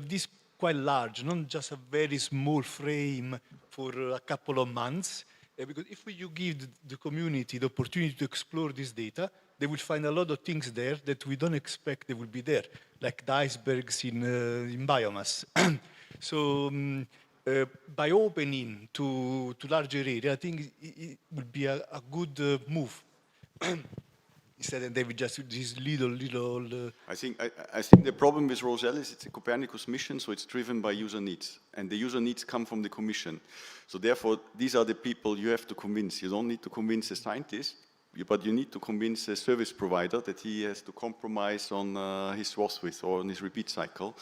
this quite large, not just a very small frame for a couple of months. Because if you give the community the opportunity to explore this data, they will find a lot of things there that we don't expect they will be there, like the icebergs in biomass. So by opening to larger area, I think it would be a good move. Instead of David just this little. I think the problem with Rosel is it's a Copernicus mission, so it's driven by user needs, and the user needs come from the Commission. So therefore, these are the people you have to convince. You don't need to convince a scientist, but you need to convince a service provider that he has to compromise on his swath width or on his repeat cycle.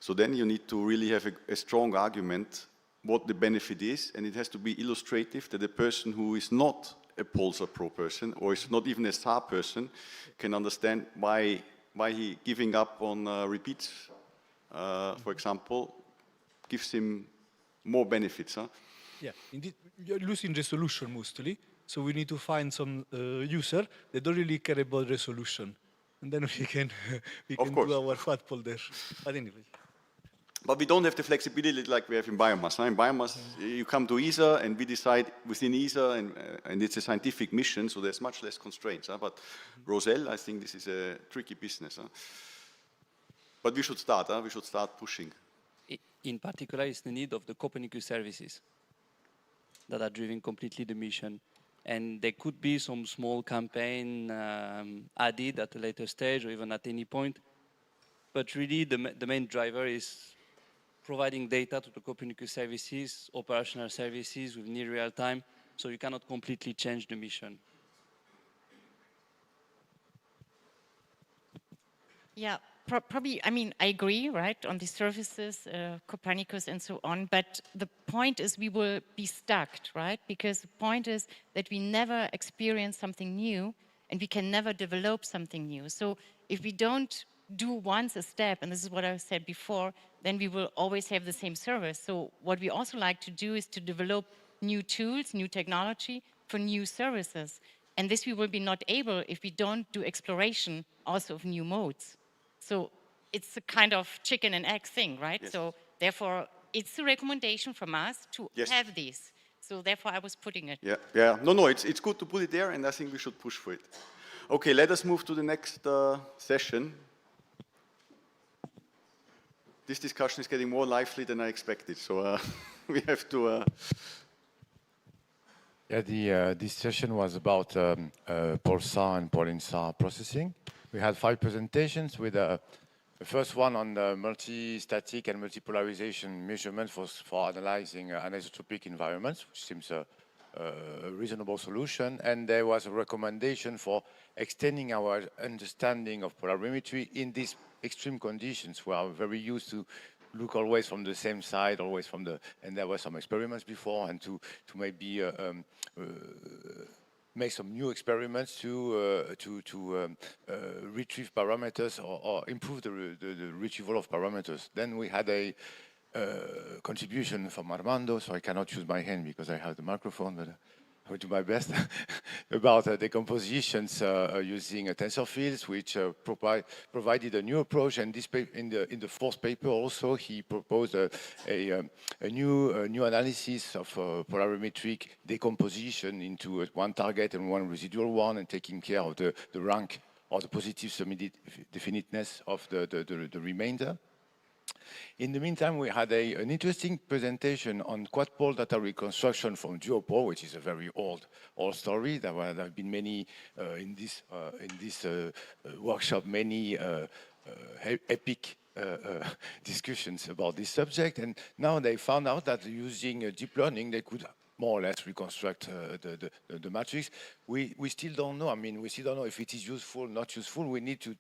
So then you need to really have a strong argument what the benefit is, and it has to be illustrative that a person who is not a Polinsar Pro person, or is not even a SAR person, can understand why he giving up on repeats, for example, gives him more benefits. Yeah, indeed, you're losing resolution mostly, so we need to find some user that don't really care about resolution, and then we can do our quadpole there. But anyway. But we don't have the flexibility like we have in Biomass. In Biomass, you come to ESA and we decide within ESA, and it's a scientific mission, so there's much less constraints. But Rosel, I think this is a tricky business. But we should start. We should start pushing. In particular, it's the need of the Copernicus services that are driving completely the mission. And there could be some small campaign added at a later stage or even at any point. But really, the main driver is providing data to the Copernicus services, operational services with near real time, so you cannot completely change the mission. Yeah, probably, I mean, I agree, right, on the services, Copernicus and so on, but the point is we will be stuck, right? Because the point is that we never experience something new and we can never develop something new. So if we don't do once a step, and this is what I said before, then we will always have the same service. So what we also like to do is to develop new tools, new technology for new services. And this we will be not able if we don't do exploration also of new modes. So it's a kind of chicken and egg thing, right? Yes. So therefore, it's a recommendation from us to have these. So therefore I was putting it. Yeah, yeah. No, it's good to put it there, and I think we should push for it. Okay, let us move to the next session. This discussion is getting more lively than I expected, so we have to... Yeah, this session was about Pulsar and Polinsar processing. We had 5 presentations with the first one on the multi-static and multipolarization measurements for analyzing anisotropic environments, which seems a reasonable solution. And there was a recommendation for extending our understanding of polarimetry in these extreme conditions. We are very used to look always from the same side, always from the, and there were some experiments before, and to maybe make some new experiments to retrieve parameters or improve the retrieval of parameters. Then we had a contribution from Armando, so I cannot use my hand because I have the microphone, but I will do my best, about decompositions using tensor fields, which provided a new approach. And this in the fourth paper also, he proposed a new analysis of polarimetric decomposition into one target and one residual one, and taking care of the rank or the positive semi-definiteness of the remainder. In the meantime, we had an interesting presentation on quad-pole data reconstruction from duopole, which is a very old story. There have been many in this workshop, many epic discussions about this subject, and now they found out that using deep learning, they could more or less reconstruct the matrix. We still don't know. I mean, we still don't know if it is useful, not useful. We need to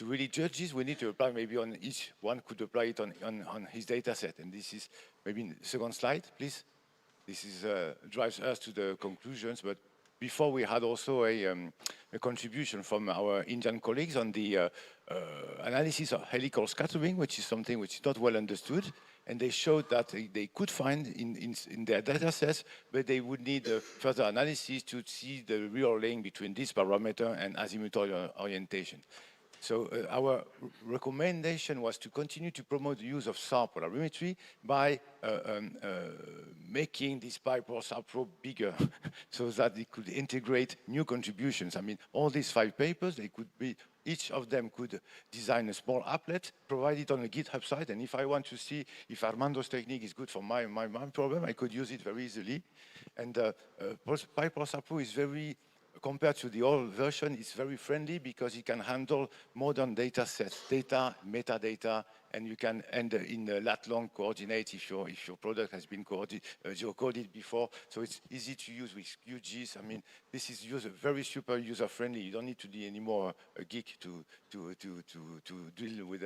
really judge this. We need to apply maybe on each one could apply it on his data set. And this is maybe the second slide, please. This is drives us to the conclusions. But before, we had also a contribution from our Indian colleagues on the analysis of helical scattering, which is something which is not well understood. And they showed that they could find in their data sets, but they would need further analysis to see the real link between this parameter and azimuthal orientation. So our recommendation was to continue to promote the use of SAR polarimetry by making this Pulsar probe bigger so that it could integrate new contributions. I mean, all these 5 papers, they could be, each of them could design a small applet, provide it on a GitHub site, and if I want to see if Armando's technique is good for my problem, I could use it very easily. And Pulsar Pro is very, compared to the old version, it's very friendly because it can handle modern data sets, data, metadata, and you can end in the lat-long coordinate if your product has been geocoded before. So it's easy to use with QGIS. I mean, this is very super user-friendly. You don't need to be anymore a geek to deal with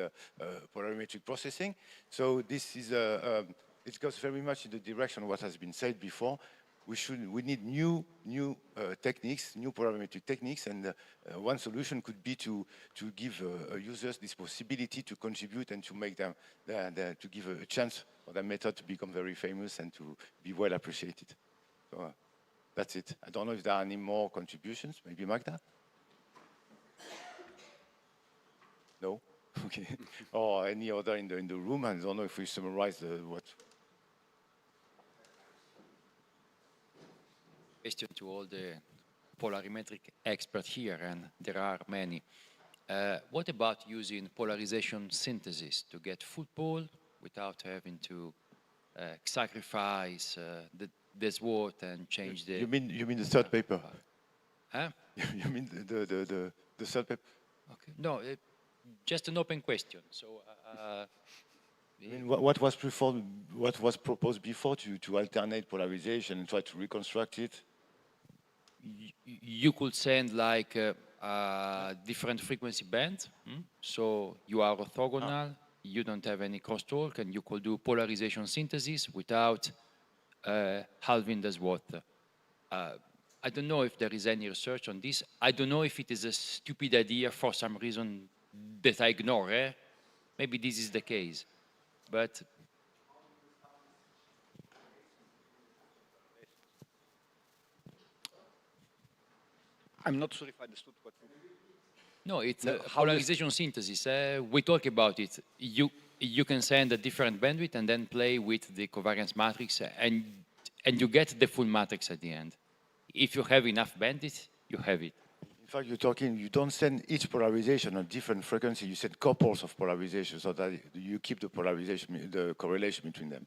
polarimetric processing. So this is it goes very much in the direction of what has been said before. We need new techniques, new polarimetric techniques, and one solution could be to give users this possibility to contribute and to make them to give a chance for the method to become very famous and to be well appreciated. So that's it. I don't know if there are any more contributions. Maybe Magda? No? Okay. Or any other in the room? I don't know if we summarize what. Question to all the polarimetric experts here, and there are many. What about using polarization synthesis to get full pole without having to sacrifice the SWOT and change the... You mean the third paper? Huh? You mean the third paper? Okay. No, just an open question. So. I mean, what was proposed before to alternate polarization and try to reconstruct it? You could send like different frequency bands, so you are orthogonal, you don't have any crosstalk, and you could do polarization synthesis without halving the SWOT. I don't know if there is any research on this. I don't know if it is a stupid idea for some reason that I ignore. Maybe this is the case. But I'm not sure if I understood what you... No, it's polarization synthesis. We talk about it. You can send a different bandwidth and then play with the covariance matrix, and and you get the full matrix at the end. If you have enough bandwidth, you have it. In fact, you don't send each polarization on different frequency, you send couples of polarization so that you keep the polarization, the correlation between them.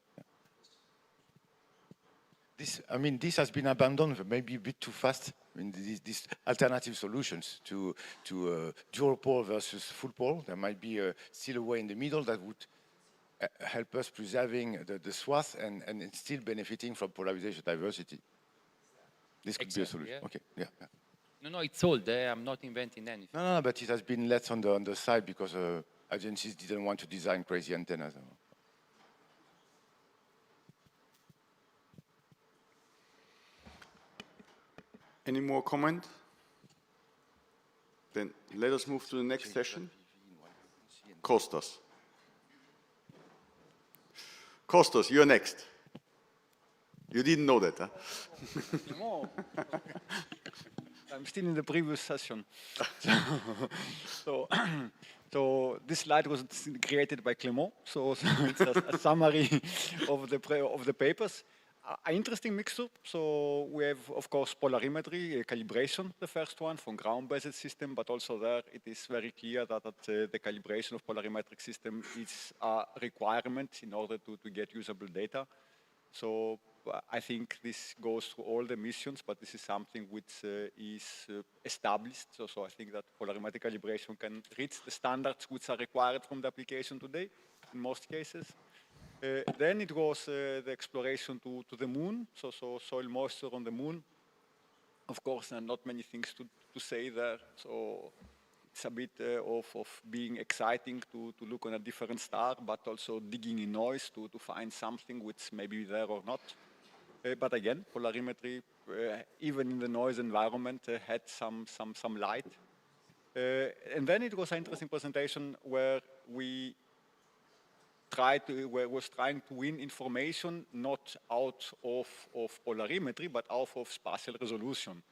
This has been abandoned maybe a bit too fast. These alternative solutions to dual pole versus full pole, there might be still a way in the middle that would help us preserving the swath and still benefiting from polarization diversity. This could be a solution. Yeah. Okay, yeah. No, it's old. I'm not inventing anything. No, but it has been left on the side because agencies didn't want to design crazy antennas. Any more comment? Then let us move to the next session. Kostas. Kostas, you're next. You didn't know that, huh? No. I'm still in the previous session. So this slide was created by Clément. So it's a summary of the papers. An interesting mixture. So we have, of course, polarimetry, calibration, the first one from ground-based system, but also there it is very clear that the calibration of polarimetric system is a requirement in order to get usable data. So I think this goes through all the missions, but this is something which is established. So I think that polarimetric calibration can reach the standards which are required from the application today in most cases. Then it was the exploration to the moon, so soil moisture on the moon. Of course, there are not many things to say there, so it's a bit of being exciting to look on a different star, but also digging in noise to find something which may be there or not. But again, polarimetry, even in the noise environment, had some light. And then it was an interesting presentation where we was trying to win information not out of polarimetry, but out of spatial resolution,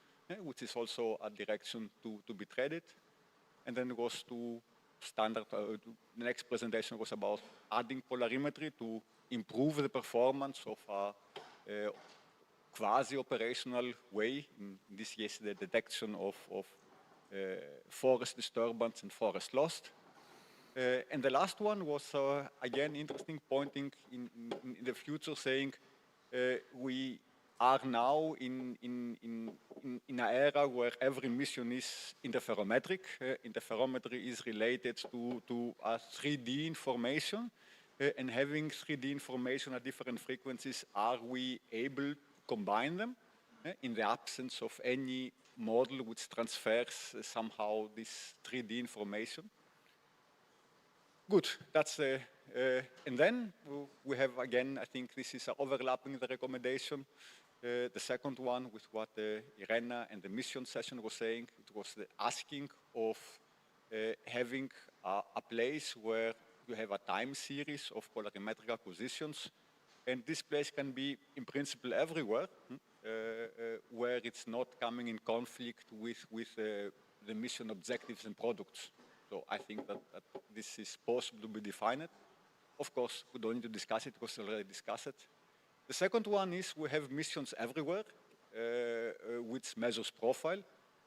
which is also a direction to be treaded. And then it was the next presentation was about adding polarimetry to improve the performance of a quasi-operational way, in this case the detection of forest disturbance and forest loss. And the last one was, again, interesting, pointing in the future, saying we are now in an era where every mission is interferometric. Interferometry is related to a 3D information, and having 3D information at different frequencies, are we able to combine them in the absence of any model which transfers somehow this 3D information? Good, that's and then we have, again, I think this is overlapping the recommendation. The second one with what Irena and the mission session was saying, it was the asking of having a place where you have a time series of polarimetric acquisitions, and this place can be in principle everywhere, where it's not coming in conflict with the mission objectives and products. So I think that this is possible to be defined. Of course, we don't need to discuss it because we already discussed it. The second one is we have missions everywhere, which measures profile,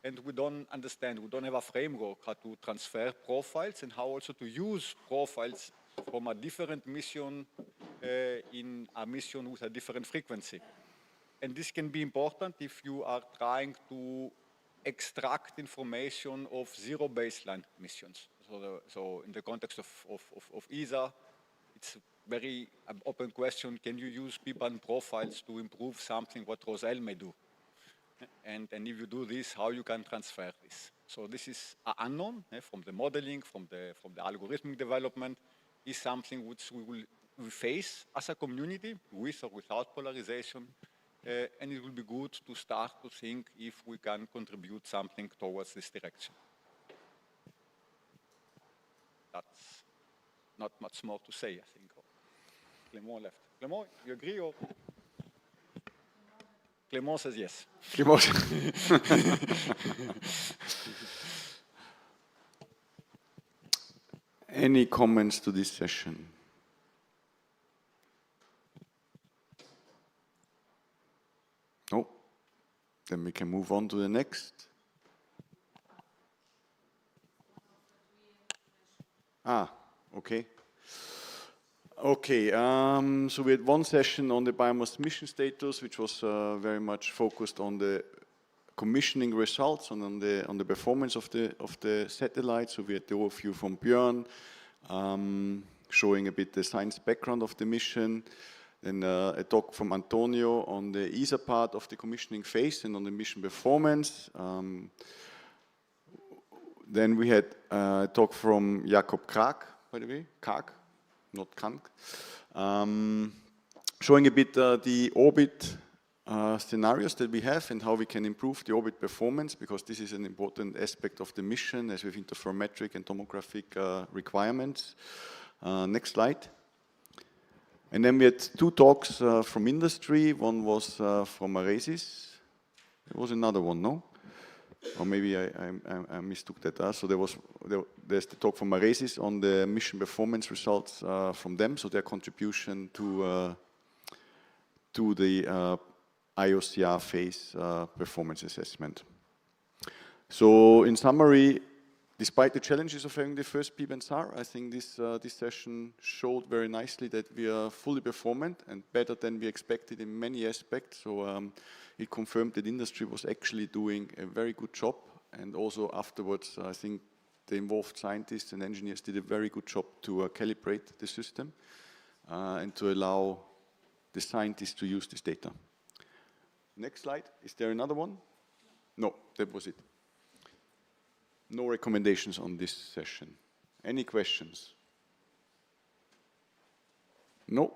and we don't understand, we don't have a framework how to transfer profiles and how also to use profiles from a different mission in a mission with a different frequency. And this can be important if you are trying to extract information of zero baseline missions. So in the context of ESA, it's a very open question, can you use P-band profiles to improve something what Roselle may do? And if you do this, how you can transfer this? So this is unknown from the modeling, from the algorithmic development, is something which we face as a community, with or without polarization. And it will be good to start to think if we can contribute something towards this direction. That's not much more to say, I think. Clément left. Clément, you agree or? Clément says yes. Clément. Any comments to this session? Then we can move on to the next. Okay. Okay, so we had one session on the biomass mission status, which was very much focused on the commissioning results and on the performance of the satellite. So we had the overview from Björn, showing a bit the science background of the mission. Then a talk from Antonio on the ESA part of the commissioning phase and on the mission performance. Then we had a talk from Jakob Krag, by the way, Krag, not Krank, showing a bit the orbit scenarios that we have and how we can improve the orbit performance, because this is an important aspect of the mission as with interferometric and tomographic requirements. Next slide. And then we had two talks from industry. One was from Aresis. There was another one, no? Or maybe I mistook that. So there's the talk from Aresis on the mission performance results from them, so their contribution to the IOCR phase performance assessment. So in summary, despite the challenges of having the first P-band-SAR, I think this session showed very nicely that we are fully performant and better than we expected in many aspects. So it confirmed that industry was actually doing a very good job, and also afterwards, I think the involved scientists and engineers did a very good job to calibrate the system and to allow the scientists to use this data. Next slide. Is there another one? No, that was it. No recommendations on this session. Any questions? No?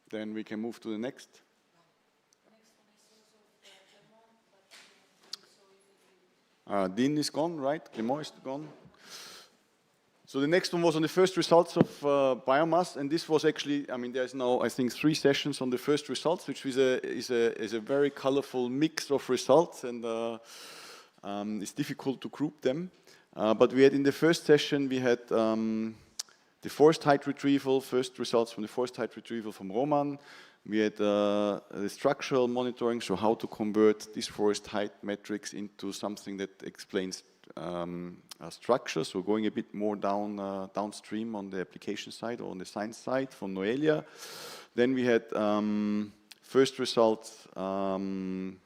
Then we can move to the next. Dean is gone, right? Clément is gone. So the next one was on the first results of biomass, and this was actually, I mean, there's now, I think, 3 sessions on the first results, which is a very colorful mix of results, and it's difficult to group them. But we had in the first session, we had the forest height retrieval, first results from the forest height retrieval from Roman. We had the structural monitoring, so how to convert these forest height metrics into something that explains structure, so going a bit more downstream on the application side or on the science side from Noelia. Then we had first results from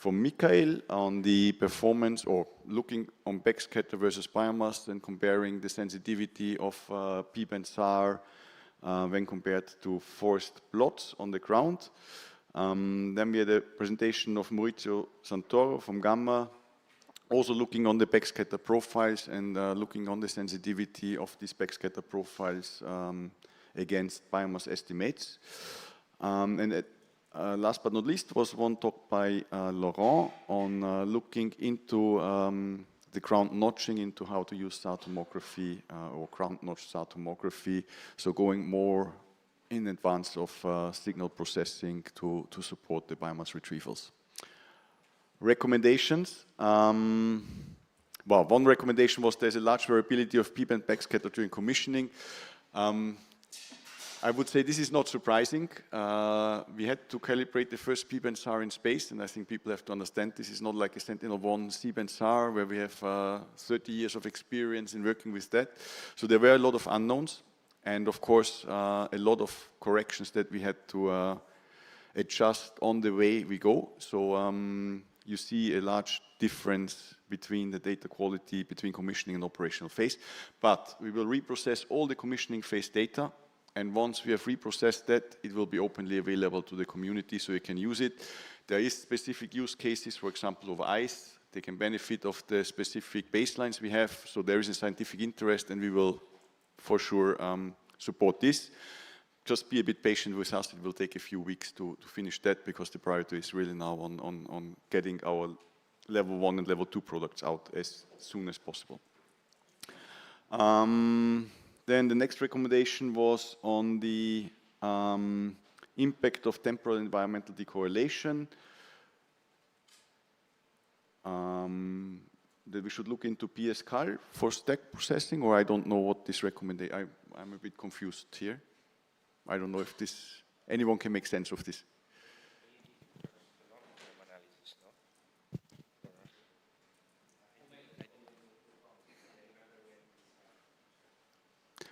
Michael on the performance, or looking on backscatter versus biomass and comparing the sensitivity of P-band-SAR when compared to forest plots on the ground. Then we had a presentation of Maurizio Santoro from Gamma, also looking on the backscatter profiles and looking on the sensitivity of these backscatter profiles against biomass estimates. And last but not least was one talk by Laurent on looking into the ground notching, into how to use SAR tomography or ground notch SAR tomography, so going more in advance of signal processing to support the biomass retrievals. Recommendations. Well, one recommendation was there's a large variability of P-band backscatter during commissioning. I would say this is not surprising. We had to calibrate the first P-band SAR in space, and I think people have to understand this is not like a Sentinel-1 C-band SAR where we have 30 years of experience in working with that. So there were a lot of unknowns, and of course a lot of corrections that we had to adjust on the way we go. So you see a large difference between the data quality between commissioning and operational phase, but we will reprocess all the commissioning phase data. And once we have reprocessed that, it will be openly available to the community so you can use it. There is specific use cases, for example, of ice. They can benefit of the specific baselines we have. So there is a scientific interest, and we will for sure support this. Just be a bit patient with us. It will take a few weeks to finish that, because the priority is really now on getting our level 1 and level 2 products out as soon as possible. Then the next recommendation was on the impact of temporal environmental decorrelation. That we should look into PSCAL for stack processing, or I don't know what this recommendation, I'm a bit confused here. I don't know if anyone can make sense of this.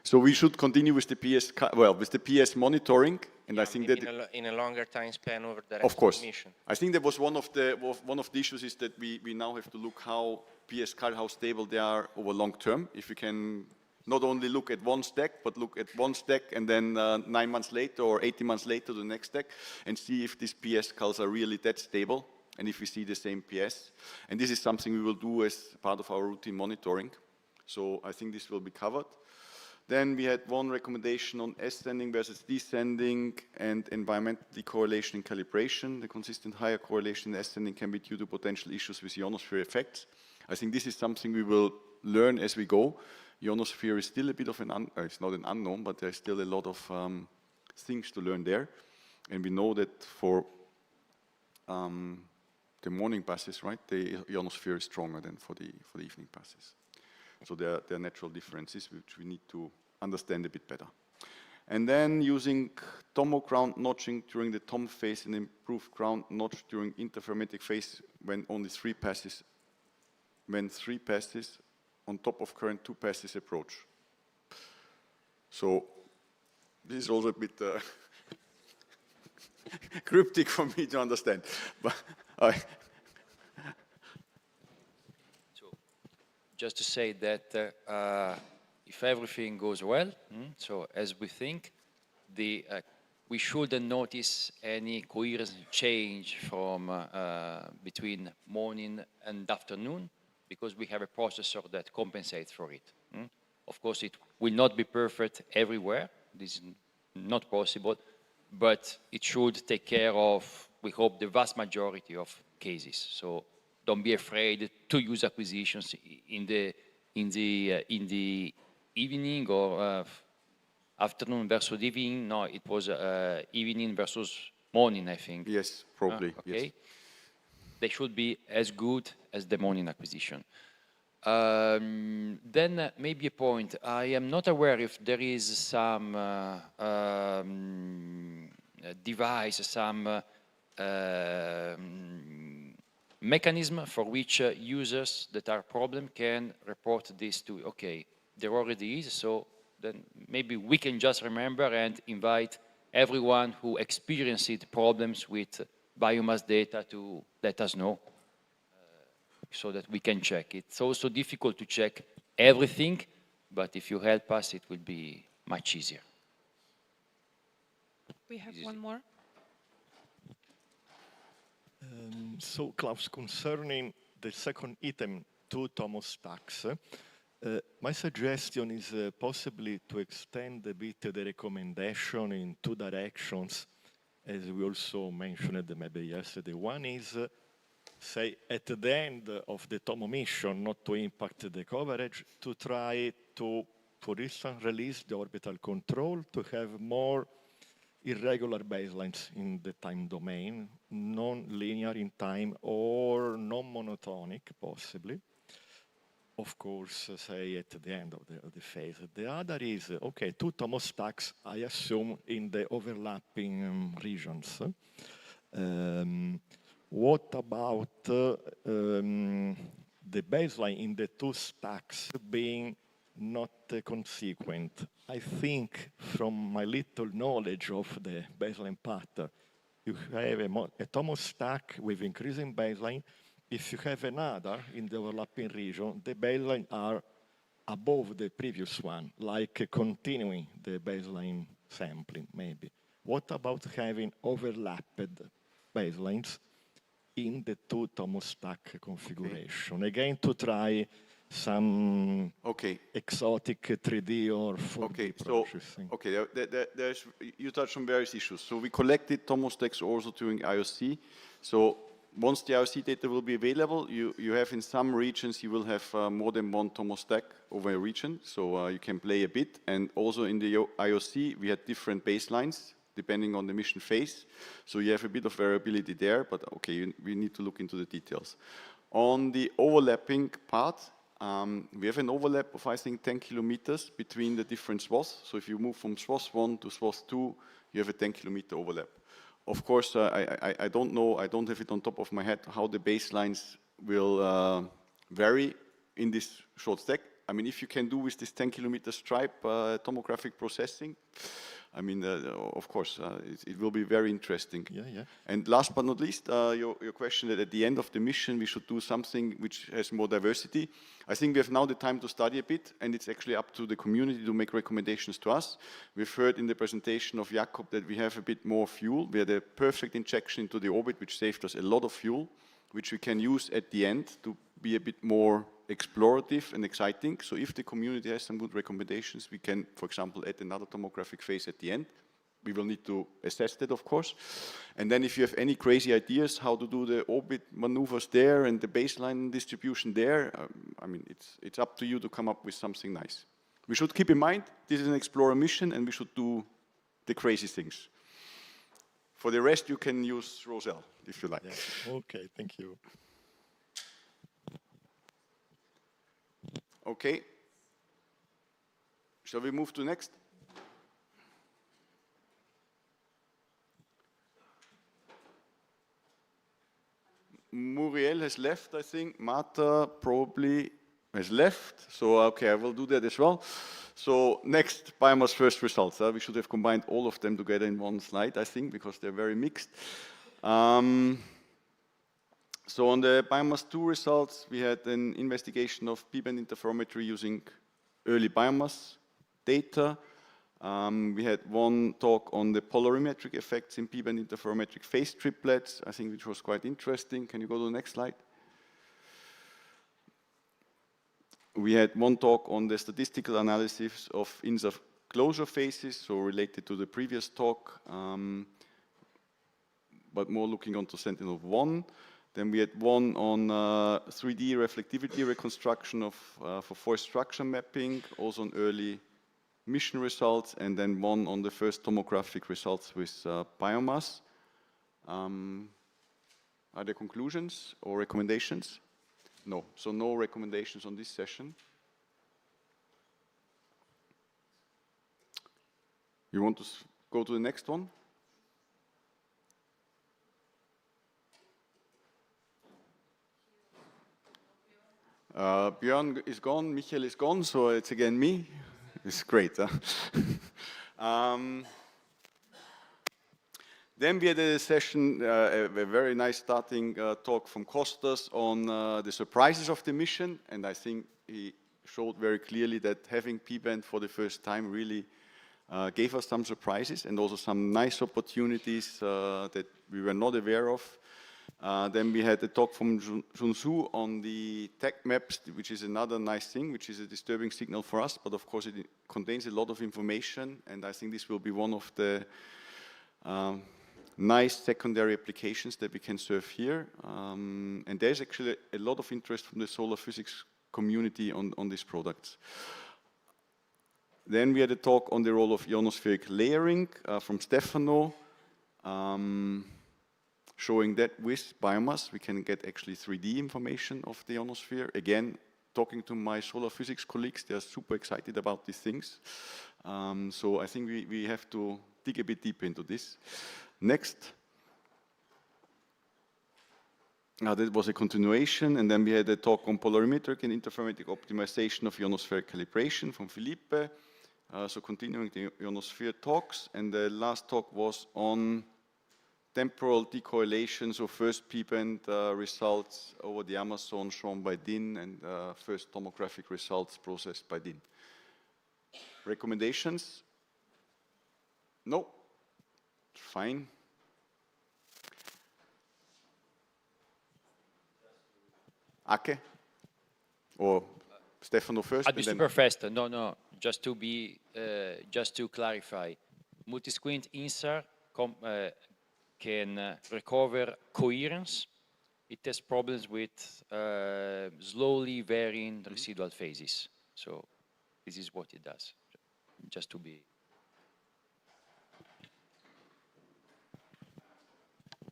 So we should continue with the PS, with the PS monitoring, and I think that in a longer time span over the rest of course. the mission. I think that was one of the issues is that we now have to look how PS card, how stable they are over long term. If we can not only look at one stack, but look at one stack and then 9 months later or 18 months later the next stack and see if these PS calls are really that stable and if we see the same PS. And this is something we will do as part of our routine monitoring. So I think this will be covered. Then we had one recommendation on ascending versus descending and environmental decorrelation and calibration. The consistent higher correlation in ascending can be due to potential issues with ionosphere effects. I think this is something we will learn as we go. Ionosphere is still a bit of it's not an unknown, but there's still a lot of things to learn there. And we know that for the morning passes, right, the ionosphere is stronger than for the evening passes. So there are natural differences which we need to understand a bit better. And then using tomo ground notching during the tom phase and improved ground notch during interferometric phase when only 3 passes, on top of current 2 passes approach. So this is also a bit cryptic for me to understand. But just to say that if everything goes well, so as we think, we shouldn't notice any coherence change from between morning and afternoon because we have a processor that compensates for it. Of course, it will not be perfect everywhere. This is not possible, but it should take care of, we hope, the vast majority of cases. So don't be afraid to use acquisitions in the evening or afternoon versus evening. No, it was evening versus morning, I think. Yes, probably. Okay. Yes. They should be as good as the morning acquisition. Then maybe a point. I am not aware if there is some device, some mechanism for which users that are problem can report this to, okay, there already is, so then maybe we can just remember and invite everyone who experienced problems with biomass data to let us know so that we can check. It's also difficult to check everything, but if you help us, it will be much easier. We have one more. So, Klaus, concerning the second item, 2 tomo stacks, my suggestion is possibly to extend a bit the recommendation in 2 directions, as we also mentioned maybe yesterday. One is, say, at the end of the tomo mission, not to impact the coverage, to try to, for instance, release the orbital control to have more irregular baselines in the time domain, non-linear in time or non-monotonic, possibly. Of course, say at the end of the phase. The other is, okay, 2 tomo stacks, I assume, in the overlapping regions. What about the baseline in the 2 stacks being not consequent? I think from my little knowledge of the baseline pattern, you have a tomo stack with increasing baseline. If you have another in the overlapping region, the baseline are above the previous one, like continuing the baseline sampling, maybe. What about having overlapped baselines in the 2 tomo stack configuration? Okay. Again, to try some exotic 3D or 4D processing. You touched on various issues. So we collected tomo stacks also during IOC. So once the IOC data will be available, you have in some regions, you will have more than 1 tomo stack over a region. So you can play a bit. And also in the IOC, we had different baselines depending on the mission phase. So you have a bit of variability there, but okay, we need to look into the details. On the overlapping part, we have an overlap of, I think, 10 kilometers between the different swaths. So if you move from swath 1 to swath 2, you have a 10-kilometer overlap. Of course, I don't know, I don't have it on top of my head how the baselines will vary in this short stack. I mean, if you can do with this 10-kilometer stripe tomographic processing, I mean, of course, it will be very interesting. Yeah, yeah. And last but not least, your question that at the end of the mission we should do something which has more diversity. I think we have now the time to study a bit, and it's actually up to the community to make recommendations to us. We've heard in the presentation of Jakob that we have a bit more fuel. We had a perfect injection into the orbit, which saved us a lot of fuel, which we can use at the end to be a bit more explorative and exciting. So if the community has some good recommendations, we can, for example, add another tomographic phase at the end. We will need to assess that, of course. And then if you have any crazy ideas how to do the orbit maneuvers there and the baseline distribution there, I mean, it's up to you to come up with something nice. We should keep in mind, this is an Explorer mission and we should do the crazy things. For the rest, you can use Roselle, if you like. Yeah. Okay, thank you. Okay. Shall we move to next? Muriel has left, I think. Marta probably has left. So, okay, I will do that as well. So, next, Biomass first results. We should have combined all of them together in one slide, I think, because they're very mixed. So on the Biomass 2 results, we had an investigation of P-band interferometry using early biomass data. We had one talk on the polarimetric effects in P-band interferometric phase triplets, I think, which was quite interesting. Can you go to the next slide? We had one talk on the statistical analysis of INSAR closure phases, so related to the previous talk, but more looking onto Sentinel-1. Then we had one on 3D reflectivity reconstruction of, for force structure mapping, also on early mission results, and then one on the first tomographic results with biomass. Are there conclusions or recommendations? No, so no recommendations on this session. You want to go to the next one? Björn is gone, Michael is gone, so it's again me. It's great. Huh? Then we had a session, a very nice starting talk from Kostas on the surprises of the mission, and I think he showed very clearly that having P-band for the first time really gave us some surprises and also some nice opportunities that we were not aware of. Then we had a talk from Junsu on the tag maps, which is another nice thing, which is a disturbing signal for us, but of course it contains a lot of information, and I think this will be one of the nice secondary applications that we can serve here. And there's actually a lot of interest from the solar physics community on these products. Then we had a talk on the role of ionospheric layering from Stefano. Showing that with biomass, we can get actually 3D information of the ionosphere. Again, talking to my solar physics colleagues, they are super excited about these things. So I think we have to dig a bit deeper into this. Next. That was a continuation, and then we had a talk on polarimetric and interferometric optimization of ionospheric calibration from Felipe. So continuing the ionosphere talks, and the last talk was on temporal decorrelation, so first P-band results over the Amazon shown by Din, and first tomographic results processed by Din. Recommendations? No. Fine. Ake? Or Stefano first? I'll be super fast. No. Just to clarify, multi-squint INSAR can recover coherence. It has problems with slowly varying residual phases. So this is what it does, just to be.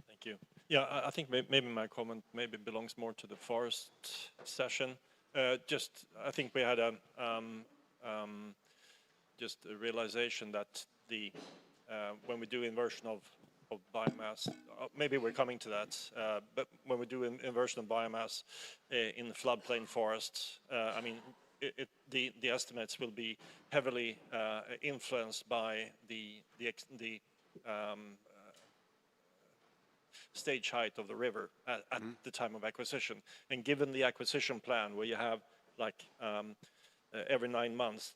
Thank you. Yeah, I think maybe my comment maybe belongs more to the forest session. I think we had just a realization that when we do inversion of biomass, maybe we're coming to that, but when we do inversion of biomass in the floodplain forests, I mean, the estimates will be heavily influenced by the stage height of the river at the time of acquisition. And given the acquisition plan, where you have like every 9 months,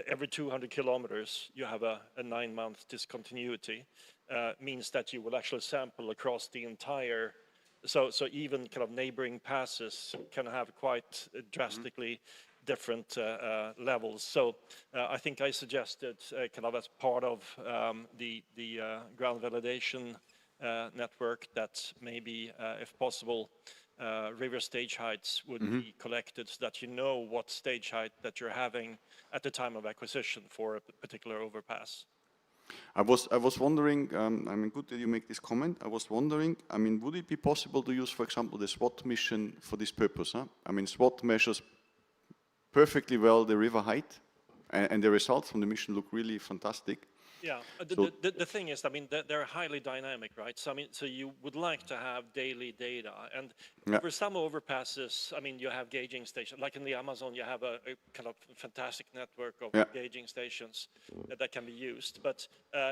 every 200 kilometers, you have a 9-month discontinuity, means that you will actually sample across the entire. So even kind of neighboring passes can have quite drastically different levels. So I think I suggested kind of as part of the ground validation network that maybe, if possible, river stage heights would be collected so that you know what stage height that you're having at the time of acquisition for a particular overpass. I was wondering, I mean, good that you make this comment. I was wondering, I mean, would it be possible to use, for example, the SWOT mission for this purpose? Huh? I mean, SWOT measures perfectly well the river height, and the results from the mission look really fantastic. Yeah, the thing is, I mean, they're highly dynamic, right? So I mean, so you would like to have daily data, and for some overpasses, I mean, you have gauging stations. Like in the Amazon, you have a kind of fantastic network of gauging stations that can be used. But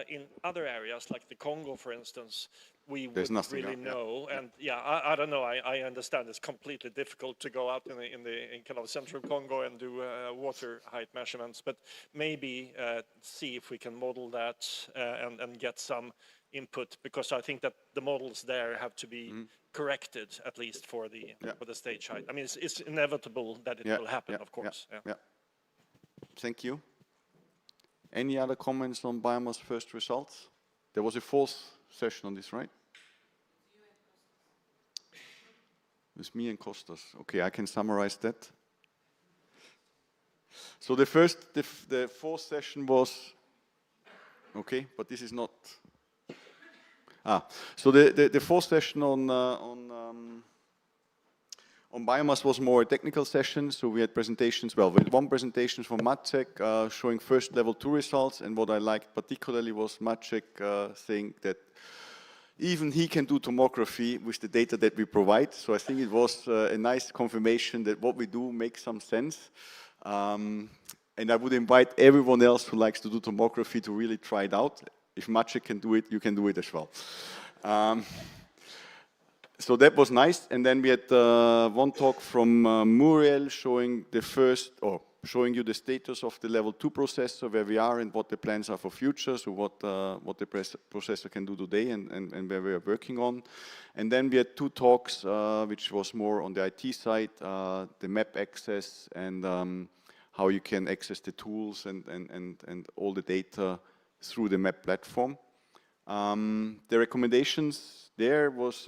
in other areas, like the Congo, for instance, we wouldn't really know. And I don't know. I understand it's completely difficult to go out in kind of central Congo and do water height measurements, but maybe see if we can model that and get some input, because I think that the models there have to be corrected at least for the stage height. I mean, it's inevitable that it will happen, of course. Yeah. Thank you. Any other comments on Biomass first results? There was a fourth session on this, right? It was me and Kostas. Okay, I can summarize that. So the fourth session was, okay, but this is not. So the fourth session on Biomass was more a technical session. So we had presentations. Well, we had one presentation from Maciek showing first level 2 results, and what I liked particularly was Maciek saying that even he can do tomography with the data that we provide. So I think it was a nice confirmation that what we do makes some sense. And I would invite everyone else who likes to do tomography to really try it out. If Maciek can do it, you can do it as well. So that was nice. And then we had one talk from Muriel showing showing you the status of the level 2 processor, where we are and what the plans are for future, so what the processor can do today and where we are working on. And then we had 2 talks, which was more on the IT side, the map access and how you can access the tools and all the data through the map platform. The recommendations there was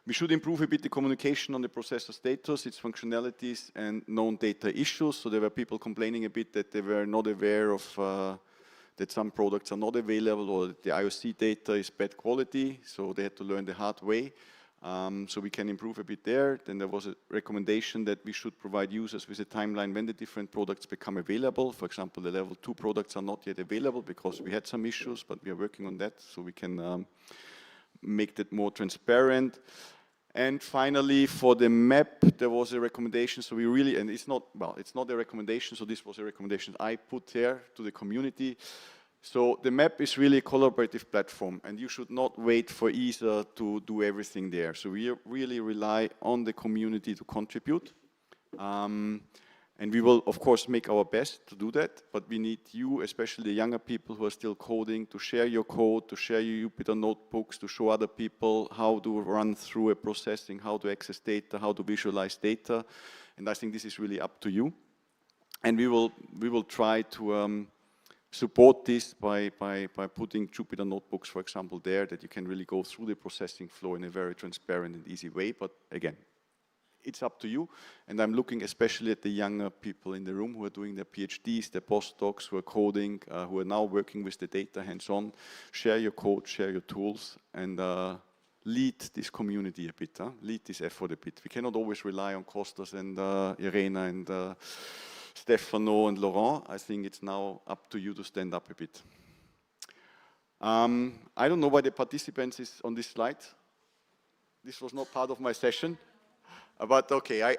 we should improve a bit the communication on the processor status, its functionalities, and known data issues. So there were people complaining a bit that they were not aware of that some products are not available, or that the IOC data is bad quality. So they had to learn the hard way. So we can improve a bit there. Then there was a recommendation that we should provide users with a timeline when the different products become available. For example, the level 2 products are not yet available because we had some issues, but we are working on that so we can make that more transparent. And finally, for the map, there was a recommendation. So we really, and it's not a recommendation. So this was a recommendation I put there to the community. So the map is really a collaborative platform, and you should not wait for ESA to do everything there. So we really rely on the community to contribute. And we will, of course, make our best to do that, but we need you, especially the younger people who are still coding, to share your code, to share your Jupyter notebooks, to show other people how to run through a processing, how to access data, how to visualize data. And I think this is really up to you. And we will try to support this by putting Jupyter notebooks, for example, there, that you can really go through the processing flow in a very transparent and easy way. But again, it's up to you, and I'm looking especially at the younger people in the room who are doing their PhDs, their postdocs, who are coding, who are now working with the data hands-on. Share your code, share your tools, and lead this community a bit, lead this effort a bit. We cannot always rely on Kostas and Irena and Stefano and Laurent. I think it's now up to you to stand up a bit. I don't know why the participants is on this slide. This was not part of my session. But okay,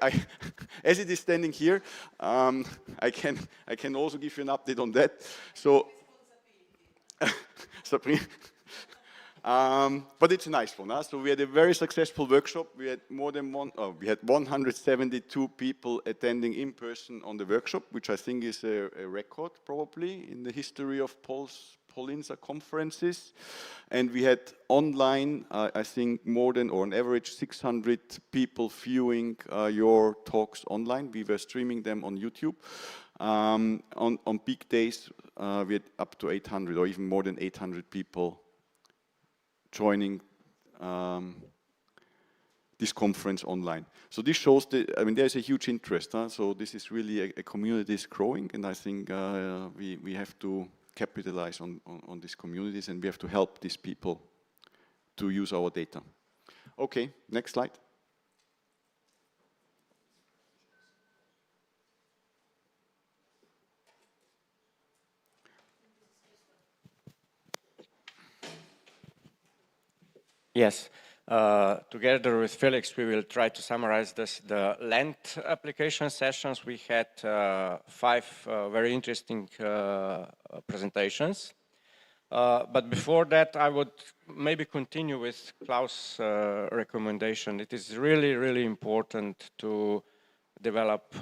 as it is standing here, I can also give you an update on that. So, Sabrina. But it's a nice one. Huh? So we had a very successful workshop. We had we had 172 people attending in person on the workshop, which I think is a record probably in the history of Polinsar conferences. And we had online, I think more than, or on average, 600 people viewing your talks online. We were streaming them on YouTube. On peak days, we had up to 800 or even more than 800 people joining this conference online. So this shows I mean, there's a huge interest. Huh? So this is really a community is growing, and I think we have to capitalize on these communities, and we have to help these people to use our data. Okay, next slide. Yes. Together with Felix, we will try to summarize the Lent application sessions. We had 5 very interesting presentations. But before that, I would maybe continue with Klaus' recommendation. It is really, really important to develop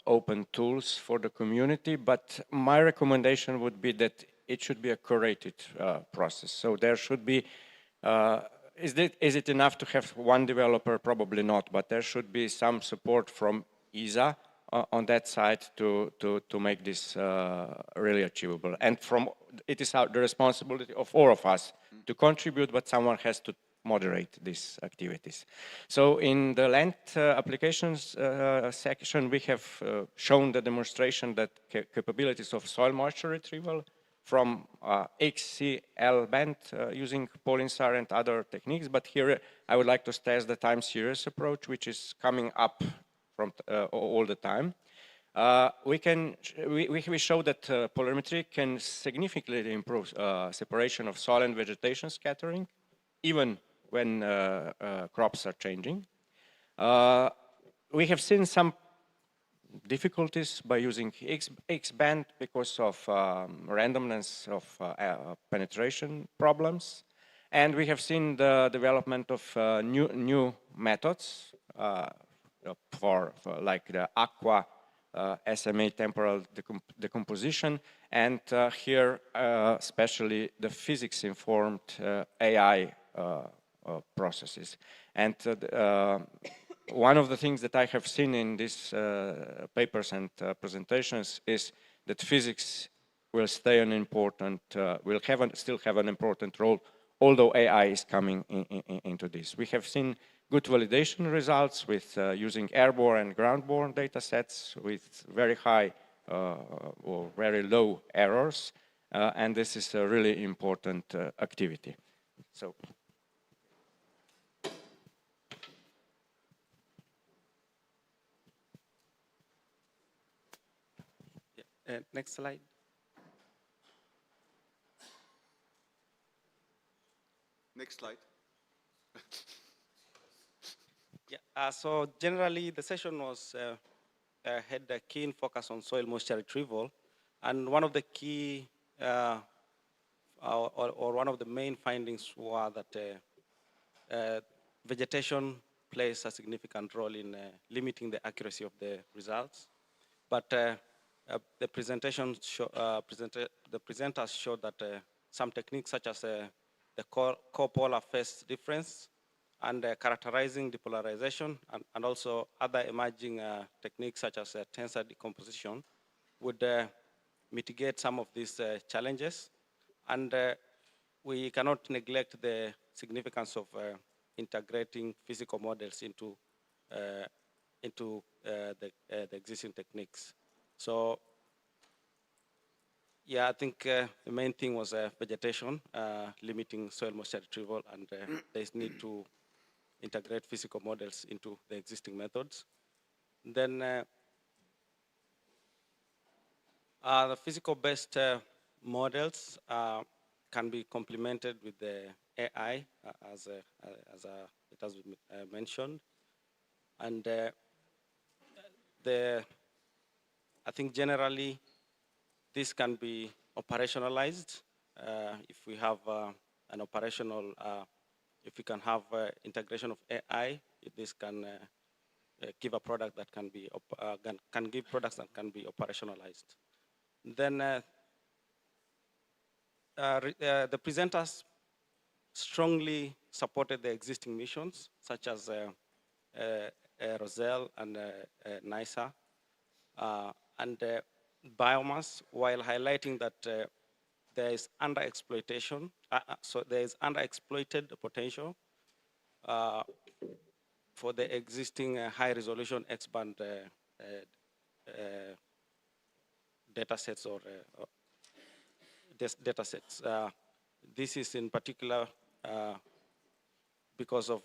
open tools for the community, but my recommendation would be that it should be a curated process. So there should be is it enough to have one developer? Probably not, but there should be some support from ESA on that side to make this really achievable. And it is the responsibility of all of us to contribute, but someone has to moderate these activities. So in the Lent applications section, we have shown the demonstration that capabilities of soil moisture retrieval from HCl band using Polinsar and other techniques. But here I would like to stress the time series approach, which is coming up from all the time. We show that polarimetry can significantly improve separation of soil and vegetation scattering, even when crops are changing. We have seen some difficulties by using X-band because of randomness of penetration problems. And we have seen the development of new methods for like the aqua SMA temporal decomposition, and here especially the physics-informed AI processes. And one of the things that I have seen in these papers and presentations is that physics will stay an important, still have an important role, although AI is coming into this. We have seen good validation results with using airborne and groundborne data sets with very high or very low errors, and this is a really important activity. So. Next slide. Next slide. Yeah, so generally the session was had a keen focus on soil moisture retrieval, and one of the key or one of the main findings were that vegetation plays a significant role in limiting the accuracy of the results. But the presenters showed that some techniques such as the copolar phase difference and characterizing depolarization and also other emerging techniques such as tensor decomposition would mitigate some of these challenges. And we cannot neglect the significance of integrating physical models into the existing techniques. So, yeah, I think the main thing was vegetation, limiting soil moisture retrieval, and there's need to integrate physical models into the existing methods. Then the physical-based models can be complemented with the AI, as it has been mentioned. And I think generally this can be operationalized if we have an operational, if we can have integration of AI, this can give a product that can be, can give products that can be operationalized. Then the presenters strongly supported the existing missions, such as Roselle and NISA, and Biomass, while highlighting that there is underexploitation, so there is underexploited potential for the existing high-resolution X-band data sets or data sets. This is in particular because of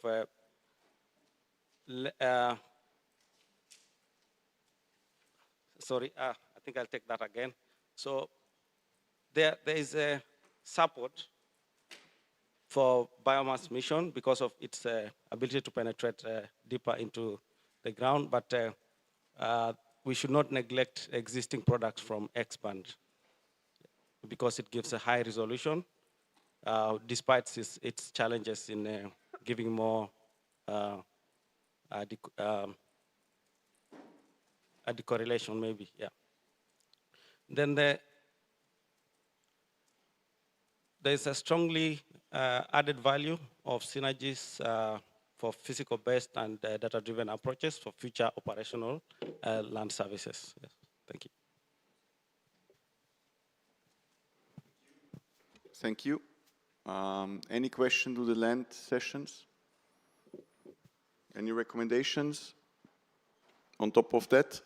sorry, I think I'll take that again. So there is a support for biomass mission because of its ability to penetrate deeper into the ground, but we should not neglect existing products from X-band because it gives a high resolution, despite its challenges in giving more a decorrelation, maybe, yeah. Then there's a strongly added value of synergies for physical-based and data-driven approaches for future operational land services. Yes. Thank you. Thank you. Any question to the land sessions? Any recommendations? On top of that,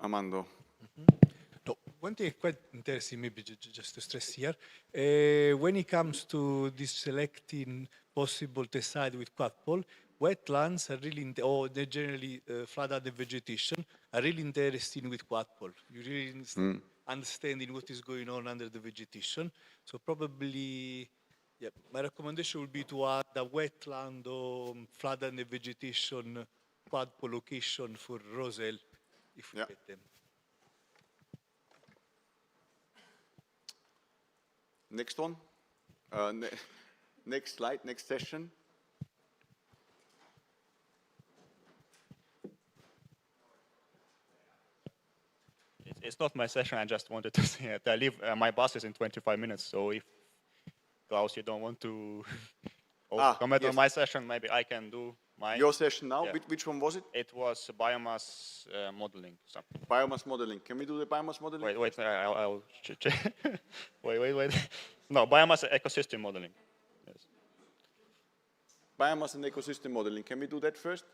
Armando. No, one thing quite interesting, maybe just to stress here, when it comes to this selecting possible test site with quadpole, wetlands are really, or they generally flooded vegetation, are really interesting with quadpole. You really understanding what is going on under the vegetation. So probably, yeah, my recommendation would be to add a wetland or flooded vegetation quadpole location for Roselle, if we get them. Next one. Next slide, next session. It's not my session, I just wanted to say it. I leave, my bus is in 25 minutes, so if, Klaus, you don't want to comment on my session, maybe I can do mine. Your session now, Yeah. which one was it? It was biomass modeling. So. Biomass modeling. Can we do the biomass modeling? Wait, I'll check. wait. No, biomass ecosystem modeling. Yes. Biomass and ecosystem modeling. Can we do that first?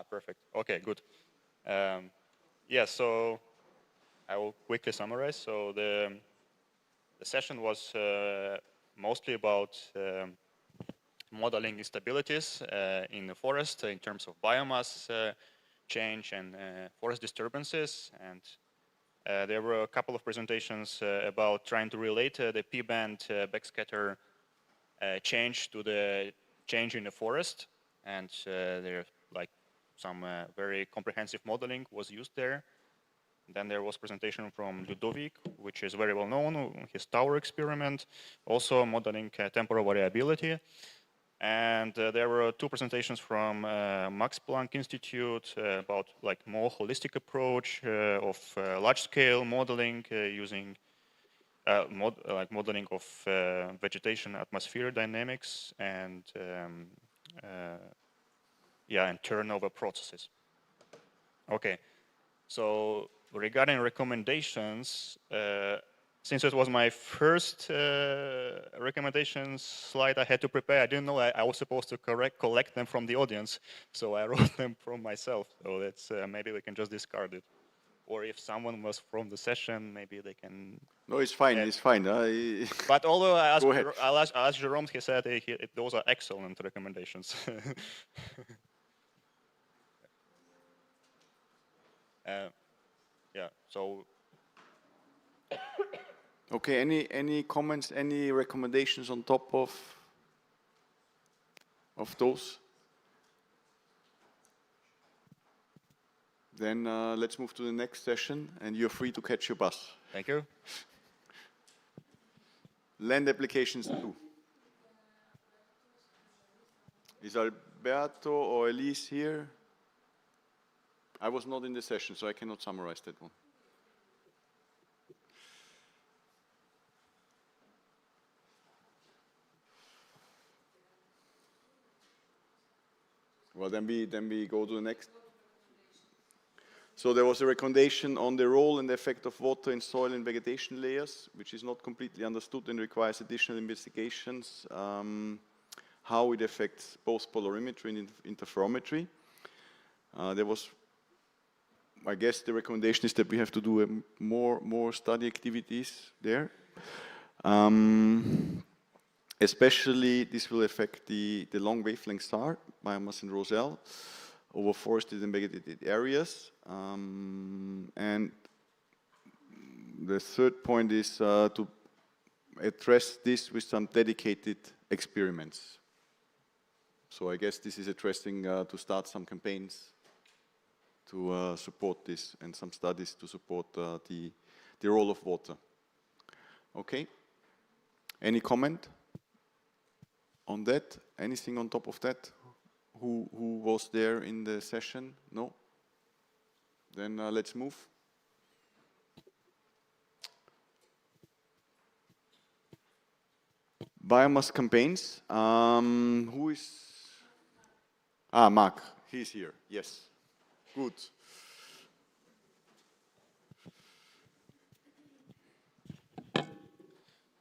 Perfect. Okay, good. Yeah, so I will quickly summarize. So the session was mostly about modeling instabilities in the forest in terms of biomass change and forest disturbances. And there were a couple of presentations about trying to relate the P-band backscatter change to the change in the forest. And there, like, some very comprehensive modeling was used there. Then there was presentation from Ludovic, which is very well known, his tower experiment, also modeling temporal variability. And there were two presentations from Max Planck Institute about like more holistic approach of large-scale modeling using modeling of vegetation atmosphere dynamics and and turnover processes. Okay, so regarding recommendations, since it was my first recommendations slide I had to prepare, I didn't know I was supposed to collect them from the audience, so I wrote them from myself. So that's maybe we can just discard it. Or if someone was from the session, maybe they can. No, it's fine. It's fine. But although I asked Jerome, he said those are excellent recommendations. Yeah, so Okay, any comments, any recommendations on top of those? Then let's move to the next session, and you're free to catch your bus. Thank you. Land applications 2. Is Alberto or Elise here? I was not in the session, so I cannot summarize that one. Well, then we go to the next. So there was a recommendation on the role and the effect of water in soil and vegetation layers, which is not completely understood and requires additional investigations, how it affects both polarimetry and interferometry. There was, I guess the recommendation is that we have to do more study activities there. Especially this will affect the long wavelength SAR, biomass and Roselle, over forested and vegetated areas. And the third point is to address this with some dedicated experiments. So I guess this is addressing to start some campaigns to support this and some studies to support the role of water. Okay. Any comment on that? Anything on top of that? Who was there in the session? No? Then let's move. Biomass campaigns. Who is? Ah, Mark. He's here. Yes. Good.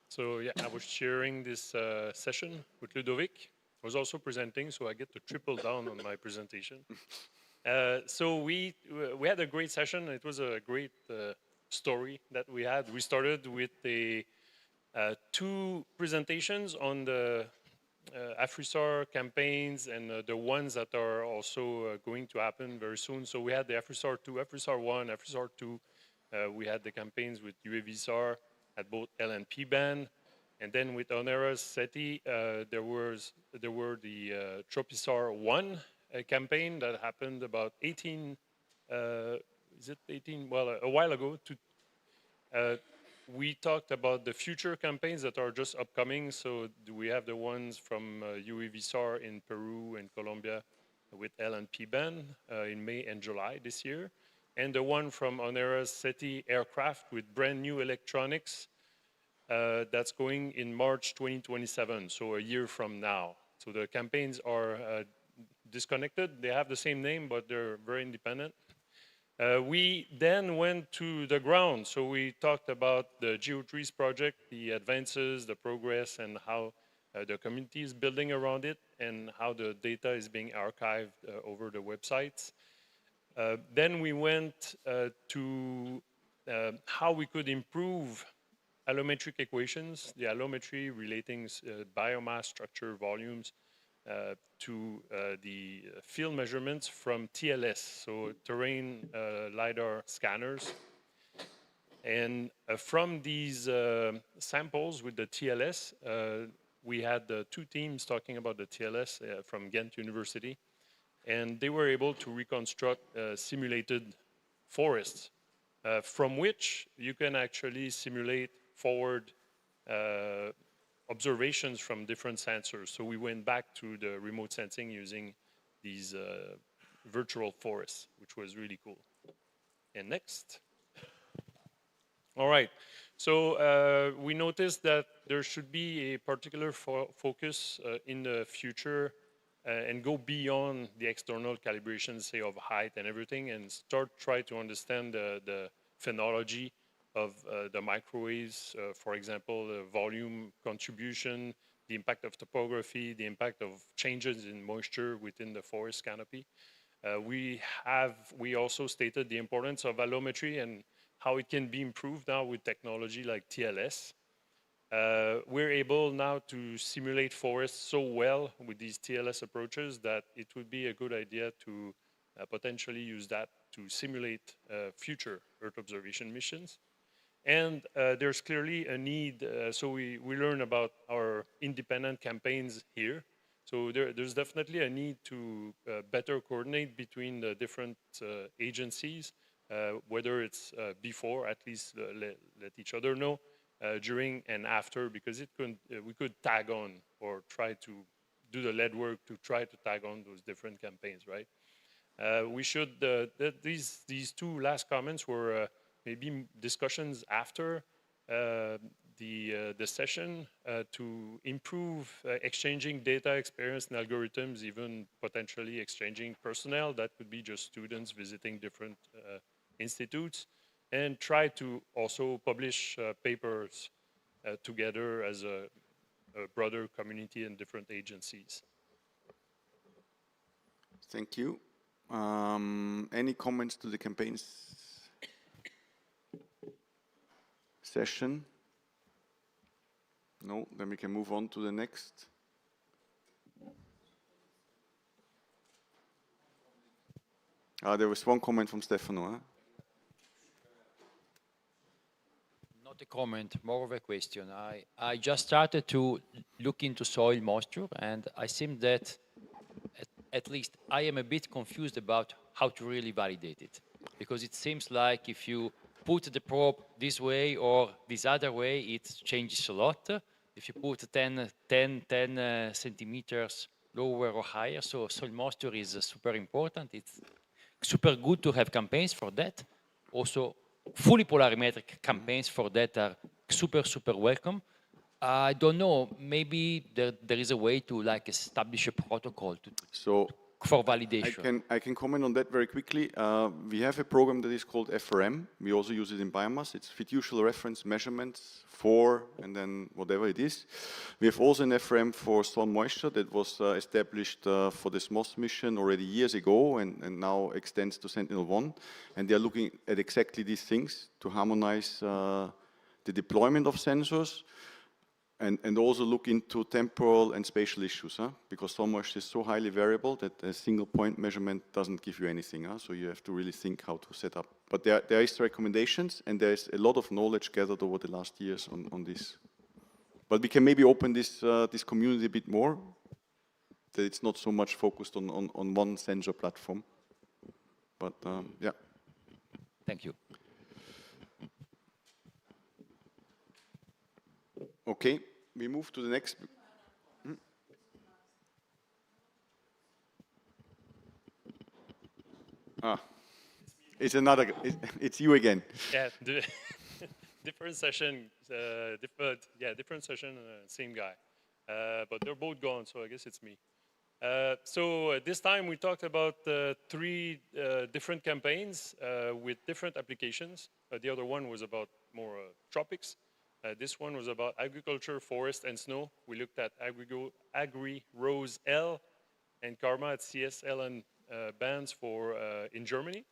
So yeah, I was chairing this session with Ludovic. I was also presenting, so I get to triple down on my presentation. So we had a great session. It was a great story that we had. We started with the 2 presentations on the AfriSAR campaigns and the ones that are also going to happen very soon. So we had the AfriSAR 2, AfriSAR 1, AfriSAR 2. We had the campaigns with UAV-SAR at both L and P band. And then with Onera's SETI, there were the Tropisar 1 campaign that happened about 18, is it 18? Well, a while ago. We talked about the future campaigns that are just upcoming. So we have the ones from UAV-SAR in Peru and Colombia with L and P band in May and July this year. And the one from Onera's SETI aircraft with brand new electronics that's going in March 2027, so a year from now. So the campaigns are disconnected. They have the same name, but they're very independent. We then went to the ground. So we talked about the GeoTrees project, the advances, the progress, and how the community is building around it, and how the data is being archived over the websites. Then we went to how we could improve allometric equations, the allometry relating biomass, structure, volumes to the field measurements from TLS, so terrain LiDAR scanners. And from these samples with the TLS, we had 2 teams talking about the TLS from Ghent University, and they were able to reconstruct simulated forests from which you can actually simulate forward observations from different sensors. So we went back to the remote sensing using these virtual forests, which was really cool. And next. All right. So we noticed that there should be a particular focus in the future and go beyond the external calibration, say, of height and everything, and try to understand the phenology of the microwaves, for example, the volume contribution, the impact of topography, the impact of changes in moisture within the forest canopy. We also stated the importance of allometry and how it can be improved now with technology like TLS. We're able now to simulate forests so well with these TLS approaches that it would be a good idea to potentially use that to simulate future Earth observation missions. And there's clearly a need, so we learn about our independent campaigns here. So there's definitely a need to better coordinate between the different agencies, whether it's before, at least let each other know, during and after, because we could tag on or try to do the lead work to try to tag on those different campaigns, right? We should, these two last comments were maybe discussions after the session to improve exchanging data, experience, and algorithms, even potentially exchanging personnel. That could be just students visiting different institutes, and try to also publish papers together as a broader community and different agencies. Thank you. Any comments to the campaigns session? No, then we can move on to the next. There was one comment from Stefano. Huh? Not a comment, more of a question. I just started to look into soil moisture, and I seem that at least I am a bit confused about how to really validate it. Because it seems like if you put the probe this way or this other way, it changes a lot. If you put 10 centimeters lower or higher, so soil moisture is super important. It's super good to have campaigns for that. Also, fully polarimetric campaigns for that are super, super welcome. I don't know, maybe there is a way to like establish a protocol for validation. I can comment on that very quickly. We have a program that is called FRM. We also use it in Biomass. It's fiducial reference measurements for, and then whatever it is. We have also an FRM for soil moisture that was established for the SMOS mission already years ago, and now extends to Sentinel-1. And they are looking at exactly these things to harmonize the deployment of sensors, and also look into temporal and spatial issues, because soil moisture is so highly variable that a single point measurement doesn't give you anything, so you have to really think how to set up. But there is recommendations, and there is a lot of knowledge gathered over the last years on this. But we can maybe open this community a bit more, that it's not so much focused on one sensor platform. But yeah. Thank you. Okay, we move to the next. It's another. It's you again. Yeah, different session. Different session. Same guy, but they're both gone, so I guess it's me. So this time we talked about 3 different campaigns with different applications. The other one was about more tropics. This one was about agriculture, forest, and snow. We looked at Agri-Rose L and Karma at CSLN bands for in Germany.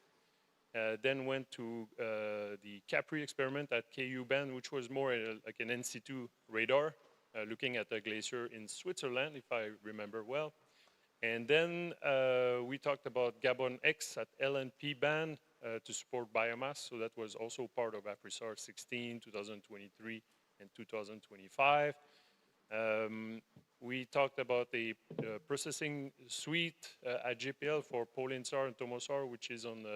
Then went to the Capri experiment at KU band, which was more like an in situ radar, looking at a glacier in Switzerland, if I remember well. And then we talked about Gabon X at LNP band to support biomass. So that was also part of APRISAR 16, 2023, and 2025. We talked about the processing suite at JPL for Polinsar and Tomosar, which is on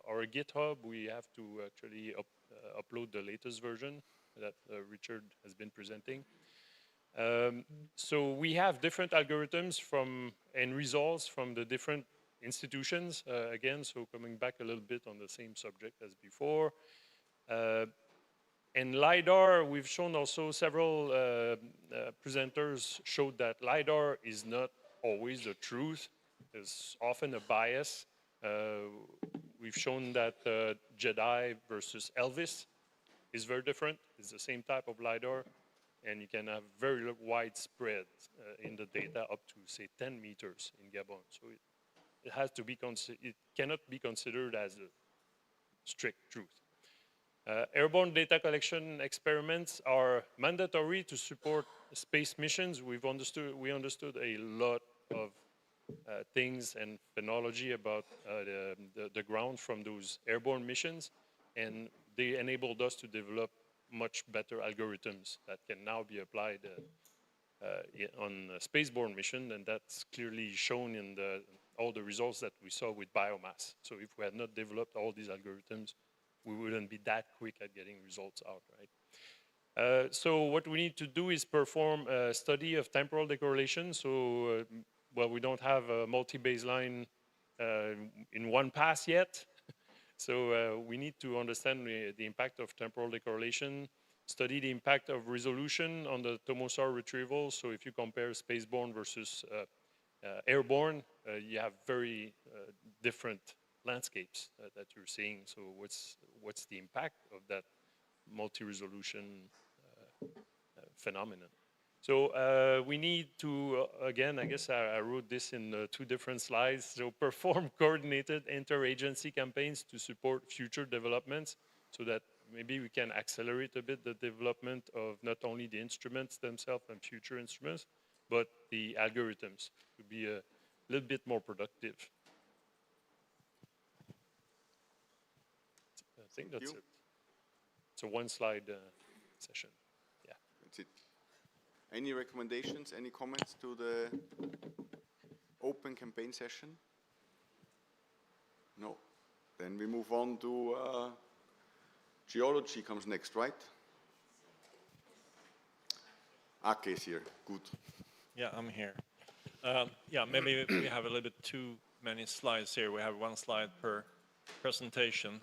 our GitHub. We have to actually upload the latest version that Richard has been presenting. So we have different algorithms and results from the different institutions, again, so coming back a little bit on the same subject as before. And LiDAR, we've shown also several presenters showed that LiDAR is not always the truth. There's often a bias. We've shown that Jedi versus Elvis is very different. It's the same type of LiDAR, and you can have very wide spread in the data up to, say, 10 meters in Gabon. So it has to be it cannot be considered as a strict truth. Airborne data collection experiments are mandatory to support space missions. We understood a lot of things and phenology about the ground from those airborne missions, and they enabled us to develop much better algorithms that can now be applied on a spaceborne mission, and that's clearly shown in all the results that we saw with biomass. So if we had not developed all these algorithms, we wouldn't be that quick at getting results out, right? So what we need to do is perform a study of temporal decorrelation. So, well, we don't have a multi-baseline in one pass yet. So we need to understand the impact of temporal decorrelation, study the impact of resolution on the Tomosar retrieval. So if you compare spaceborne versus airborne, you have very different landscapes that you're seeing. So what's the impact of that multi-resolution phenomenon? So we need to, again, I guess I wrote this in 2 different slides. So perform coordinated interagency campaigns to support future developments so that maybe we can accelerate a bit the development of not only the instruments themselves and future instruments, but the algorithms to be a little bit more productive. I think that's it. It's a 1-slide session. Yeah. That's it. Any recommendations, any comments to the open campaign session? No. Then we move on to geology comes next, right? Ake is here. Good. Yeah, I'm here. Yeah, maybe we have a little bit too many slides here. We have 1 slide per presentation.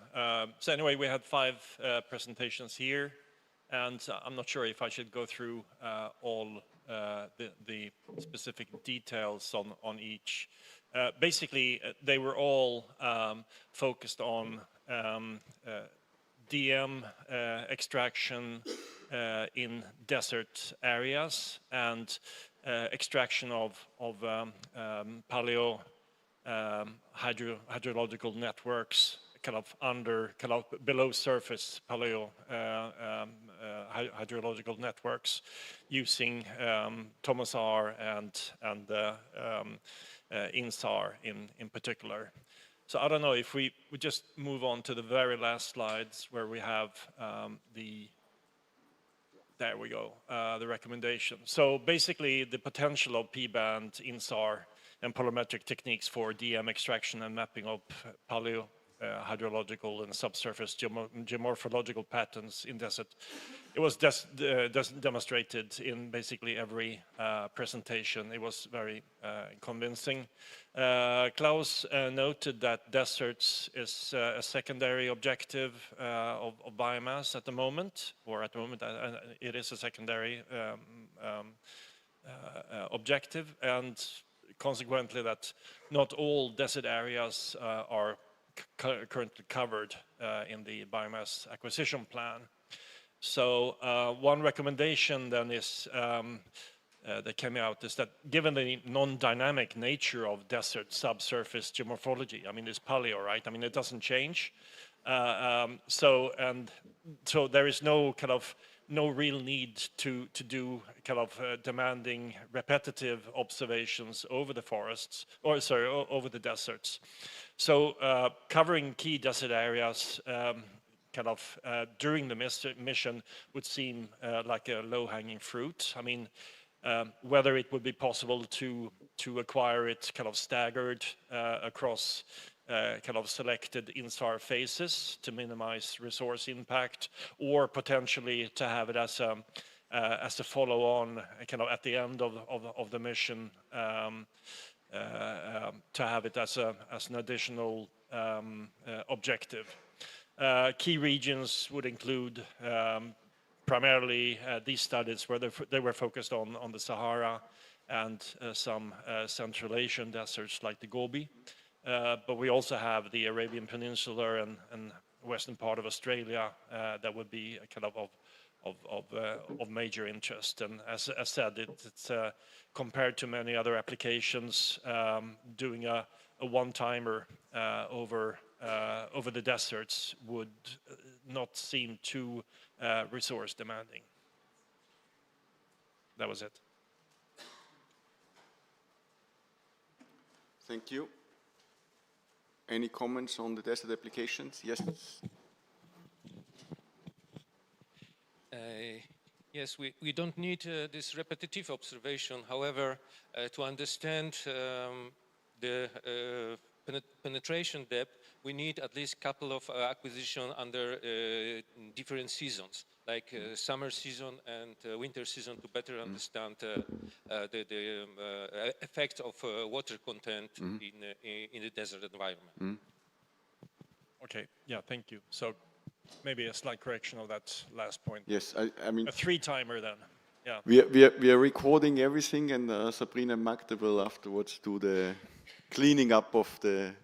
So anyway, we had 5 presentations here. And I'm not sure if I should go through all the specific details on each. Basically, they were all focused on DM extraction in desert areas and extraction of paleo hydrological networks, kind of below surface paleo hydrological networks using Tomosar and INSAR in particular. So I don't know if we just move on to the very last slides where we have there we go, the recommendation. So basically the potential of P-band, INSAR and polarimetric techniques for DM extraction and mapping of paleo hydrological and subsurface geomorphological patterns in desert. It was demonstrated in basically every presentation. It was very convincing. Klaus noted that deserts is a secondary objective of biomass at the moment, it is a secondary objective, and consequently that not all desert areas are currently covered in the biomass acquisition plan. So one recommendation then is that came out is that given the non-dynamic nature of desert subsurface geomorphology, I mean it's paleo, right? I mean it doesn't change. So there is no real need to do demanding repetitive observations over the forests, or sorry, over the deserts. So covering key desert areas during the mission would seem like a low-hanging fruit. I mean, whether it would be possible to acquire it staggered across selected INSAR phases to minimize resource impact, or potentially to have it as a follow-on at the end of the mission, to have it as an additional objective. Key regions would include primarily these studies where they were focused on the Sahara and some Central Asian deserts like the Gobi. But we also have the Arabian Peninsula and western part of Australia that would be of major interest. And as said, it's compared to many other applications, doing a one-timer over the deserts would not seem too resource demanding. That was it. Thank you. Any comments on the desert applications? Yes. Yes, we don't need this repetitive observation. However, to understand the penetration depth, we need at least a couple of acquisition under different seasons, like summer season and winter season, to better understand the effect of water content in the desert environment. Okay, yeah, thank you. So maybe a slight correction of that last point. Yes, I mean... A 3-timer then, yeah. We are recording everything, and Sabrina and Magda will afterwards do the cleaning up of the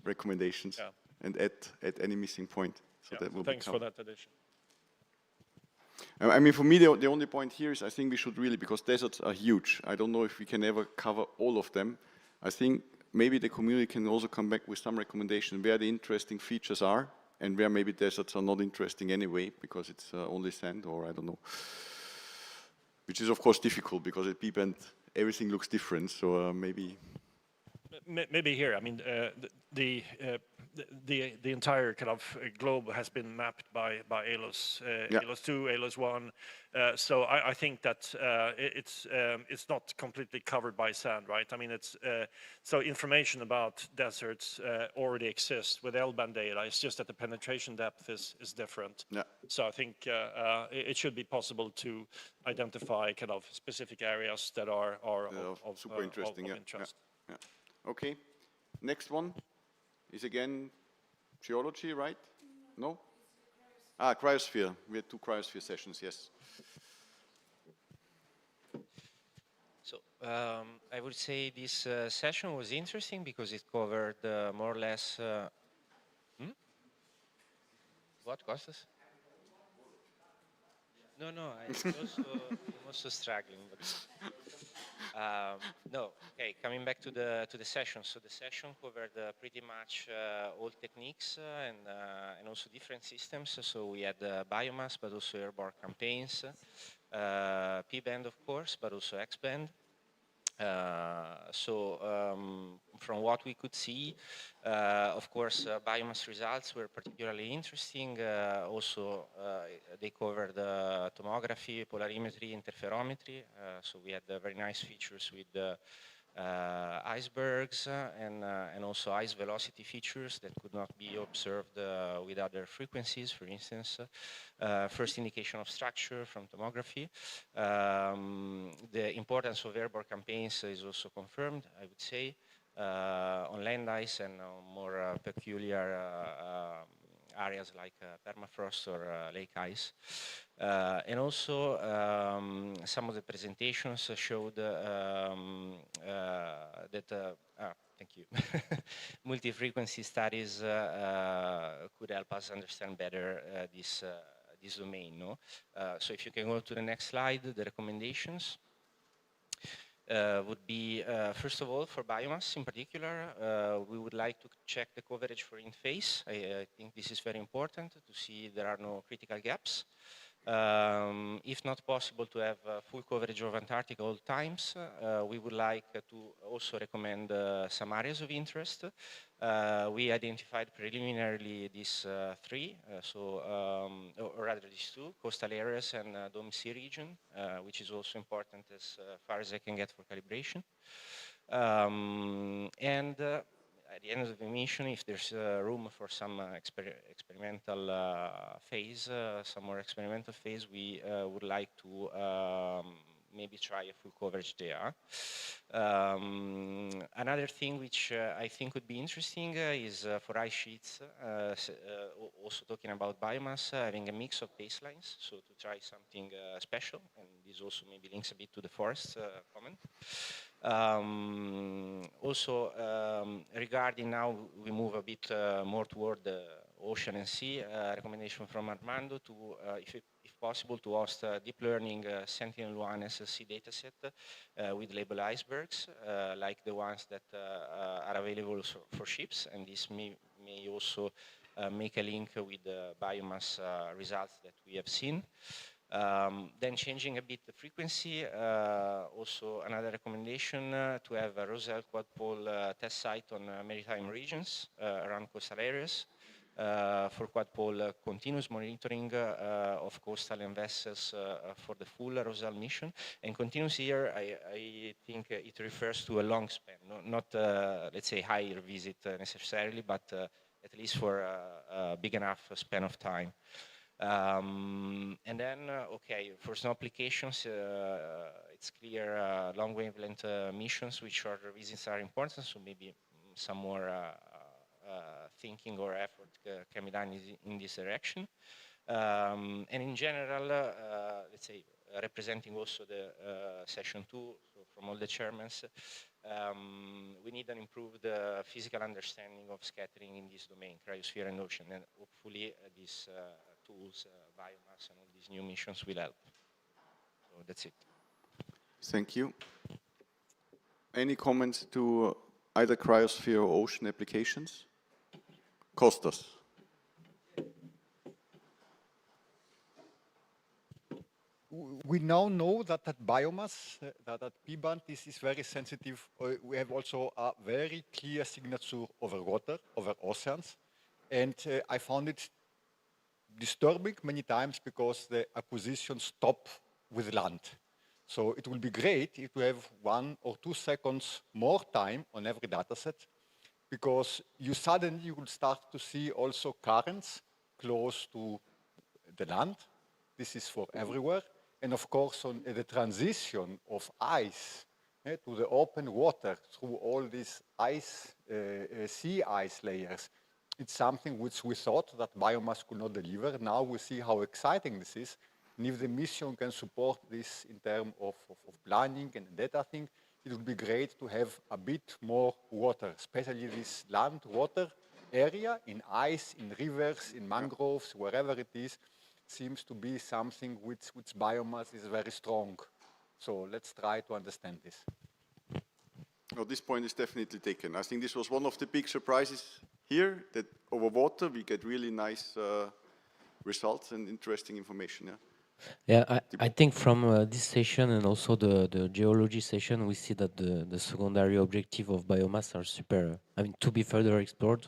recommendations and add any missing point. So that will thanks for that addition. I mean, for me, the only point here is I think we should really, because deserts are huge. I don't know if we can ever cover all of them. I think maybe the community can also come back with some recommendation where the interesting features are and where maybe deserts are not interesting anyway because it's only sand, or I don't know. Which is of course difficult because at Beep and everything looks different. So maybe. Maybe here, I mean, the entire kind of globe has been mapped by ALOS, ALOS 2, ALOS 1. So I think that it's not completely covered by sand, right? I mean, it's so information about deserts already exists with L-band data. It's just that the penetration depth is different. Yeah. So I think it should be possible to identify kind of specific areas that are of super interesting. Of interest. Yeah. Okay, next one is again geology, right? No? Cryosphere. We had 2 cryosphere sessions, yes. So I would say this session was interesting because it covered more or less... What, Costas? No, I'm also struggling. But, no, okay. Coming back to the session. So the session covered pretty much all techniques and also different systems. So we had biomass, but also airborne campaigns, P-band, of course, but also X-band. From what we could see, of course, biomass results were particularly interesting. Also, they covered tomography, polarimetry, interferometry. So we had very nice features with icebergs and also ice velocity features that could not be observed with other frequencies, for instance. First indication of structure from tomography. The importance of airborne campaigns is also confirmed, I would say, on land ice and more peculiar areas like permafrost or lake ice. And also some of the presentations showed that, thank you, multi-frequency studies could help us understand better this domain. No? So if you can go to the next slide, the recommendations. Would be, first of all, for biomass in particular, we would like to check the coverage for in-phase. I think this is very important to see there are no critical gaps. If not possible to have full coverage of Antarctica all times, we would like to also recommend some areas of interest. We identified preliminarily these 3, or rather these 2, coastal areas and Dome Sea region, which is also important as far as I can get for calibration. At the end of the mission, if there's room for some experimental phase, some more experimental phase, we would like to maybe try a full coverage there. Another thing which I think would be interesting is for ice sheets, also talking about biomass, having a mix of baselines, so to try something special, and this also maybe links a bit to the forest comment. Also, regarding now, we move a bit more toward the ocean and sea, recommendation from Armando to, if possible, to host a deep learning Sentinel-1 SLC dataset with label icebergs, like the ones that are available for ships, and this may also make a link with the biomass results that we have seen. Then changing a bit the frequency, also another recommendation to have a Roselle quad pole test site on maritime regions around coastal areas. for quad pole continuous monitoring of coastal and vessels for the full Rosal mission. And continuous here, I think it refers to a long span, not let's say higher visit necessarily, but at least for a big enough span of time. And then, okay, for some applications, it's clear long wavelength missions, which are visits are important, so maybe some more thinking or effort can be done in this direction. And in general, let's say, representing also the session 2, so from all the chairmen, we need an improved physical understanding of scattering in this domain, cryosphere and ocean, and hopefully these tools, biomass and all these new missions will help. So that's it. Thank you. Any comments to either cryosphere or ocean applications? Kostas. We now know that biomass, that P-band is very sensitive. We have also a very clear signature over water, over oceans. And I found it disturbing many times because the acquisition stopped with land. So it will be great if we have 1 or 2 seconds more time on every data set, because you suddenly will start to see also currents close to the land. This is for everywhere. And of course, on the transition of ice to the open water through all these ice, sea ice layers, it's something which we thought that biomass could not deliver. Now we see how exciting this is. And if the mission can support this in terms of planning and data thing, it would be great to have a bit more water, especially this land water area in ice, in rivers, in mangroves, wherever it is, seems to be something which biomass is very strong. So let's try to understand this. Well, this point is definitely taken. I think this was one of the big surprises here, that over water we get really nice results and interesting information. Yeah. Yeah, I think from this session and also the geology session, we see that the secondary objective of biomass are super, to be further explored.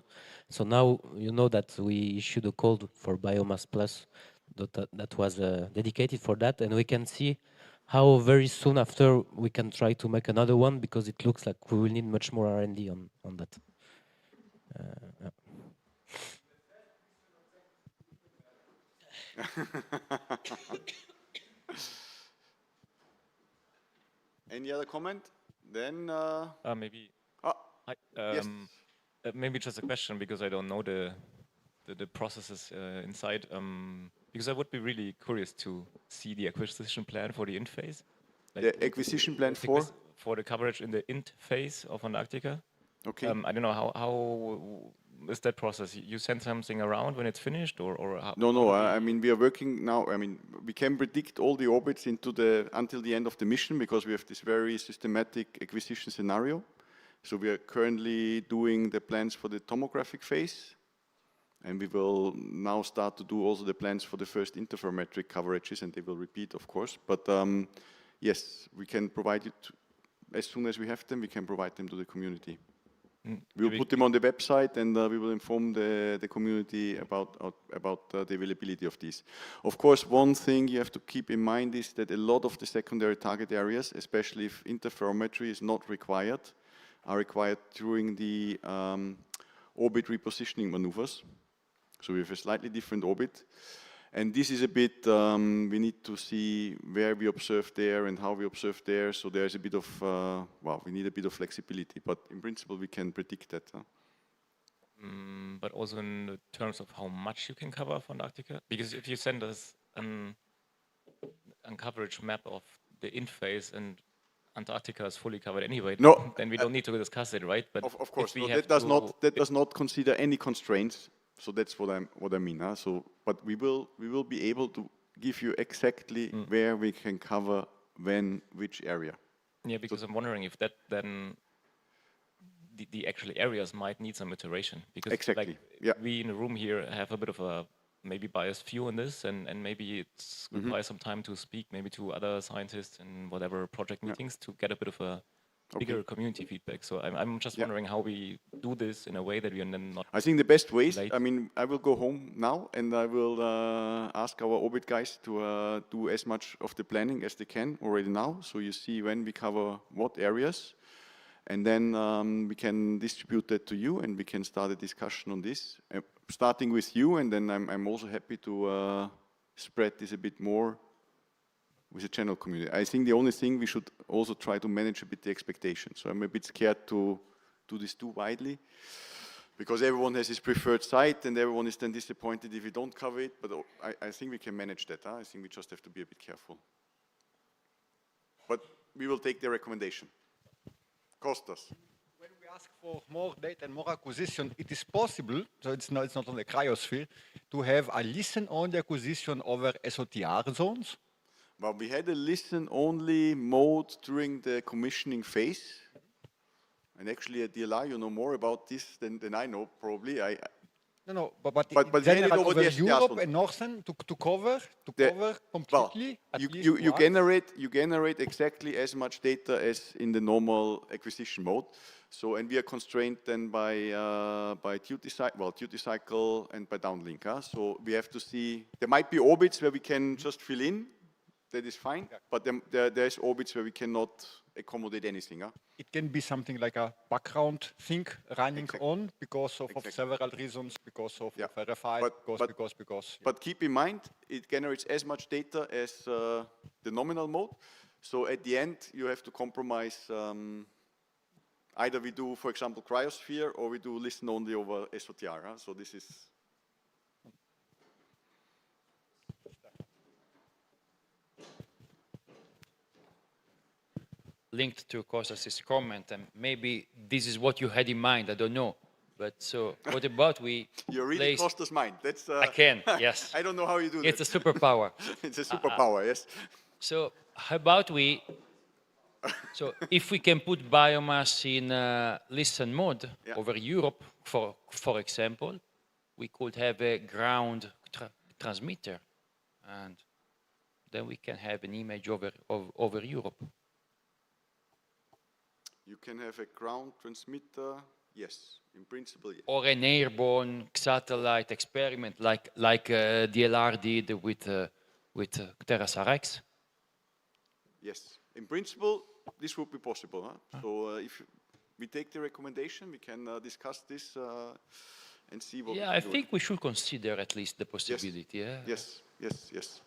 So now you know that we issued a call for Biomass Plus that was dedicated for that, and we can see how very soon after we can try to make another one, because it looks like we will need much more R&D on that. Yeah. Any other comment? Then maybe. Yes. Maybe just a question, because I don't know the processes inside. Because I would be really curious to see the acquisition plan for the int phase. Like the acquisition plan for the coverage in the int phase of Antarctica. Okay. I don't know how is that process? You send something around when it's finished, or how? No. I mean, we are working now. I mean, we can predict all the orbits until the end of the mission, because we have this very systematic acquisition scenario. So we are currently doing the plans for the tomographic phase, and we will now start to do also the plans for the first interferometric coverages, and they will repeat, of course. But yes, we can provide it as soon as we have them. We can provide them to the community. We will put them on the website, and we will inform the community about the availability of these. Of course, one thing you have to keep in mind is that a lot of the secondary target areas, especially if interferometry is not required, are required during the orbit repositioning maneuvers. So we have a slightly different orbit. And this is a bit, we need to see where we observe there and how we observe there. So there's a bit of, we need a bit of flexibility. But in principle, we can predict that. But also in terms of how much you can cover of Antarctica? Because if you send us a coverage map of the int phase and Antarctica is fully covered anyway, then we don't need to discuss it, right? But of course, no, that does not consider any constraints. So that's what I mean. Huh? So, but we will be able to give you exactly where we can cover when, which area. Yeah, because I'm wondering if that then the actual areas might need some iteration. Because exactly. We in the room here have a bit of a maybe biased view on this, and maybe it's requires some time to speak maybe to other scientists and whatever project meetings to get a bit of a bigger community feedback. So I'm just wondering how we do this in a way that we are then not. I think the best ways, late. I mean, I will go home now and I will ask our orbit guys to do as much of the planning as they can already now. So you see when we cover what areas, and then we can distribute that to you and we can start a discussion on this, starting with you, and then I'm also happy to spread this a bit more with the general community. I think the only thing we should also try to manage a bit the expectations. So I'm a bit scared to do this too widely, because everyone has his preferred site and everyone is then disappointed if we don't cover it, but I think we can manage that. I think we just have to be a bit careful. But we will take the recommendation. Costas. When we ask for more data and more acquisition, it is possible, so it's not on the cryosphere, to have a listen-only acquisition over SOTR zones? Well, we had a listen-only mode during the commissioning phase. And actually at DLR, you know more about this than I know, probably. No, but we had it over the Europe and Northern to cover completely. Well, you generate exactly as much data as in the normal acquisition mode. So, and we are constrained then by duty cycle and by downlink. So we have to see. There might be orbits where we can just fill in. That is fine, but there's orbits where we cannot accommodate anything. It can be something like a background thing running on because of several reasons, because of verify, because. But keep in mind, it generates as much data as the nominal mode. So at the end, you have to compromise. Either we do, for example, cryosphere, or we do listen only over SOTR. So this is. Linked to Kostas' comment, and maybe this is what you had in mind, I don't know. But so, what about we You're reading Kostas' mind. That's, I can, yes. I don't know how you do that. It's a superpower. It's a superpower, yes. So, how about we, so if we can put biomass in listen mode over Europe, for example, we could have a ground transmitter, and then we can have an image over Europe. You can have a ground transmitter, yes, in principle, yes. Or an airborne satellite experiment, like DLR did with TerraSAR X. Yes, in principle, this would be possible. So if we take the recommendation, we can discuss this and see what. Yeah, I think we should consider at least the possibility. Yes, yes.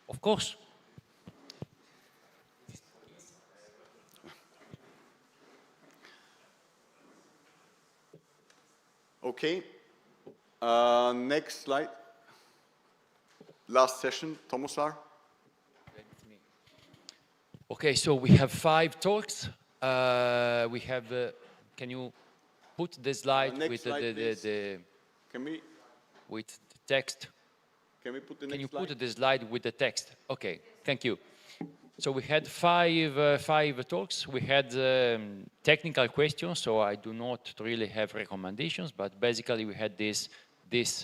Of course. Okay, next slide. Last session, Tomosar. Okay, so we have 5 talks. We have, can you put the slide with the with the text? Can we put the next slide? Can you put the slide with the text? Okay, thank you. So we had five talks. We had technical questions, so I do not really have recommendations, but basically we had this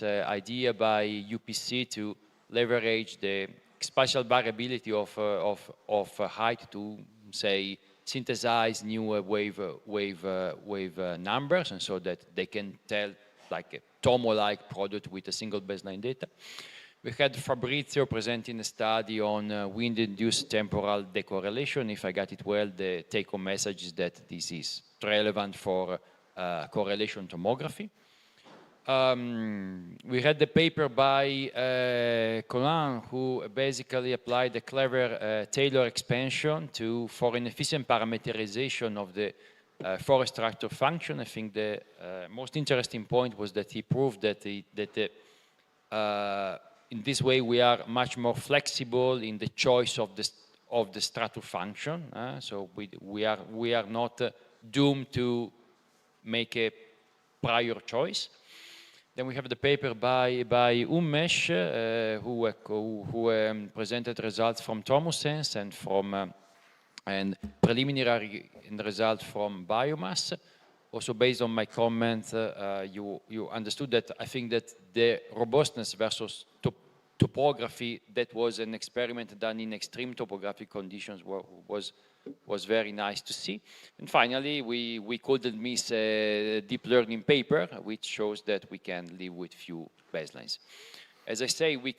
idea by UPC to leverage the spatial variability of height to, say, synthesize new wave numbers, and so that they can tell like a TOMO-like product with a single baseline data. We had Fabrizio presenting a study on wind-induced temporal decorrelation. If I got it well, the take-home message is that this is relevant for correlation tomography. We had the paper by Colin, who basically applied a clever Taylor expansion for an efficient parameterization of the forest structure function. I think the most interesting point was that he proved that in this way we are much more flexible in the choice of the stratum function. So we are not doomed to make a prior choice. Then we have the paper by Umesh, who presented results from TomoSense and preliminary results from Biomass. Also, based on my comment, you understood that I think that the robustness versus topography, that was an experiment done in extreme topographic conditions, was was very nice to see. And finally, we couldn't miss a deep learning paper, which shows that we can live with few baselines. As I say, we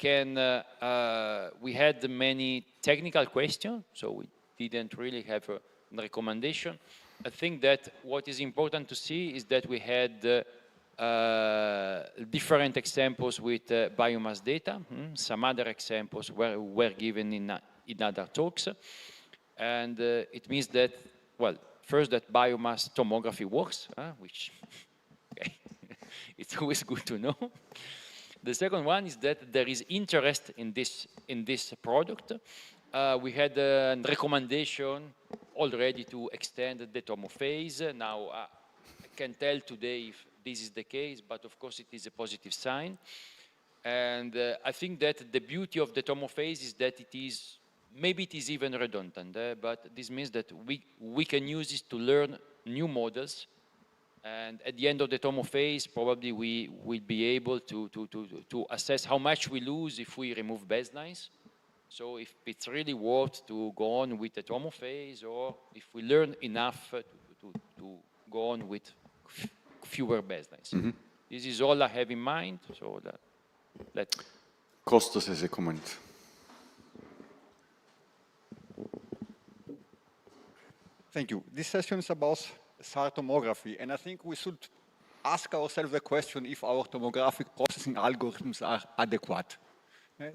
had many technical questions, so we didn't really have a recommendation. I think that what is important to see is that we had different examples with biomass data. Some other examples were given in other talks. And it means that, well, first that biomass tomography works, which okay. It's always good to know. The second one is that there is interest in this product. We had a recommendation already to extend the tomo phase. Now, I can't tell today if this is the case, but of course it is a positive sign. And I think that the beauty of the tomo phase is that maybe it is even redundant, but this means that we can use it to learn new models. And at the end of the tomo phase, probably we will be able to assess how much we lose if we remove baselines. So if it's really worth to go on with the tomo phase, or if we learn enough to go on with fewer baselines. Mm-hmm. This is all I have in mind. So let's. Kostas has a comment. Thank you. This session is about SAR tomography, and I think we should ask ourselves the question if our tomographic processing algorithms are adequate.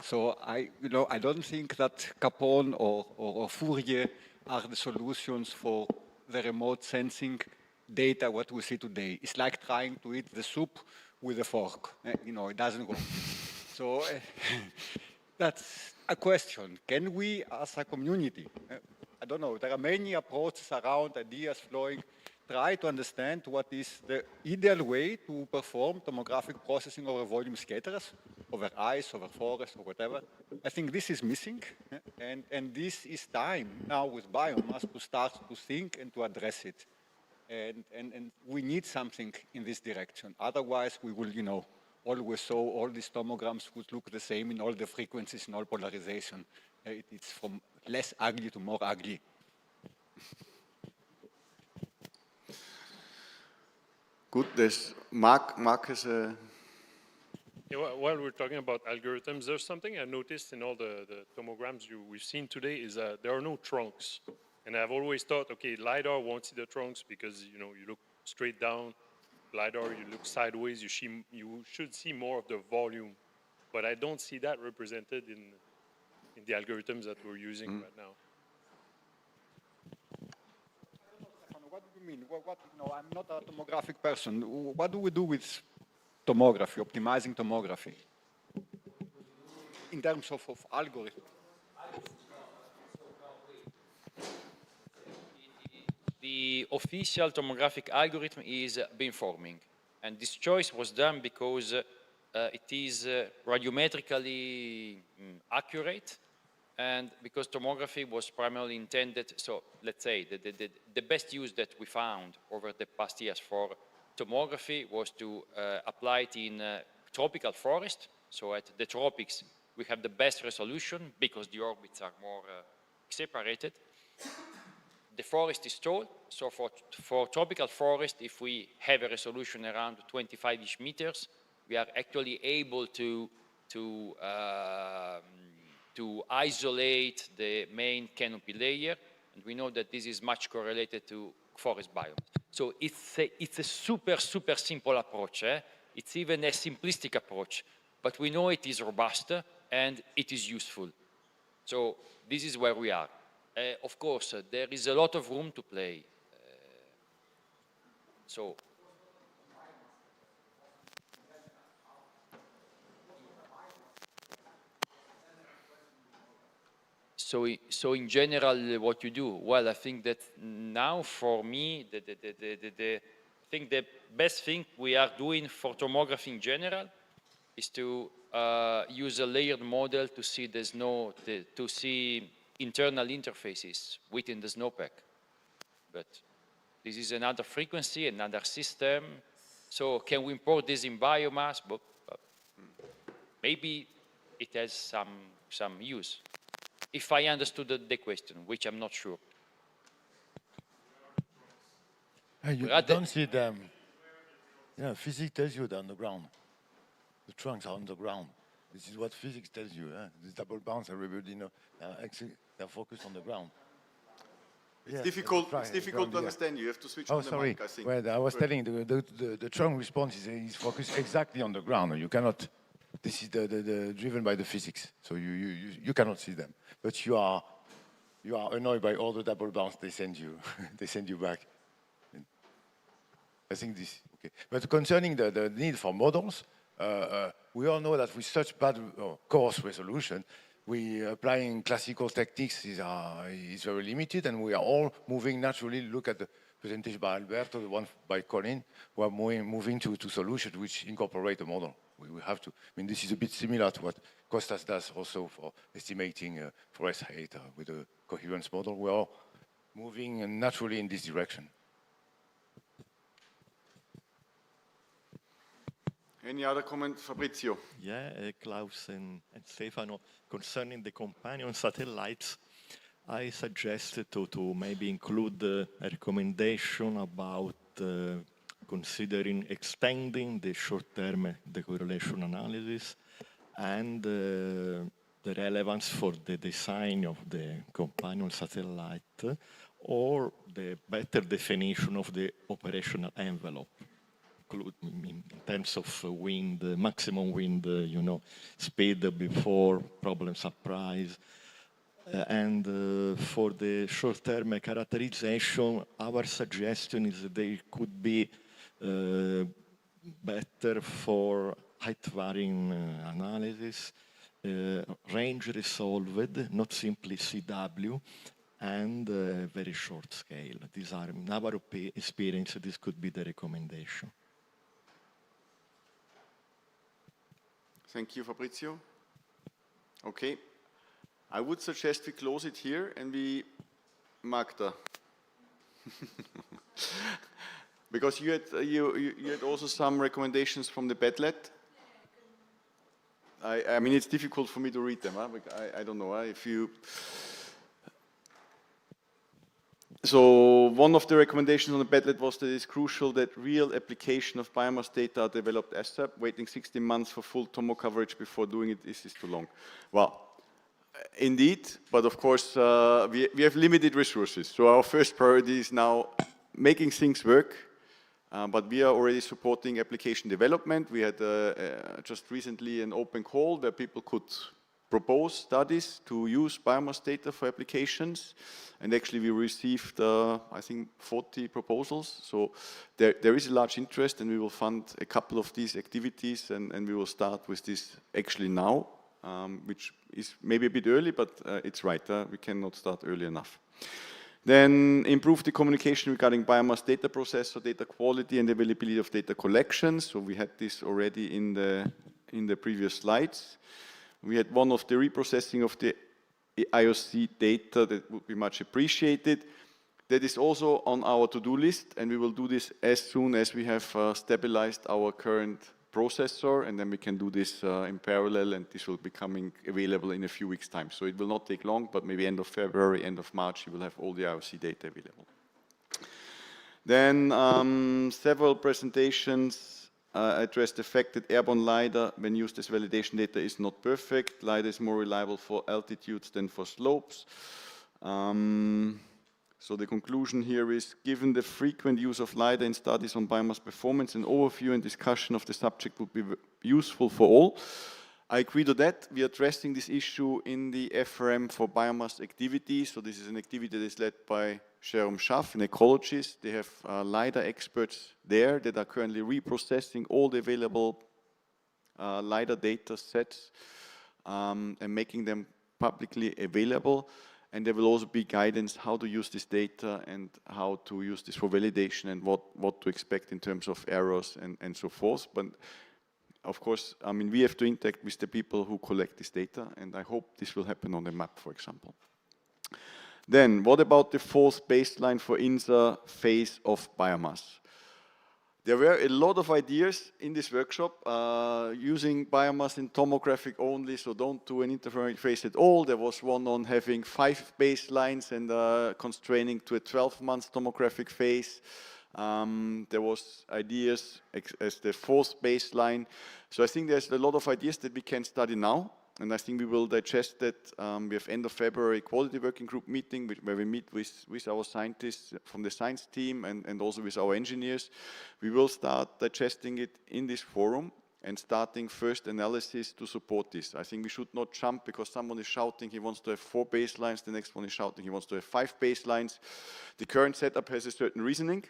So I don't think that Capone or Fourier are the solutions for the remote sensing data what we see today. It's like trying to eat the soup with a fork. It doesn't work. So that's a question. Can we, as a community, I don't know, there are many approaches around, ideas flowing, try to understand what is the ideal way to perform tomographic processing over volume scatterers, over ice, over forest, or whatever. I think this is missing, and this is time now with biomass to start to think and to address it. And we need something in this direction. Otherwise, we will, always show all these tomograms would look the same in all the frequencies, in all polarization. It's from less ugly to more ugly. Good, there's Mark has a... Yeah, while we're talking about algorithms, there's something I noticed in all the tomograms we've seen today is that there are no trunks. And I've always thought, okay, LiDAR won't see the trunks because, you look straight down. LiDAR, you look sideways, you should see more of the volume. But I don't see that represented in the algorithms that we're using right now. What do you mean? I'm not a tomographic person. What do we do with tomography, optimizing tomography? In terms of algorithm. The official tomographic algorithm is beamforming. And this choice was done because it is radiometrically accurate, and because tomography was primarily intended, so let's say the best use that we found over the past years for tomography was to apply it in tropical forest. So at the tropics, we have the best resolution because the orbits are more separated. The forest is tall, so for tropical forest, if we have a resolution around 25-ish meters, we are actually able to isolate the main canopy layer, and we know that this is much correlated to forest biome. So it's a super simple approach. It's even a simplistic approach, but we know it is robust and it is useful. So this is where we are. Of course, there is a lot of room to play. So in general, what you do? Well, I think that now for me, I think the best thing we are doing for tomography in general is to use a layered model to see to see internal interfaces within the snowpack. But this is another frequency, another system. So can we import this in biomass? But maybe it has some use. If I understood the question, which I'm not sure. You don't see them. Yeah, physics tells you they're on the ground. The trunks are on the ground. This is what physics tells you. These double bonds, everybody know. Actually, they're focused on the ground. It's difficult to understand. You have to switch on the mic, I think. Well, I was telling the trunk response is focused exactly on the ground. You cannot. This is the driven by the physics. So you cannot see them. But you are annoyed by all the double bounce they send you. They send you back. I think this. Okay. But concerning the need for models, we all know that with such bad coarse resolution, applying classical techniques is very limited, and we are all moving naturally. Look at the presentation by Alberto, the one by Colin. We are moving to solutions which incorporate a model. We have to. I mean, this is a bit similar to what Costas does also for estimating forest height with a coherence model. We are all moving naturally in this direction. Any other comment, Fabrizio? Yeah, Klaus and Stefano, concerning the companion satellites, I suggested to maybe include a recommendation about considering extending the short-term decorrelation analysis and the relevance for the design of the companion satellite, or the better definition of the operational envelope, in terms of wind, maximum wind, speed before problem surprise. And for the short-term characterization, our suggestion is that they could be better for height-varying analysis, range resolved, not simply CW, and very short scale. These are, in our experience, this could be the recommendation. Thank you, Fabrizio. Okay. I would suggest we close it here and we, Magda. Because you had also some recommendations from the Padlet. I mean, it's difficult for me to read them. I don't know if you. So one of the recommendations on the Padlet was that it's crucial that real application of biomass data are developed ASAP. Waiting 16 months for full tomo coverage before doing it is too long. Well, indeed, but of course we have limited resources. So our first priority is now making things work. But we are already supporting application development. We had just recently an open call where people could propose studies to use biomass data for applications. And actually we received, I think, 40 proposals. So there is a large interest, and we will fund a couple of these activities, and we will start with this actually now, which is maybe a bit early, but it's right. We cannot start early enough. Then improve the communication regarding biomass data processor, data quality, and availability of data collections. So we had this already in the previous slides. We had one of the reprocessing of the IOC data that would be much appreciated. That is also on our to-do list, and we will do this as soon as we have stabilized our current processor, and then we can do this in parallel, and this will be coming available in a few weeks' time. So it will not take long, but maybe end of February, end of March, you will have all the IOC data available. Then several presentations address the fact that airborne LiDAR, when used as validation data, is not perfect. LiDAR is more reliable for altitudes than for slopes. So the conclusion here is, given the frequent use of LiDAR in studies on biomass performance, an overview and discussion of the subject would be useful for all. I agree to that. We are addressing this issue in the FRM for biomass activity. So this is an activity that is led by Jérôme Schaff, an ecologist. They have LiDAR experts there that are currently reprocessing all the available LiDAR data sets and making them publicly available. And there will also be guidance how to use this data and how to use this for validation and what to expect in terms of errors and so forth. But of course, I mean, we have to interact with the people who collect this data, and I hope this will happen on the map, for example. Then, what about the fourth baseline for INSA phase of biomass? There were a lot of ideas in this workshop using biomass in tomographic only, so don't do an interference at all. There was one on having 5 baselines and constraining to a 12-month tomographic phase. There was ideas as the fourth baseline. So I think there's a lot of ideas that we can study now. And I think we will digest that. We have end of February quality working group meeting where we meet with our scientists from the science team and also with our engineers. We will start digesting it in this forum and starting first analysis to support this. I think we should not jump because someone is shouting he wants to have 4 baselines, the next one is shouting he wants to have 5 baselines. The current setup has a certain reasoning,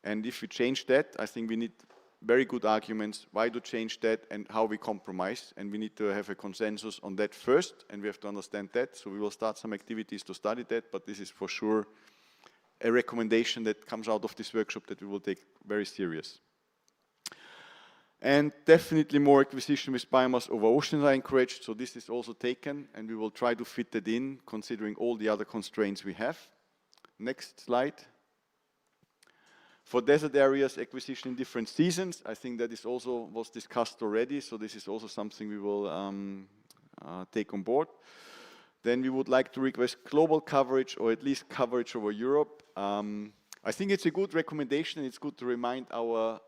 and if we change that, I think we need very good arguments why to change that and how we compromise, and we need to have a consensus on that first, and we have to understand that. So we will start some activities to study that, but this is for sure a recommendation that comes out of this workshop that we will take very serious. And definitely more acquisition with biomass over oceans are encouraged, so this is also taken, and we will try to fit that in, considering all the other constraints we have. Next slide. For desert areas, acquisition in different seasons, I think that is also was discussed already, so this is also something we will take on board. Then we would like to request global coverage, or at least coverage over Europe. I think it's a good recommendation, and it's good to remind our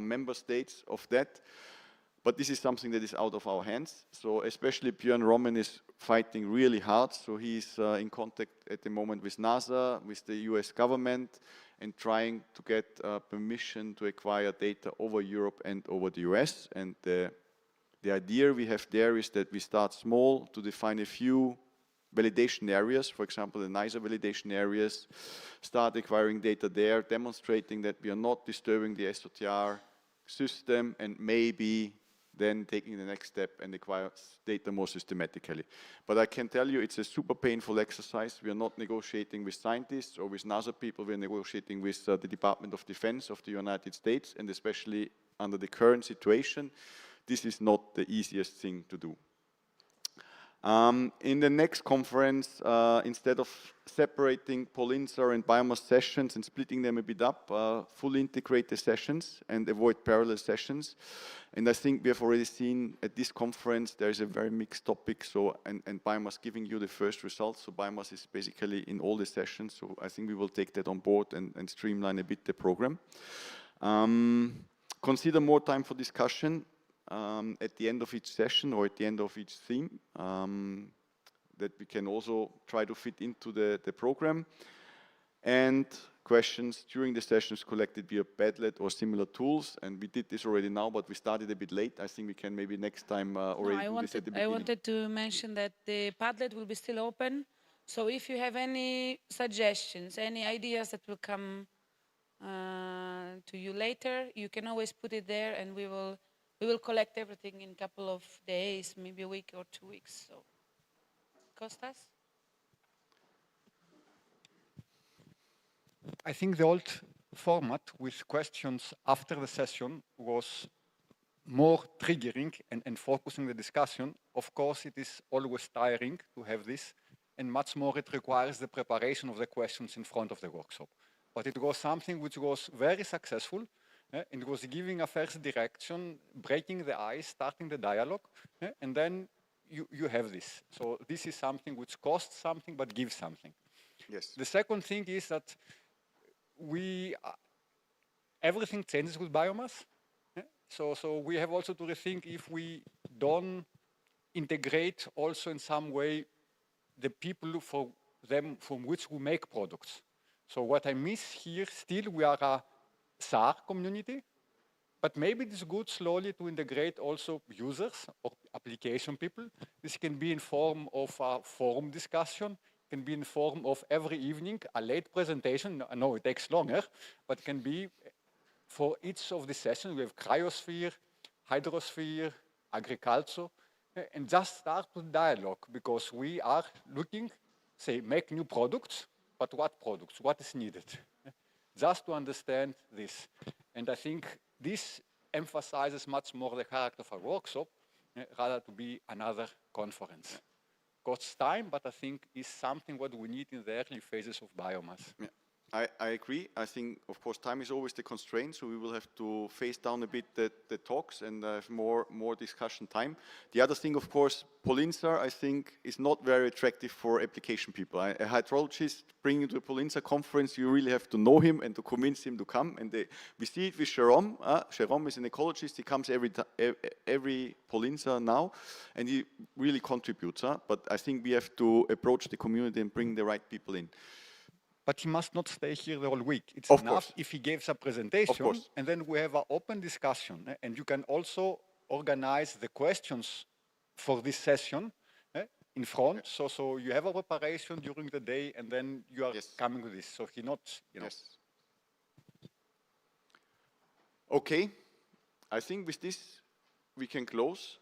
member states of that, but this is something that is out of our hands. So especially Björn Roman is fighting really hard, so he's in contact at the moment with NASA, with the US government, and trying to get permission to acquire data over Europe and over the US. And the idea we have there is that we start small to define a few validation areas, for example, the NISA validation areas, start acquiring data there, demonstrating that we are not disturbing the SOTR system, and maybe then taking the next step and acquire data more systematically. But I can tell you it's a super painful exercise. We are not negotiating with scientists or with NASA people, we are negotiating with the Department of Defense of the United States, and especially under the current situation, this is not the easiest thing to do. In the next conference, instead of separating Polinsar and biomass sessions and splitting them a bit up, fully integrate the sessions and avoid parallel sessions. And I think we have already seen at this conference there is a very mixed topic, so and biomass giving you the first results. So biomass is basically in all the sessions. So I think we will take that on board and streamline a bit the program. Consider more time for discussion. At the end of each session or at the end of each theme, that we can also try to fit into the program. And questions during the sessions collected via Padlet or similar tools. And we did this already now, but we started a bit late. I think we can maybe next time already do this at the beginning. I wanted to mention that the Padlet will be still open. So if you have any suggestions, any ideas that will come to you later, you can always put it there, and we will collect everything in a couple of days, maybe a week or 2 weeks. So, Kostas? I think the old format with questions after the session was more triggering and focusing the discussion. Of course, it is always tiring to have this, and much more it requires the preparation of the questions in front of the workshop. But it was something which was very successful. It was giving a first direction, breaking the ice, starting the dialogue, and then you have this. So this is something which costs something but gives something. Yes. The second thing is that everything changes with biomass. So we have also to rethink if we don't integrate also in some way the people from which we make products. So what I miss here, still we are a SAR community, but maybe it is good slowly to integrate also users or application people. This can be in form of a forum discussion, can be in form of every evening a late presentation. I know it takes longer, but it can be for each of the sessions. We have cryosphere, hydrosphere, agriculture, and just start with dialogue, because we are looking, say, make new products, but what products, what is needed? Just to understand this. And I think this emphasizes much more the character of a workshop, rather to be another conference. Costs time, but I think is something what we need in the early phases of biomass. Yeah. I agree. I think, of course, time is always the constraint, so we will have to phase down a bit the talks and have more discussion time. The other thing, of course, Polinsar, I think, is not very attractive for application people. A hydrologist bringing to a Polinsar conference, you really have to know him and to convince him to come. And we see it with Jérôme. Jérôme is an ecologist. He comes every Polinsar now, and he really contributes. But I think we have to approach the community and bring the right people in. But he must not stay here the whole week. It's of enough course. if he gives a presentation, and then we have an open discussion. And you can also organize the questions for this session in front. So you have a preparation during the day, and then you are coming with this. So he not, you know. Yes. Okay. I think with this, we can close.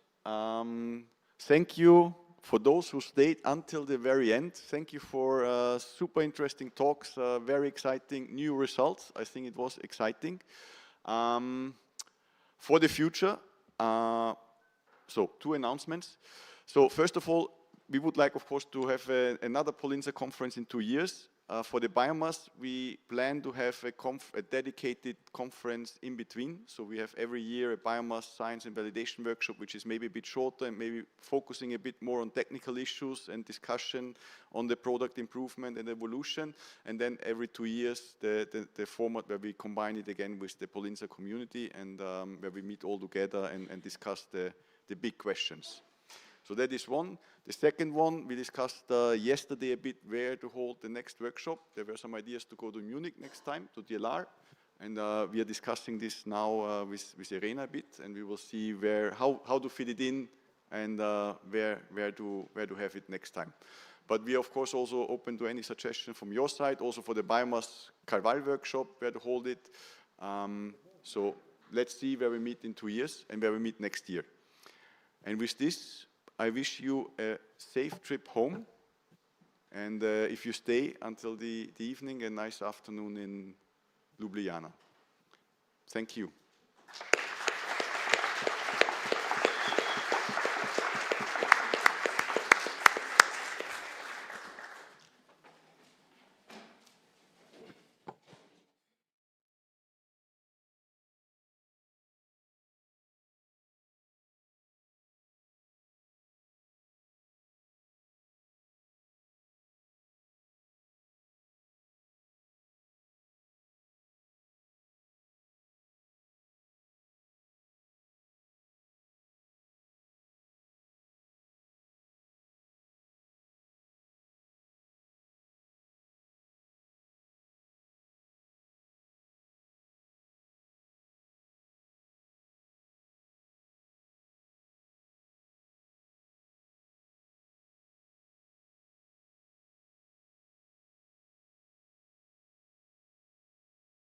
Thank you for those who stayed until the very end. Thank you for super interesting talks, very exciting new results. I think it was exciting. For the future, so 2 announcements. So first of all, we would like, of course, to have another Polinsar conference in 2 years. For the biomass, we plan to have a dedicated conference in between. So we have every year a biomass science and validation workshop, which is maybe a bit shorter and maybe focusing a bit more on technical issues and discussion on the product improvement and evolution. And then every 2 years, the format where we combine it again with the Polinsar community and where we meet all together and discuss the big questions. So that is one. The second one, we discussed yesterday a bit where to hold the next workshop. There were some ideas to go to Munich next time, to DLR. And we are discussing this now with Irena a bit, and we will see how to fit it in and where to have it next time. But we are, of course, also open to any suggestion from your side, also for the biomass Carval workshop, where to hold it. So let's see where we meet in 2 years and where we meet next year. And with this, I wish you a safe trip home, and if you stay until the evening, a nice afternoon in Ljubljana. Thank you.